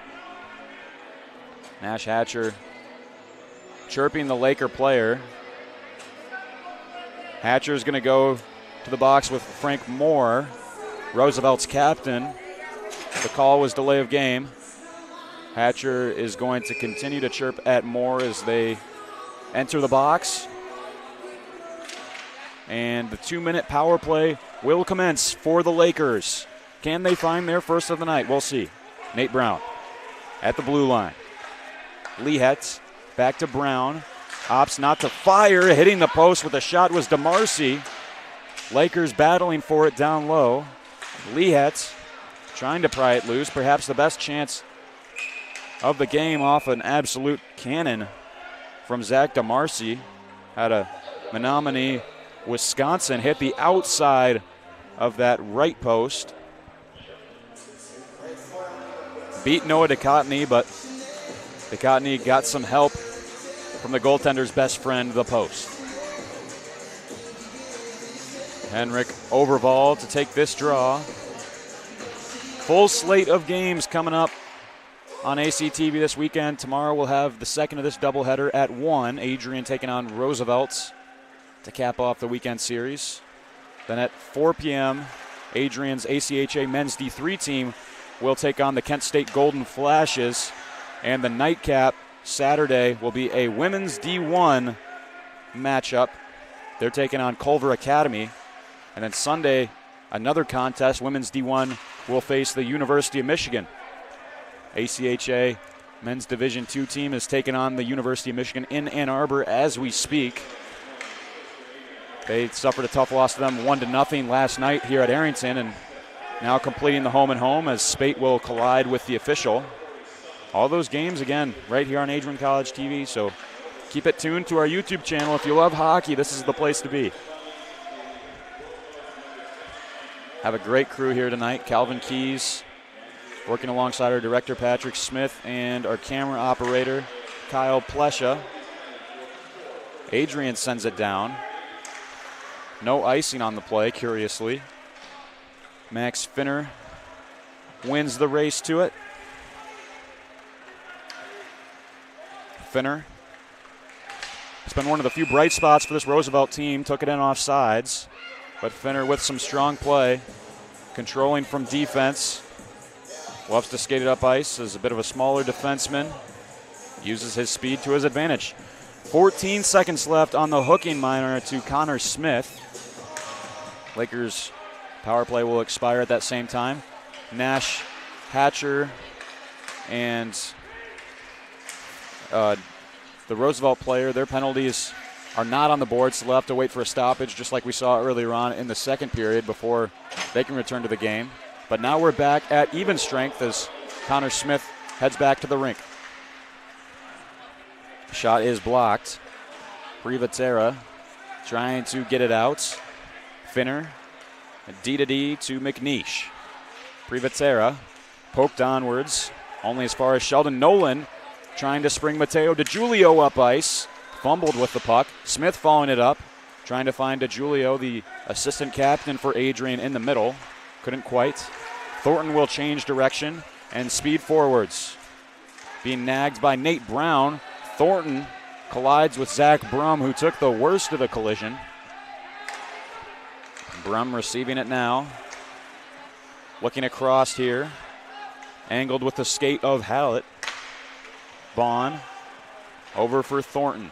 Nash Hatcher chirping the Laker player. Hatcher is going to go to the box with Frank Moore, Roosevelt's captain. The call was delay of game. Hatcher is going to continue to chirp at Moore as they enter the box. And the 2-minute power play will commence for the Lakers. Can they find their first of the night? We'll see. Nate Brown at the blue line. Lehetz back to Brown. Opts not to fire. Hitting the post with a shot was DeMarcy. Lakers battling for it down low. Lehetz trying to pry it loose. Perhaps the best chance of the game off an absolute cannon from Zach DeMarcy. Had a Menominee, Wisconsin hit the outside of that right post. Beat Noah DeCottney, but DeCottney got some help from the goaltender's best friend, the post. Henrik Overval to take this draw. Full slate of games coming up on ACTV this weekend. Tomorrow we'll have the second of this doubleheader at 1. Adrian taking on Roosevelt to cap off the weekend series. Then at 4 p.m., Adrian's ACHA men's D3 team will take on the Kent State Golden Flashes. And the nightcap Saturday will be a women's D1 matchup. They're taking on Culver Academy. And then Sunday, another contest. Women's D1 will face the University of Michigan. ACHA men's Division II team is taking on the University of Michigan in Ann Arbor as we speak. They suffered a tough loss to them 1-0 last night here at Arrington, and now completing the home and home as Spate will collide with the official. All those games, again, right here on Adrian College TV, so keep it tuned to our YouTube channel. If you love hockey, this is the place to be. Have a great crew here tonight. Calvin Keys working alongside our director, Patrick Smith, and our camera operator, Kyle Plesha. Adrian sends it down. No icing on the play, curiously. Max Finner wins the race to it. Finner. It's been one of the few bright spots for this Roosevelt team. Took it in off sides. But Finner with some strong play. Controlling from defense. Loves to skate it up ice as a bit of a smaller defenseman. Uses his speed to his advantage. 14 seconds left on the hooking minor to Connor Smith. Lakers power play will expire at that same time. Nash, Hatcher, and the Roosevelt player, their penalties are not on the board, so they'll have to wait for a stoppage just like we saw earlier on in the second period before they can return to the game. But now we're back at even strength as Connor Smith heads back to the rink. Shot is blocked. Privatera trying to get it out. Finner, D-to-D to McNeish. Privatera poked onwards, only as far as Sheldon Nolan trying to spring Mateo DiGiulio up ice. Fumbled with the puck. Smith following it up, trying to find DiGiulio, the assistant captain for Adrian, in the middle. Couldn't quite. Thornton will change direction and speed forwards. Being nagged by Nate Brown. Thornton collides with Zach Brum, who took the worst of the collision. Brum receiving it now. Looking across here. Angled with the skate of Hallett. Bond over for Thornton.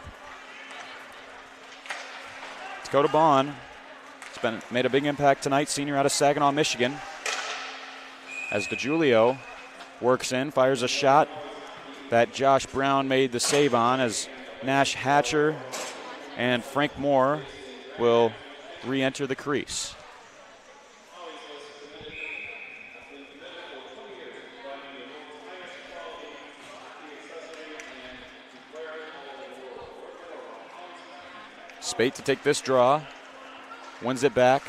Dakota Bond has made a big impact tonight, senior out of Saginaw, Michigan. As DiGiulio works in, fires a shot that Josh Brown made the save on, as Nash Hatcher and Frank Moore will re-enter the crease. Spate to take this draw. Wins it back.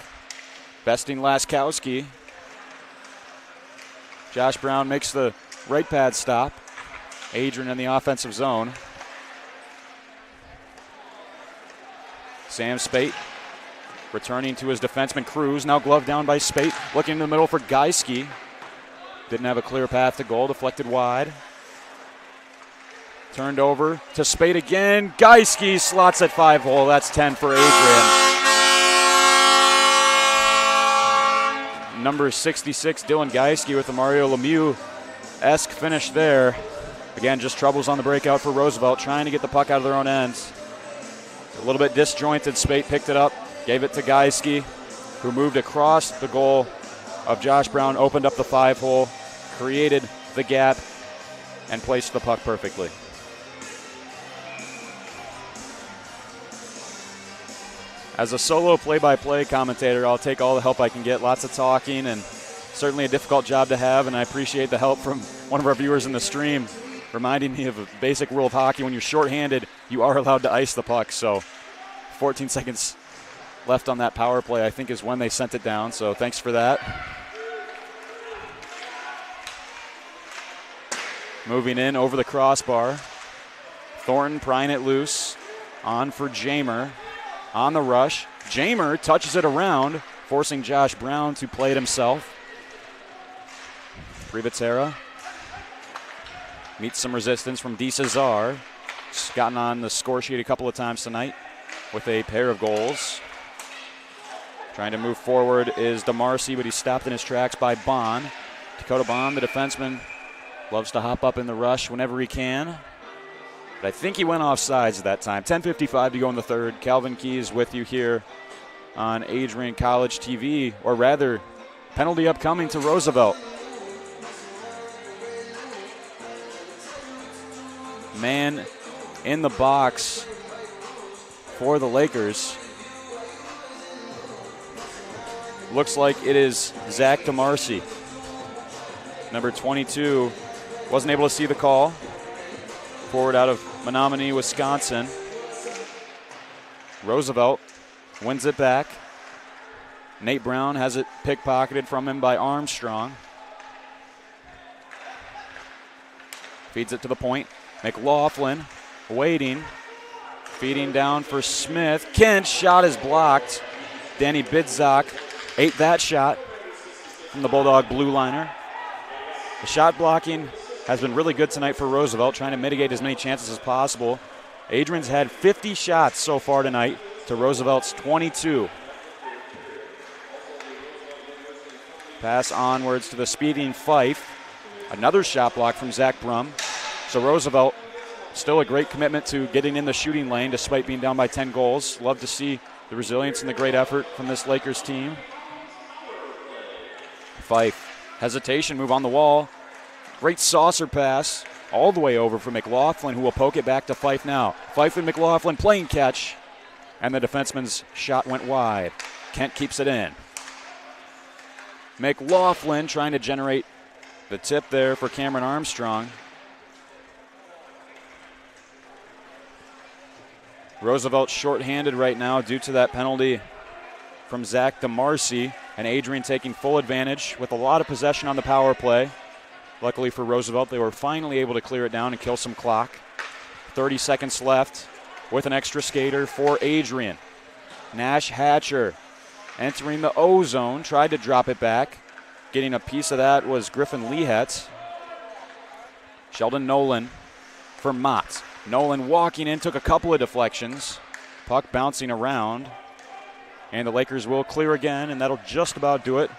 Besting Laskowski. Josh Brown makes the right pad stop. Adrian in the offensive zone. Sam Spate returning to his defenseman Cruz. Now gloved down by Spate. Looking in the middle for Geiske. Didn't have a clear path to goal. Deflected wide. Turned over to Spate again. Geiske slots at 5-hole. That's 10 for Adrian. Number 66, Dylan Geiske with the Mario Lemieux-esque finish there. Again, just troubles on the breakout for Roosevelt, trying to get the puck out of their own ends. A little bit disjointed. Spate picked it up, gave it to Geiske, who moved across the goal of Josh Brown, opened up the 5-hole, created the gap, and placed the puck perfectly. As a solo play-by-play commentator, I'll take all the help I can get. Lots of talking, and certainly a difficult job to have, and I appreciate the help from one of our viewers in the stream reminding me of a basic rule of hockey. When you're shorthanded, you are allowed to ice the puck. So 14 seconds left on that power play, I think, is when they sent it down. So thanks for that. Moving in over the crossbar. Thornton prying it loose. On for Jamer. On the rush. Jamer touches it around, forcing Josh Brown to play it himself. Privatera meets some resistance from D. Cesar. He's gotten on the score sheet a couple of times tonight with a pair of goals. Trying to move forward is DeMarcy, but he's stopped in his tracks by Bond. Dakota Bond, the defenseman, loves to hop up in the rush whenever he can. But I think he went off sides at that time. 10:55 to go in the third. Calvin Keys with you here on Adrian College TV, or rather, penalty upcoming to Roosevelt. Man in the box for the Lakers. looks like it is Zach DeMarcy. Number 22 wasn't able to see the call. Forward out of Menominee, Wisconsin. Roosevelt wins it back. Nate Brown has it pickpocketed from him by Armstrong. Feeds it to the point. McLaughlin waiting. Feeding down for Smith. Kent's shot is blocked. Danny Bidzak ate that shot from the Bulldog blue liner. The shot blocking has been really good tonight for Roosevelt, trying to mitigate as many chances as possible. Adrian's had 50 shots so far tonight to Roosevelt's 22. Pass onwards to the speeding Fife. Another shot block from Zach Brum. So Roosevelt, still a great commitment to getting in the shooting lane despite being down by 10 goals. Love to see the resilience and the great effort from this Lakers team. Fife, hesitation, move on the wall. Great saucer pass all the way over for McLaughlin, who will poke it back to Fife now. Fife and McLaughlin playing catch, and the defenseman's shot went wide. Kent keeps it in. McLaughlin trying to generate the tip there for Cameron Armstrong. Roosevelt shorthanded right now due to that penalty from Zach DeMarcy, and Adrian taking full advantage with a lot of possession on the power play. Luckily for Roosevelt, they were finally able to clear it down and kill some clock. 30 seconds left with an extra skater for Adrian. Nash Hatcher entering the O zone, tried to drop it back. Getting a piece of that was Griffin Lehet. Sheldon Nolan for Mott. Nolan walking in, took a couple of deflections. Puck bouncing around. And the Lakers will clear again, and that'll just about do it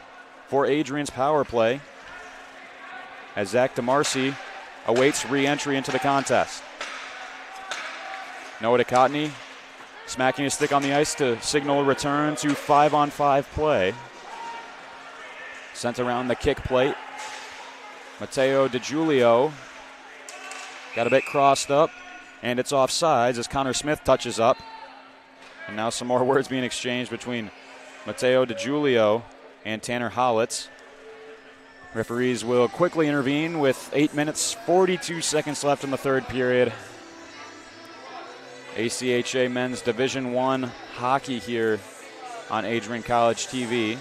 for Adrian's power play, as Zach DeMarcy awaits re-entry into the contest. Noah DeCottney smacking his stick on the ice to signal a return to 5-on-5 play. Sent around the kick plate. Matteo DiGiulio got a bit crossed up, and it's offsides as Connor Smith touches up. And now some more words being exchanged between Matteo DiGiulio and Tanner Hollitz. Referees will quickly intervene with 8 minutes, 42 seconds left in the third period. ACHA Men's Division I hockey here on Adrian College TV.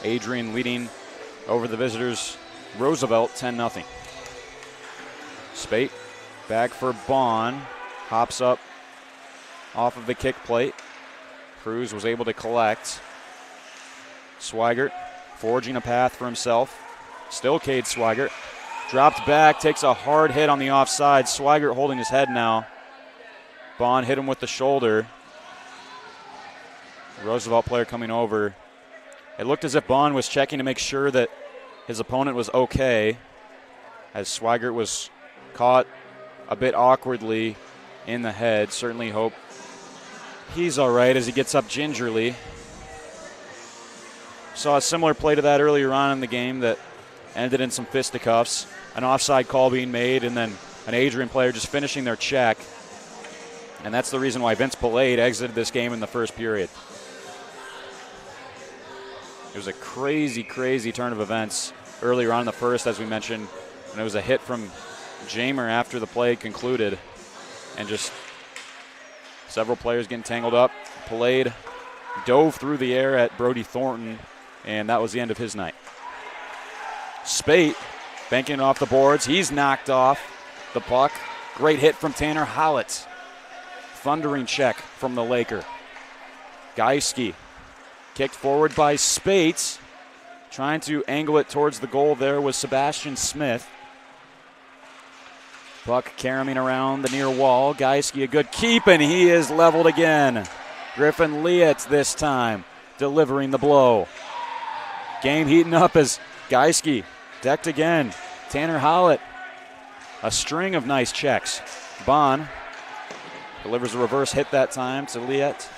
Adrian leading over the visitors, Roosevelt, 10-0. Spate back for Bond. Hops up off of the kick plate. Cruz was able to collect. Swigert forging a path for himself. Still Cade Swigert. Dropped back, takes a hard hit on the offside. Swigert holding his head now. Bond hit him with the shoulder. Roosevelt player coming over. It looked as if Bond was checking to make sure that his opponent was okay, as Swigert was caught a bit awkwardly in the head. Certainly hope he's all right as he gets up gingerly. Saw a similar play to that earlier on in the game that ended in some fisticuffs. An offside call being made, and then an Adrian player just finishing their check. And that's the reason why Vince Pallade exited this game in the first period. It was a crazy, crazy turn of events earlier on in the first, as we mentioned. And it was a hit from Jamer after the play concluded. And just several players getting tangled up. Pallade dove through the air at Brody Thornton, and that was the end of his night. Spate banking it off the boards. He's knocked off the puck. Great hit from Tanner Hollitz. Thundering check from the Laker. Geiske kicked forward by Spates. Trying to angle it towards the goal there was Sebastian Smith. Puck caroming around the near wall. Geiske a good keep, and he is leveled again. Griffin Leitz this time delivering the blow. Game heating up as Geiske decked again. Tanner Hollett, a string of nice checks. Bond delivers a reverse hit that time to Liet.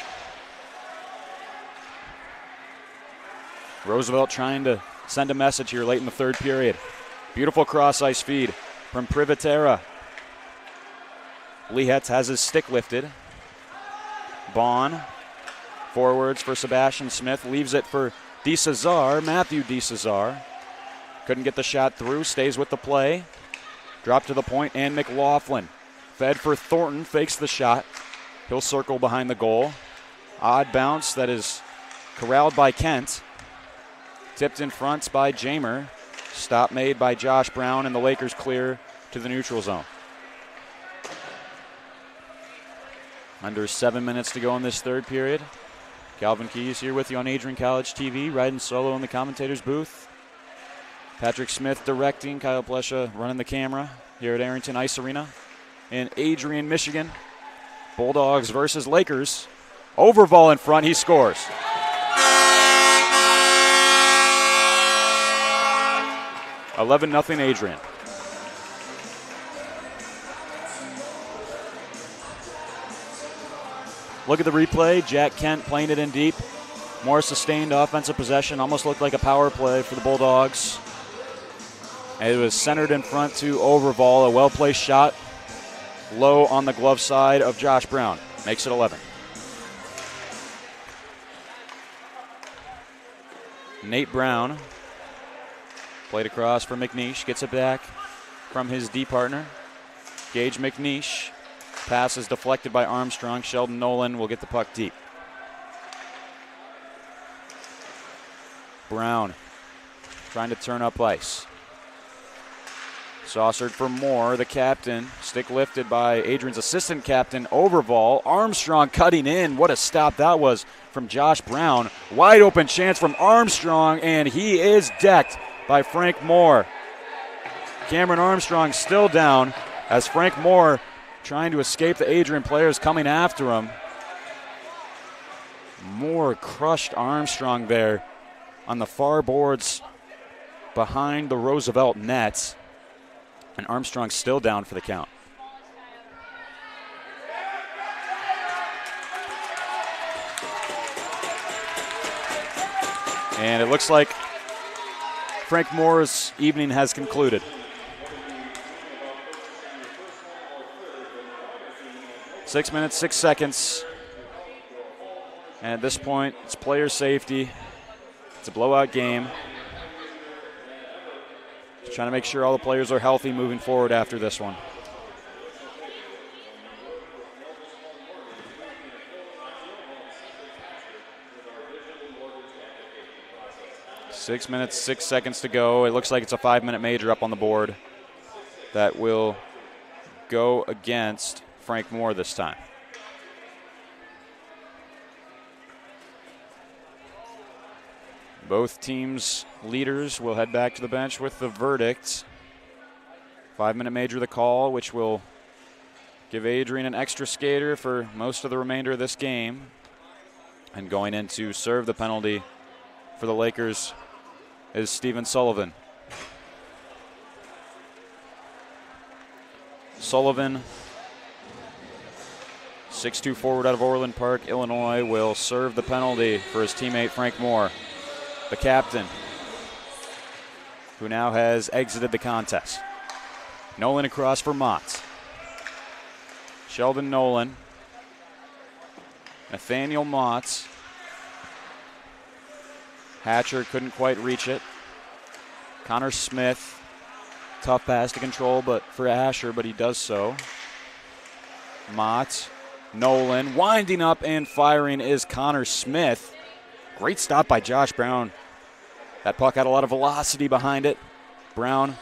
Roosevelt trying to send a message here late in the third period. Beautiful cross-ice feed from Privatera. Lietz has his stick lifted. Bond Forwards for Sebastian Smith. Leaves it for DeCesar, Matthew DeCesar. Couldn't get the shot through. Stays with the play. Drop to the point, and McLaughlin. Fed for Thornton. Fakes the shot. He'll circle behind the goal. Odd bounce that is corralled by Kent. Tipped in front by Jamer. Stop made by Josh Brown, and the Lakers clear to the neutral zone. Under 7 minutes to go in this third period. Calvin Keyes here with you on Adrian College TV, riding solo in the commentator's booth. Patrick Smith directing, Kyle Plesha running the camera here at Arrington Ice Arena in Adrian, Michigan. Bulldogs versus Lakers. Overval in front, he scores. $11-0 Adrian. Look at the replay. Jack Kent playing it in deep. More sustained offensive possession. Almost looked like a power play for the Bulldogs. And it was centered in front to Overval. A well-placed shot. Low on the glove side of Josh Brown. Makes it 11. Nate Brown. Played across for McNeish. Gets it back from his D partner. Gage McNeish. Pass is deflected by Armstrong. Sheldon Nolan will get the puck deep. Brown trying to turn up ice. Saucered for Moore, the captain. Stick lifted by Adrian's assistant captain, Overval. Armstrong cutting in. What a stop that was from Josh Brown. Wide open chance from Armstrong, and he is decked by Frank Moore. Cameron Armstrong still down as Frank Moore trying to escape the Adrian players coming after him. Moore crushed Armstrong there on the far boards behind the Roosevelt nets. And Armstrong still down for the count. And it looks like Frank Moore's evening has concluded. Six minutes, 6 seconds. And at this point, it's player safety. It's a blowout game. Just trying to make sure all the players are healthy moving forward after this one. Six minutes, 6 seconds to go. It looks like it's a 5-minute major up on the board that will go against Frank Moore this time. Both teams' leaders will head back to the bench with the verdict. 5-minute major the call, which will give Adrian an extra skater for most of the remainder of this game. And going in to serve the penalty for the Lakers is Stephen Sullivan. Sullivan, 6'2" forward out of Orland Park, Illinois, will serve the penalty for his teammate Frank Moore, the captain, who now has exited the contest. Nolan across for Mott. Sheldon Nolan. Nathaniel Mott. Hatcher couldn't quite reach it. Connor Smith. Tough pass to control but for Asher, but he does so. Mott. Nolan. Winding up and firing is Connor Smith. Great stop by Josh Brown. That puck had a lot of velocity behind it. Brown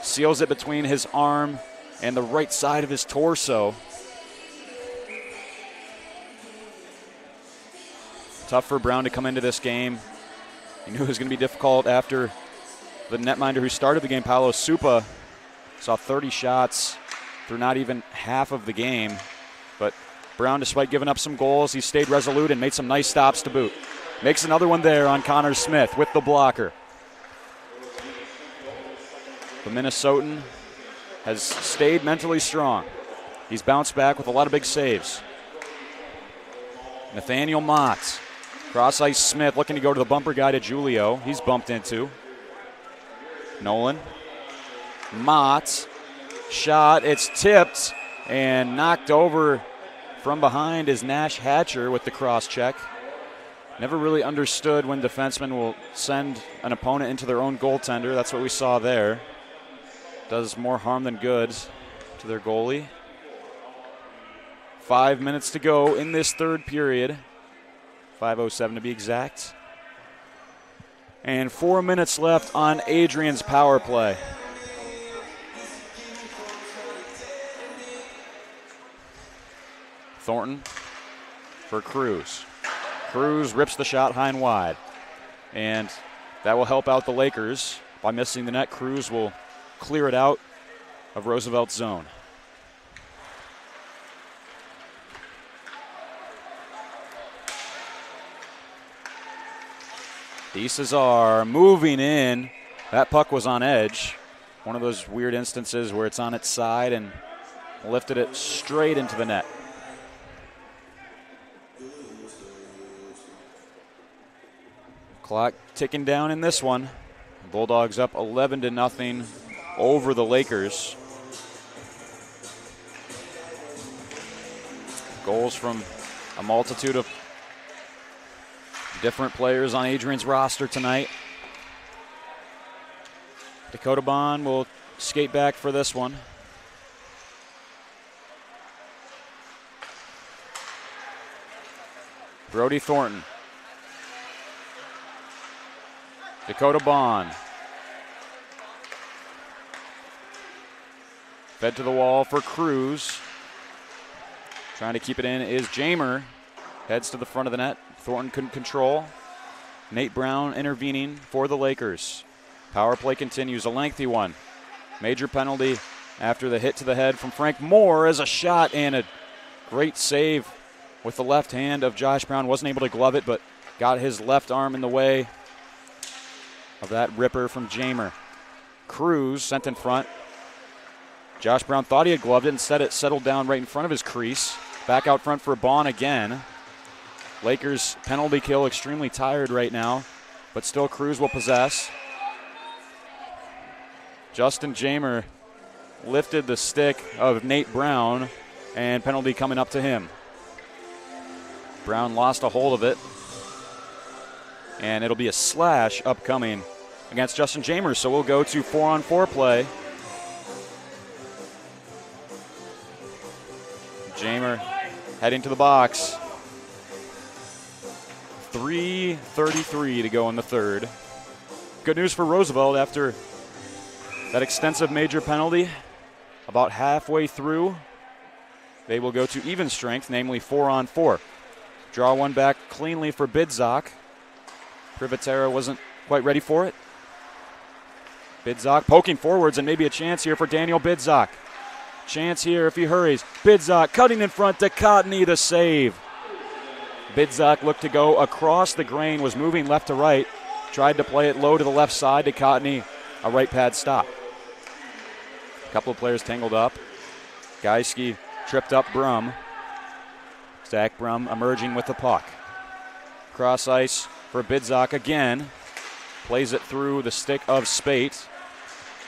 seals it between his arm and the right side of his torso. Tough for Brown to come into this game. He knew it was going to be difficult after the netminder who started the game, Paolo Supa, saw 30 shots through not even half of the game. But Brown, despite giving up some goals, he stayed resolute and made some nice stops to boot. Makes another one there on Connor Smith with the blocker. The Minnesotan has stayed mentally strong. He's bounced back with a lot of big saves. Nathaniel Mott. Cross ice Smith looking to go to the bumper guy to Julio. He's bumped into. Nolan. Mott. Shot. It's tipped and knocked over from behind is Nash Hatcher with the cross check. Never really understood when defensemen will send an opponent into their own goaltender. That's what we saw there. Does more harm than good to their goalie. 5 minutes to go in this third period. 5:07 to be exact. And 4 minutes left on Adrian's power play. Thornton for Cruz. Cruz rips the shot high and wide. And that will help out the Lakers. By missing the net, Cruz will clear it out of Roosevelt's zone. DeCesar moving in. That puck was on edge. One of those weird instances where it's on its side and lifted it straight into the net. Clock ticking down in this one. Bulldogs up 11-0 over the Lakers. Goals from a multitude of different players on Adrian's roster tonight. Dakota Bond will skate back for this one. Brody Thornton. Dakota Bond. Fed to the wall for Cruz. Trying to keep it in is Jamer. Heads to the front of the net. Thornton couldn't control. Nate Brown intervening for the Lakers. Power play continues, a lengthy one. Major penalty after the hit to the head from Frank Moore as a shot and a great save with the left hand of Josh Brown. Wasn't able to glove it, but got his left arm in the way of that ripper from Jamer. Cruz sent in front. Josh Brown thought he had gloved it. Instead, it settled down right in front of his crease. Back out front for Bond again. Lakers penalty kill, extremely tired right now, but still Cruz will possess. Justin Jamer lifted the stick of Nate Brown, and penalty coming up to him. Brown lost a hold of it, and it'll be a slash upcoming against Justin Jamer, so we'll go to 4-on-4 play. Jamer heading to the box. 3:33 to go in the third. Good news for Roosevelt after that extensive major penalty. About halfway through, they will go to even strength, namely 4-on-4. Draw one back cleanly for Bidzak. Privatera wasn't quite ready for it. Bidzak poking forwards, and maybe a chance here for Daniel Bidzak. Chance here if he hurries. Bidzak cutting in front to Cotney, the save. Bidzak looked to go across the grain, was moving left to right, tried to play it low to the left side to Cotney, a right pad stop. A couple of players tangled up. Geiske tripped up Brum. Zach Brum emerging with the puck. Cross ice for Bidzak again. Plays it through the stick of Spate.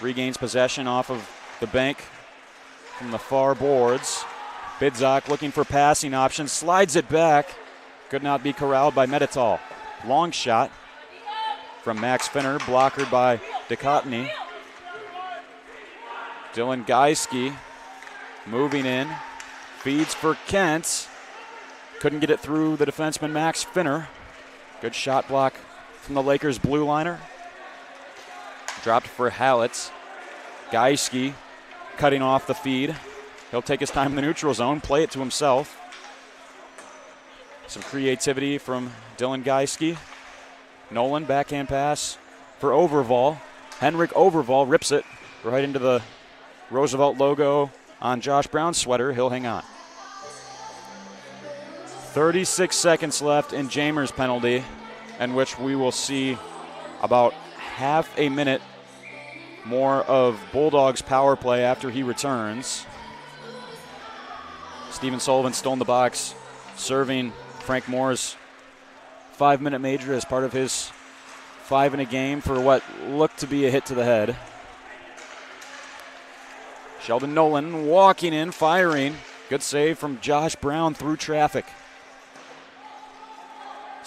Regains possession off of the bank from the far boards. Bidzak looking for passing options, slides it back. Could not be corralled by Medital. Long shot from Max Finner, blockered by Ducatney. Dylan Geiske moving in, feeds for Kent. Couldn't get it through the defenseman Max Finner. Good shot block from the Lakers blue liner. Dropped for Hallett. Geiske cutting off the feed. He'll take his time in the neutral zone, play it to himself. Some creativity from Dylan Geiske. Nolan, backhand pass for Overval. Henrik Overval rips it right into the Roosevelt logo on Josh Brown's sweater. He'll hang on. 36 seconds left in Jamer's penalty, in which we will see about half a minute more of Bulldogs power play after he returns. Steven Sullivan still in the box, serving Frank Moore's 5-minute major as part of his 5 in a game for what looked to be a hit to the head. Sheldon Nolan walking in, firing. Good save from Josh Brown through traffic.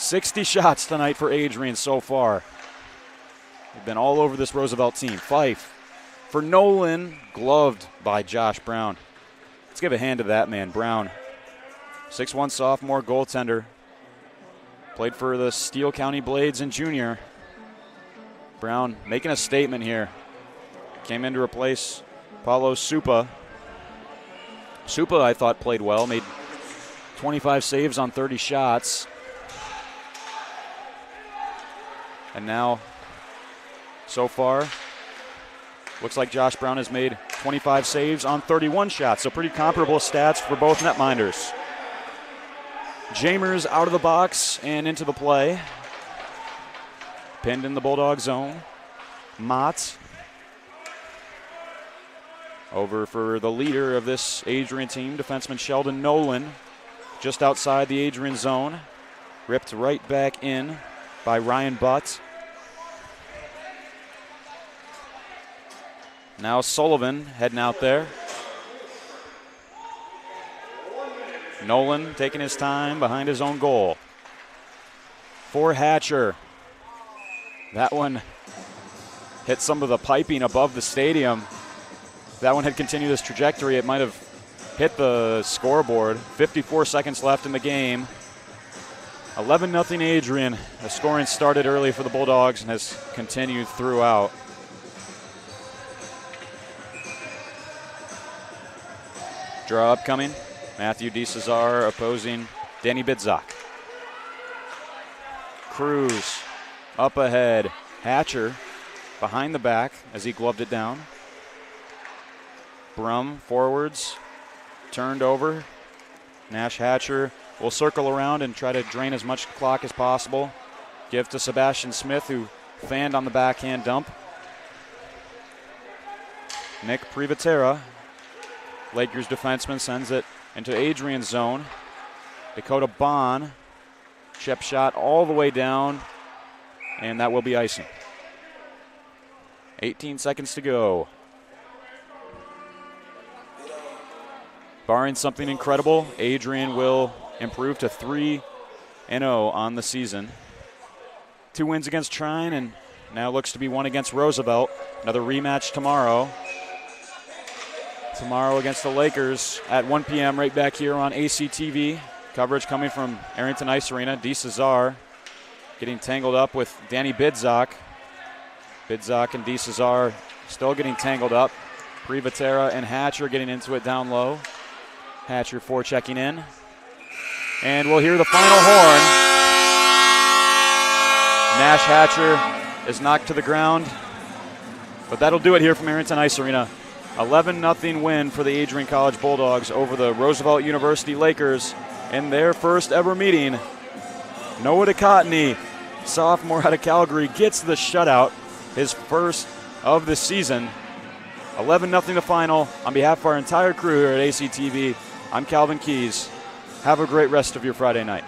60 shots tonight for Adrian so far. They've been all over this Roosevelt team. Fife for Nolan, gloved by Josh Brown. Let's give a hand to that man, Brown. 6'1" sophomore goaltender. Played for the Steele County Blades in junior. Brown making a statement here. Came in to replace Paulo Supa. Supa, I thought, played well. Made 25 saves on 30 shots. And now, so far, looks like Josh Brown has made 25 saves on 31 shots. So pretty comparable stats for both netminders. Jamers out of the box and into the play. Pinned in the Bulldog zone. Mott. Over for the leader of this Adrian team, defenseman Sheldon Nolan. Just outside the Adrian zone. Ripped right back in by Ryan Butt. Now Sullivan heading out there. Nolan taking his time behind his own goal. For Hatcher. That one hit some of the piping above the stadium. If that one had continued this trajectory, it might have hit the scoreboard. 54 seconds left in the game. 11-0 Adrian. The scoring started early for the Bulldogs and has continued throughout. Draw upcoming. Matthew DeCesar opposing Danny Bidzak. Cruz up ahead. Hatcher behind the back as he gloved it down. Brum forwards. Turned over. Nash Hatcher will circle around and try to drain as much clock as possible. Give to Sebastian Smith, who fanned on the backhand dump. Nick Privatera, Lakers defenseman, sends it into Adrian's zone. Dakota Bond, chip shot all the way down, and that will be icing. 18 seconds to go. Barring something incredible, Adrian will improve to 3-0 on the season. 2 wins against Trine, and now looks to be 1 against Roosevelt. Another rematch tomorrow. Tomorrow against the Lakers at 1 p.m. right back here on ACTV. Coverage coming from Arrington Ice Arena. DeCesar getting tangled up with Danny Bidzak. Bidzak and DeCesar still getting tangled up. Privatera and Hatcher getting into it down low. Hatcher forechecking in. And we'll hear the final horn. Nash Hatcher is knocked to the ground. But that'll do it here from Arrington Ice Arena. 11-0 win for the Adrian College Bulldogs over the Roosevelt University Lakers in their first ever meeting. Noah DeCottney, sophomore out of Calgary, gets the shutout, his first of the season. 11-0 the final. On behalf of our entire crew here at ACTV, I'm Calvin Keys. Have a great rest of your Friday night.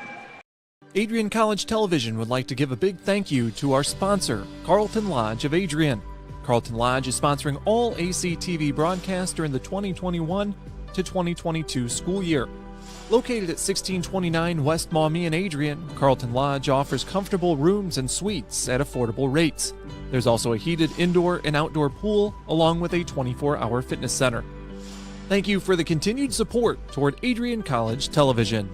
Adrian College Television would like to give a big thank you to our sponsor, Carlton Lodge of Adrian. Carlton Lodge is sponsoring all ACTV broadcasts during the 2021 to 2022 school year. Located at 1629 West Maumee in Adrian, Carlton Lodge offers comfortable rooms and suites at affordable rates. There's also a heated indoor and outdoor pool, along with a 24-hour fitness center. Thank you for the continued support toward Adrian College Television.